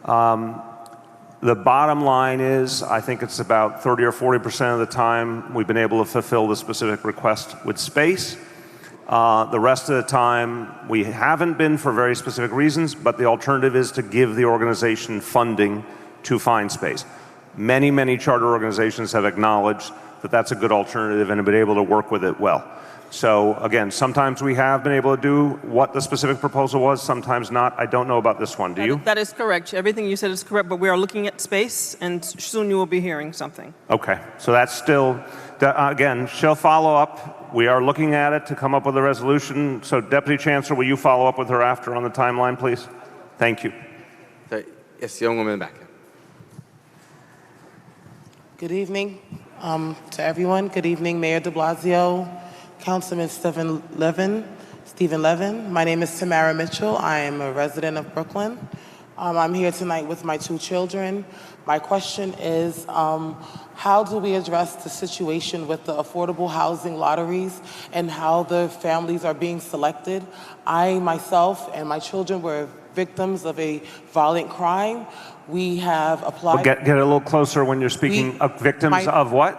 the bottom line is, I think it's about 30 or 40% of the time we've been able to fulfill the specific request with space. The rest of the time we haven't been for very specific reasons, but the alternative is to give the organization funding to find space. Many, many charter organizations have acknowledged that that's a good alternative and have been able to work with it well. So again, sometimes we have been able to do what the specific proposal was, sometimes not. I don't know about this one. Do you? That is correct. Everything you said is correct, but we are looking at space, and soon you will be hearing something. Okay, so that's still, again, she'll follow up. We are looking at it to come up with a resolution. So Deputy Chancellor, will you follow up with her after on the timeline, please? Thank you. Yes, young woman in the back. Good evening to everyone. Good evening, Mayor Deblasio, Councilman Stephen Levin. My name is Tamara Mitchell. I am a resident of Brooklyn. I'm here tonight with my two children. My question is, how do we address the situation with the affordable housing lotteries and how the families are being selected? I, myself, and my children were victims of a violent crime. We have applied... Well, get a little closer when you're speaking of victims of what?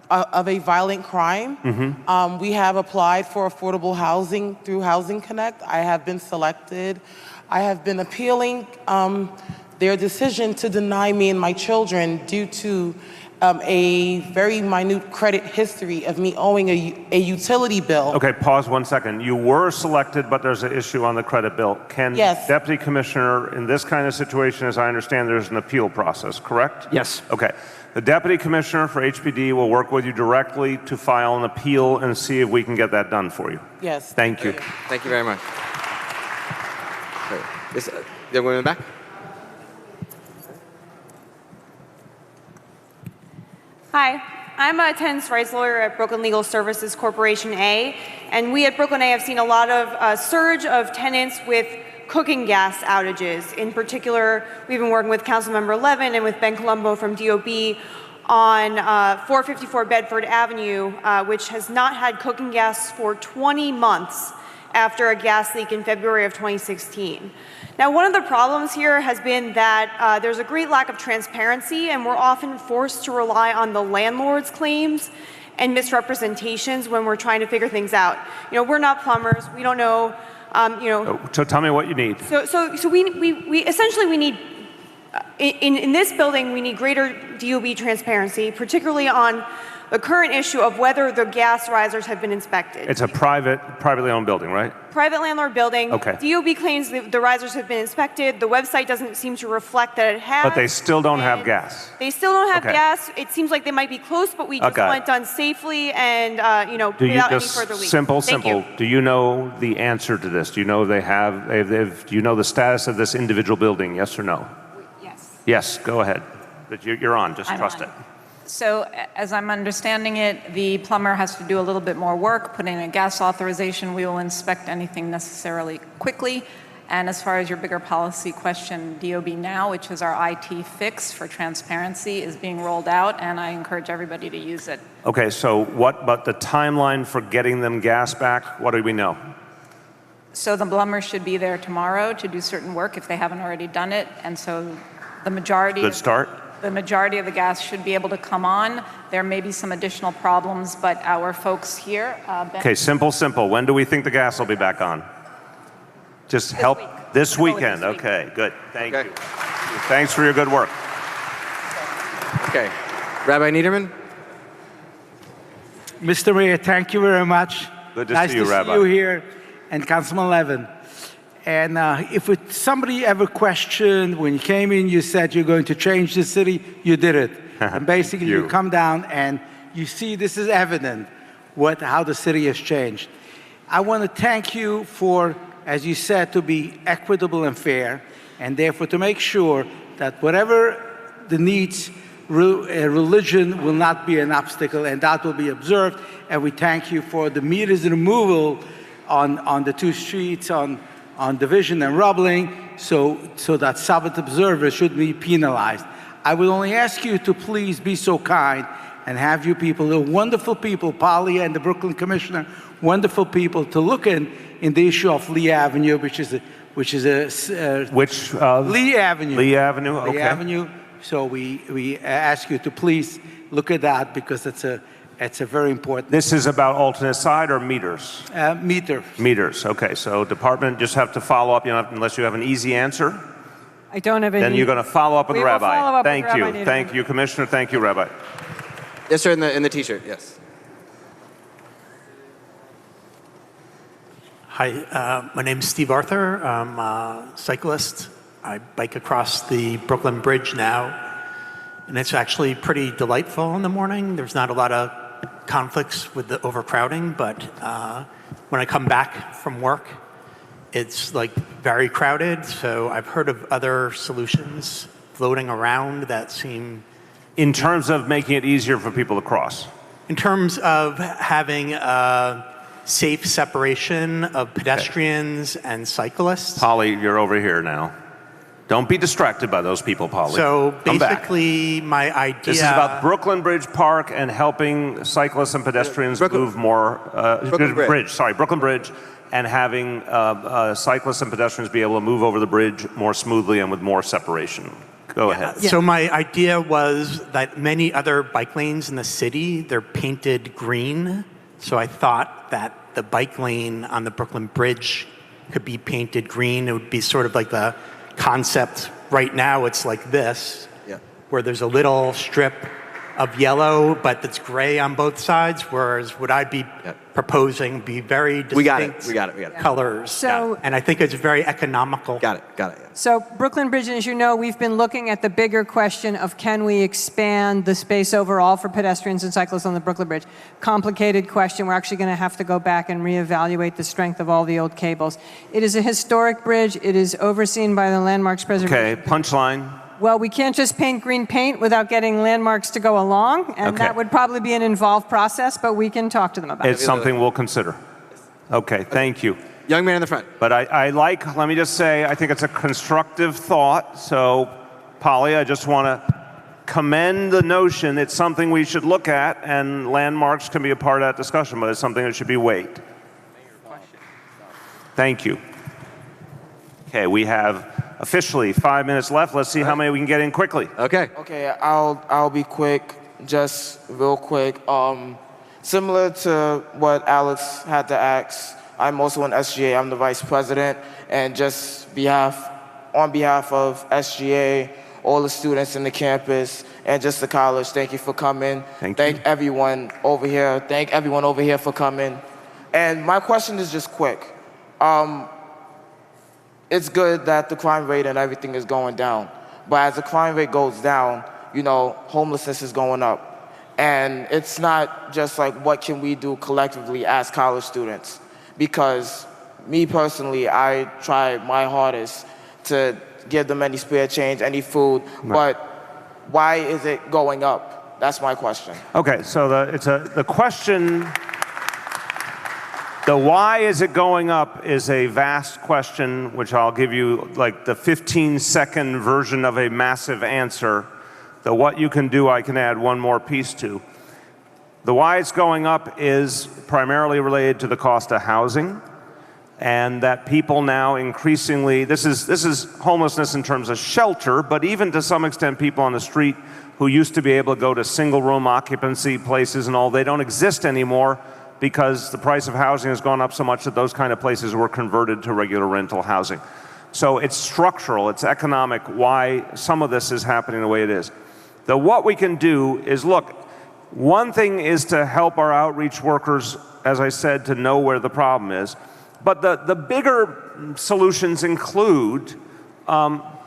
Of a violent crime. Mm-hmm. We have applied for affordable housing through Housing Connect. I have been selected. I have been appealing their decision to deny me and my children due to a very minute credit history of me owing a utility bill. Okay, pause 1 second. You were selected, but there's an issue on the credit bill. Can Yes. Deputy Commissioner, in this kind of situation, as I understand, there's an appeal process, correct? Yes. Okay. The Deputy Commissioner for HPD will work with you directly to file an appeal and see if we can get that done for you. Yes. Thank you. Thank you very much. Yes, young woman in the back. Hi, I'm a tenants' rights lawyer at Brooklyn Legal Services Corporation A, and we at Brooklyn A have seen a lot of surge of tenants with cooking gas outages. In particular, we've been working with Councilmember Levin and with Ben Colombo from DOB on 454 Bedford Avenue, which has not had cooking gas for 20 months after a gas leak in February of 2016. Now, one of the problems here has been that there's a great lack of transparency, and we're often forced to rely on the landlord's claims and misrepresentations when we're trying to figure things out. You know, we're not plumbers. We don't know, So tell me what you need. So we essentially need, in this building, we need greater DOB transparency, particularly on the current issue of whether the gas risers have been inspected. It's a privately owned building, right? Private landlord building. Okay. DOB claims the risers have been inspected. The website doesn't seem to reflect that it has. But they still don't have gas. They still don't have Okay. gas. It seems like they might be close, but we just Okay. want it done safely and Do you without any just further leaks. simple? Thank you. Do you know the answer to this? Do you know do you know the status of this individual building? Yes or no? Yes. Yes. Go ahead. But you're on. Just I'm trust on. it. So as I'm understanding it, the plumber has to do a little bit more work, put in a gas authorization. We will inspect anything necessarily quickly. And as far as your bigger policy question, DOB Now, which is our IT fix for transparency, is being rolled out, and I encourage everybody to use it. Okay. So what? But the timeline for getting them gas back? What do we know? So the plumber should be there tomorrow to do certain work if they haven't already done it. And so the majority Good start. The majority of the gas should be able to come on. There may be some additional problems, but our folks here... Okay, simple. When do we think the gas will be back on? Just help this weekend. Okay, good. Thank you. Thanks for your good work. Okay. Rabbi Niederman? Mr. Mayor, thank you very much. Good to nice see you, to Rabbi. see you here, and Councilman Levin. And if somebody ever questioned when you came in, you said you're going to change the city, you did it. And basically, you come down and you see this is evident how the city has changed. I want to thank you for, as you said, to be equitable and fair, and therefore to make sure that whatever the needs, religion will not be an obstacle, and that will be observed. And we thank you for the meters removal on the two streets on on division and rubbling, so that Sabbath observers should be penalized. I would only ask you to please be so kind and have you people, the wonderful people, Polly and the Brooklyn Commissioner, wonderful people, to look in the issue of Lee Avenue, Lee Avenue. Lee Avenue, okay. Lee Avenue. So we ask you to please look at that, because it's a very important. This is about alternate side or meters? Meters. Meters, okay. So department, just have to follow up, unless you have an easy answer. I don't have any. Then you're going to follow up with the rabbi. Follow up Thank with you. Rabbi Nydia. Thank you, Commissioner. Thank you, Rabbi. Yes, sir, in the T-shirt, yes. Hi, my name is Steve Arthur. I'm a cyclist. I bike across the Brooklyn Bridge now, and it's actually pretty delightful in the morning. There's not a lot of conflicts with the overcrowding, but when I come back from work, it's like very crowded. So I've heard of other solutions floating around that seem... In terms of making it easier for people to cross? In terms of having a safe separation of pedestrians and cyclists. Polly, you're over here now. Don't be distracted by those people, Polly. So Come back. basically, my idea... This is about Brooklyn Bridge Park and helping cyclists and pedestrians move more... Brooklyn Bridge, and having cyclists and pedestrians be able to move over the bridge more smoothly and with more separation. Go ahead. So my idea was that many other bike lanes in the city, they're painted green. So I thought that the bike lane on the Brooklyn Bridge could be painted green. It would be sort of like the concept. Right now it's like this, where there's a little strip of yellow, but it's gray on both sides, whereas what I'd be proposing be very distinct colors. So- and I think it's very economical. Got it. So Brooklyn Bridge, as you know, we've been looking at the bigger question of can we expand the space overall for pedestrians and cyclists on the Brooklyn Bridge? Complicated question. We're actually going to have to go back and reevaluate the strength of all the old cables. It is a historic bridge. It is overseen by the Landmarks Preservation. Okay, punchline. Well, we can't just paint green paint without getting landmarks to go along, and that would probably be an involved process, but we can talk to them about it. It's something we'll consider. Okay, thank you. Young man in the front. But let me just say, I think it's a constructive thought. So, Polly, I just want to commend the notion it's something we should look at, and landmarks can be a part of that discussion, but it's something that should be weighed. Thank you. Okay, we have officially 5 minutes left. Let's see how many we can get in quickly. Okay. Okay, I'll be quick, just real quick. Similar to what Alex had to ask, I'm also in SGA. I'm the vice president, and just on behalf of SGA, all the students in the campus, and just the college, thank you for coming. Thank everyone over here. Thank everyone over here for coming. And my question is just quick. It's good that the crime rate and everything is going down. But as the crime rate goes down, homelessness is going up. And it's not just like, what can we do collectively as college students? Because me personally, I try my hardest to give them any spare change, any food, but why is it going up? That's my question. Okay, so the question, the why is it going up is a vast question, which I'll give you like the 15-second version of a massive answer. The what you can do, I can add one more piece to. The why it's going up is primarily related to the cost of housing, and that people now increasingly, this is homelessness in terms of shelter, but even to some extent people on the street who used to be able to go to single room occupancy places and all, they don't exist anymore because the price of housing has gone up so much that those kind of places were converted to regular rental housing. So it's structural, it's economic, why some of this is happening the way it is. What we can do is, look, one thing is to help our outreach workers, as I said, to know where the problem is. But the bigger solutions include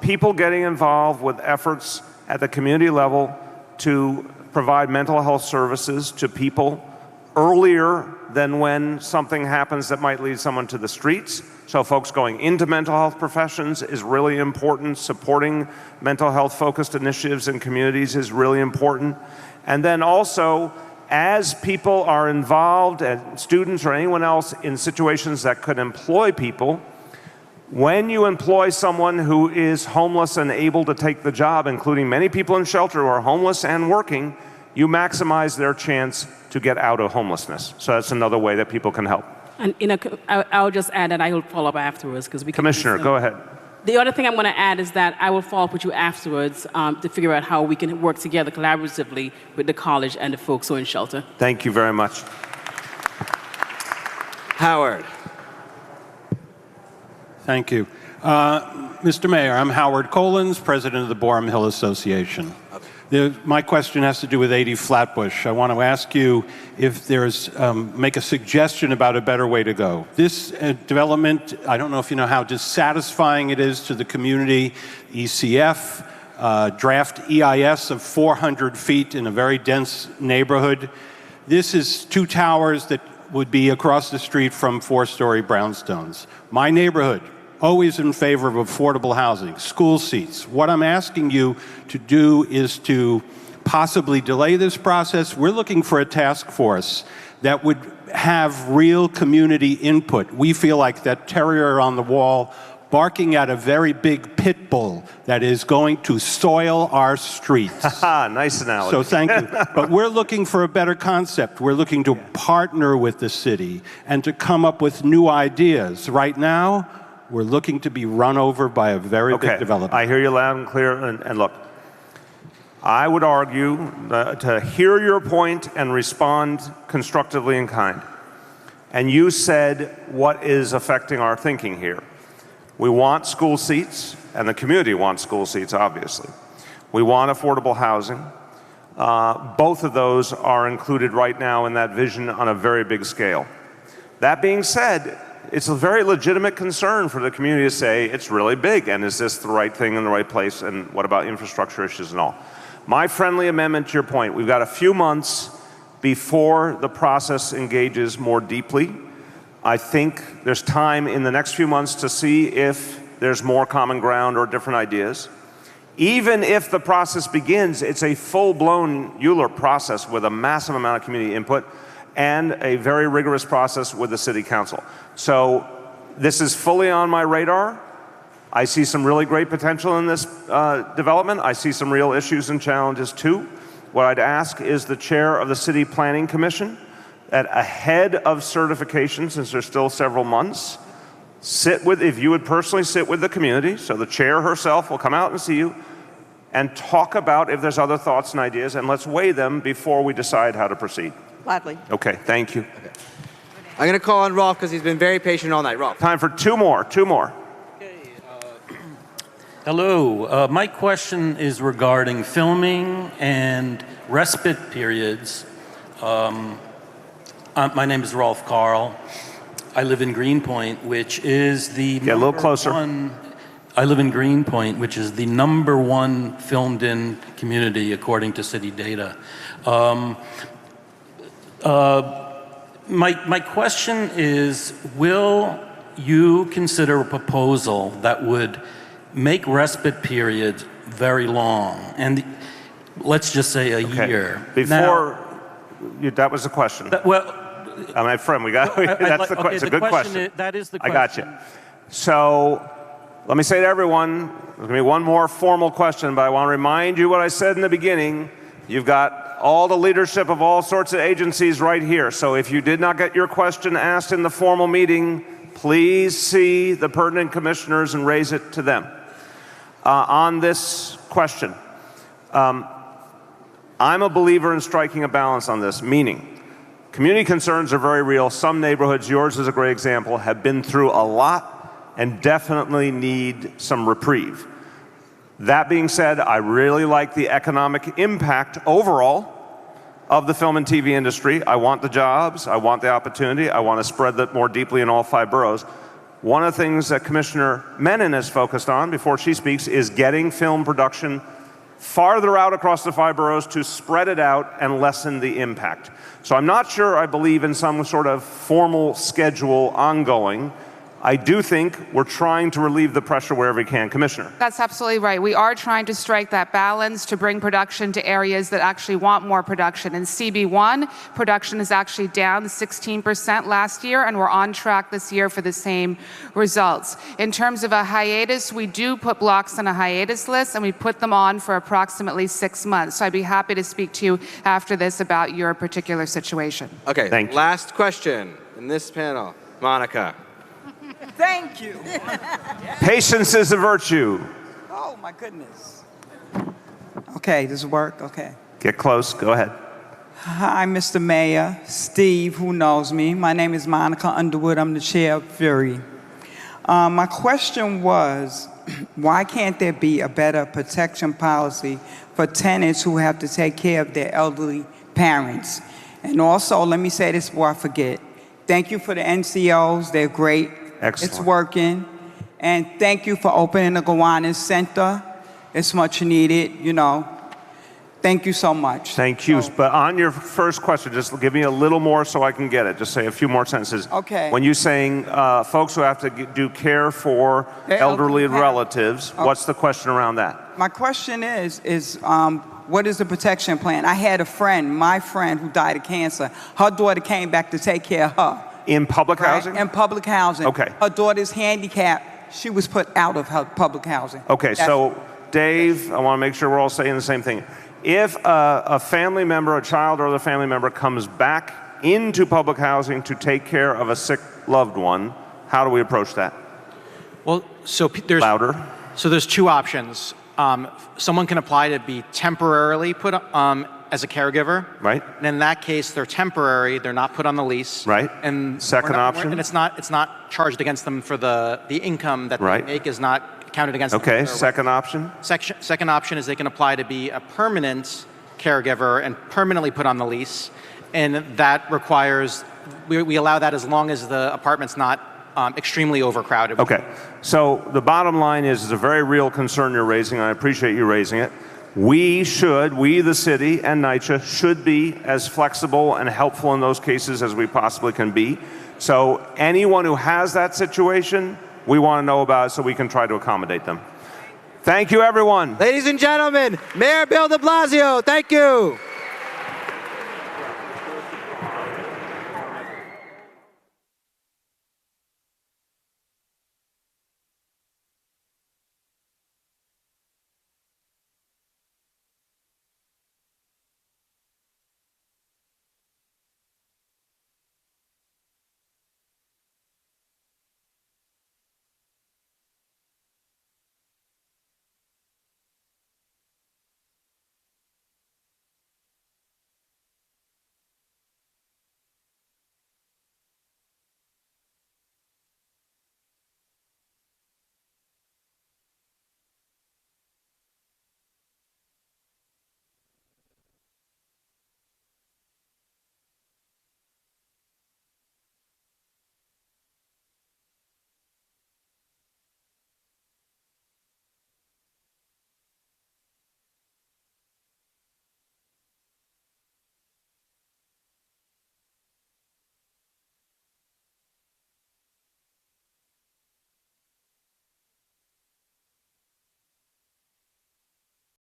people getting involved with efforts at the community level to provide mental health services to people earlier than when something happens that might lead someone to the streets. So folks going into mental health professions is really important. Supporting mental health focused initiatives in communities is really important. And then also, as people are involved, and students or anyone else in situations that could employ people, When you employ someone who is homeless and able to take the job, including many people in shelter who are homeless and working, you maximize their chance to get out of homelessness. So that's another way that people can help. And I'll just add that I will follow up afterwards because we can. Commissioner, go ahead. The other thing I'm going to add is that I will follow up with you afterwards to figure out how we can work together collaboratively with the college and the folks who are in shelter. Thank you very much. Howard. Thank you. Mr. Mayor, I'm Howard Collins, president of the Boerum Hill Association. My question has to do with 80 Flatbush. I want to ask you if there's, make a suggestion about a better way to go. This development, I don't know if you know how dissatisfying it is to the community. ECF, draft EIS of 400 feet in a very dense neighborhood. This is 2 towers that would be across the street from 4-story brownstones. My neighborhood, always in favor of affordable housing, school seats. What I'm asking you to do is to possibly delay this process. We're looking for a task force that would have real community input. We feel like that terrier on the wall barking at a very big pit bull that is going to soil our streets. Nice analogy. So thank you. But we're looking for a better concept. We're looking to partner with the city and to come up with new ideas. Right now, we're looking to be run over by a very big developer. I hear you loud and clear. And look, I would argue to hear your point and respond constructively in kind. And you said what is affecting our thinking here. We want school seats, and the community wants school seats, obviously. We want affordable housing. Both of those are included right now in that vision on a very big scale. That being said, it's a very legitimate concern for the community to say it's really big, and is this the right thing in the right place, and what about infrastructure issues and all? My friendly amendment to your point, we've got a few months before the process engages more deeply. I think there's time in the next few months to see if there's more common ground or different ideas. Even if the process begins, it's a full-blown ULURP process with a massive amount of community input and a very rigorous process with the City Council. So this is fully on my radar. I see some really great potential in this development. I see some real issues and challenges too. What I'd ask is the chair of the City Planning Commission that ahead of certification, since there's still several months, if you would personally sit with the community, so the chair herself will come out and see you, and talk about if there's other thoughts and ideas, and let's weigh them before we decide how to proceed. Gladly. Okay, thank you. I'm going to call on Rolf because he's been very patient all night. Rolf. Time for two more. Hello. My question is regarding filming and respite periods. My name is Rolf Carl. I live in Greenpoint, which is the Get a little closer. I live in Greenpoint, which is the #1 filmed-in community according to city data. My question is, will you consider a proposal that would make respite periods very long? And let's just say a year. Before, that was the question. My friend, that's the question. It's a good question. That is the I question. got you. So let me say to everyone, there's going to be one more formal question, but I want to remind you what I said in the beginning. You've got all the leadership of all sorts of agencies right here. So if you did not get your question asked in the formal meeting, please see the pertinent commissioners and raise it to them. On this question, I'm a believer in striking a balance on this, meaning community concerns are very real. Some neighborhoods, yours is a great example, have been through a lot and definitely need some reprieve. That being said, I really like the economic impact overall of the film and TV industry. I want the jobs, I want the opportunity, I want to spread that more deeply in all 5 boroughs. One of the things that Commissioner Menon has focused on before she speaks is getting film production farther out across the 5 boroughs to spread it out and lessen the impact. So I'm not sure I believe in some sort of formal schedule ongoing. I do think we're trying to relieve the pressure wherever we can. Commissioner. That's absolutely right. We are trying to strike that balance to bring production to areas that actually want more production. In CB1, production is actually down 16% last year, and we're on track this year for the same results. In terms of a hiatus, we do put blocks on a hiatus list, and we put them on for approximately 6 months. So I'd be happy to speak to you after this about your particular situation. Okay, Thank you. last question in this panel. Monica. Thank you. Patience is a virtue. Oh, my goodness. Okay, does it work? Okay. Get close. Go ahead. Hi, Mr. Mayor, Steve, who knows me. My name is Monica Underwood. I'm the chair of Fury. My question was, why can't there be a better protection policy for tenants who have to take care of their elderly parents? And also, let me say this before I forget. Thank you for the NCOs. They're great. Excellent. It's working. And thank you for opening the Gowanus Center. It's much needed, you know. Thank you so much. Thank you. But on your first question, just give me a little more so I can get it. Just say a few more sentences. Okay. When you're saying folks who have to do care for elderly relatives, what's the question around that? My question is what is the protection plan? I had a friend, my friend, who died of cancer. Her daughter came back to take care of her. In public housing? In public housing. Okay. Her daughter's handicapped. She was put out of her public housing. Okay, so Dave, I want to make sure we're all saying the same thing. If a family member, a child or other family member comes back into public housing to take care of a sick loved one, how do we approach that? Well, so there's louder. So there's two options. Someone can apply to be temporarily put as a caregiver. Right. And in that case, they're temporary. They're not put on the lease. Right. And second option. And it's not charged against them for the income that they make is not counted against them. Okay. Second option. Second option is they can apply to be a permanent caregiver and permanently put on the lease, and that requires we allow that as long as the apartment's not extremely overcrowded. Okay. So the bottom line is a very real concern you're raising, and I appreciate you raising it. We, the city and NYCHA, should be as flexible and helpful in those cases as we possibly can be. So anyone who has that situation, we want to know about it so we can try to accommodate them. Thank you, everyone. Ladies and gentlemen, Mayor Bill de Blasio, thank you.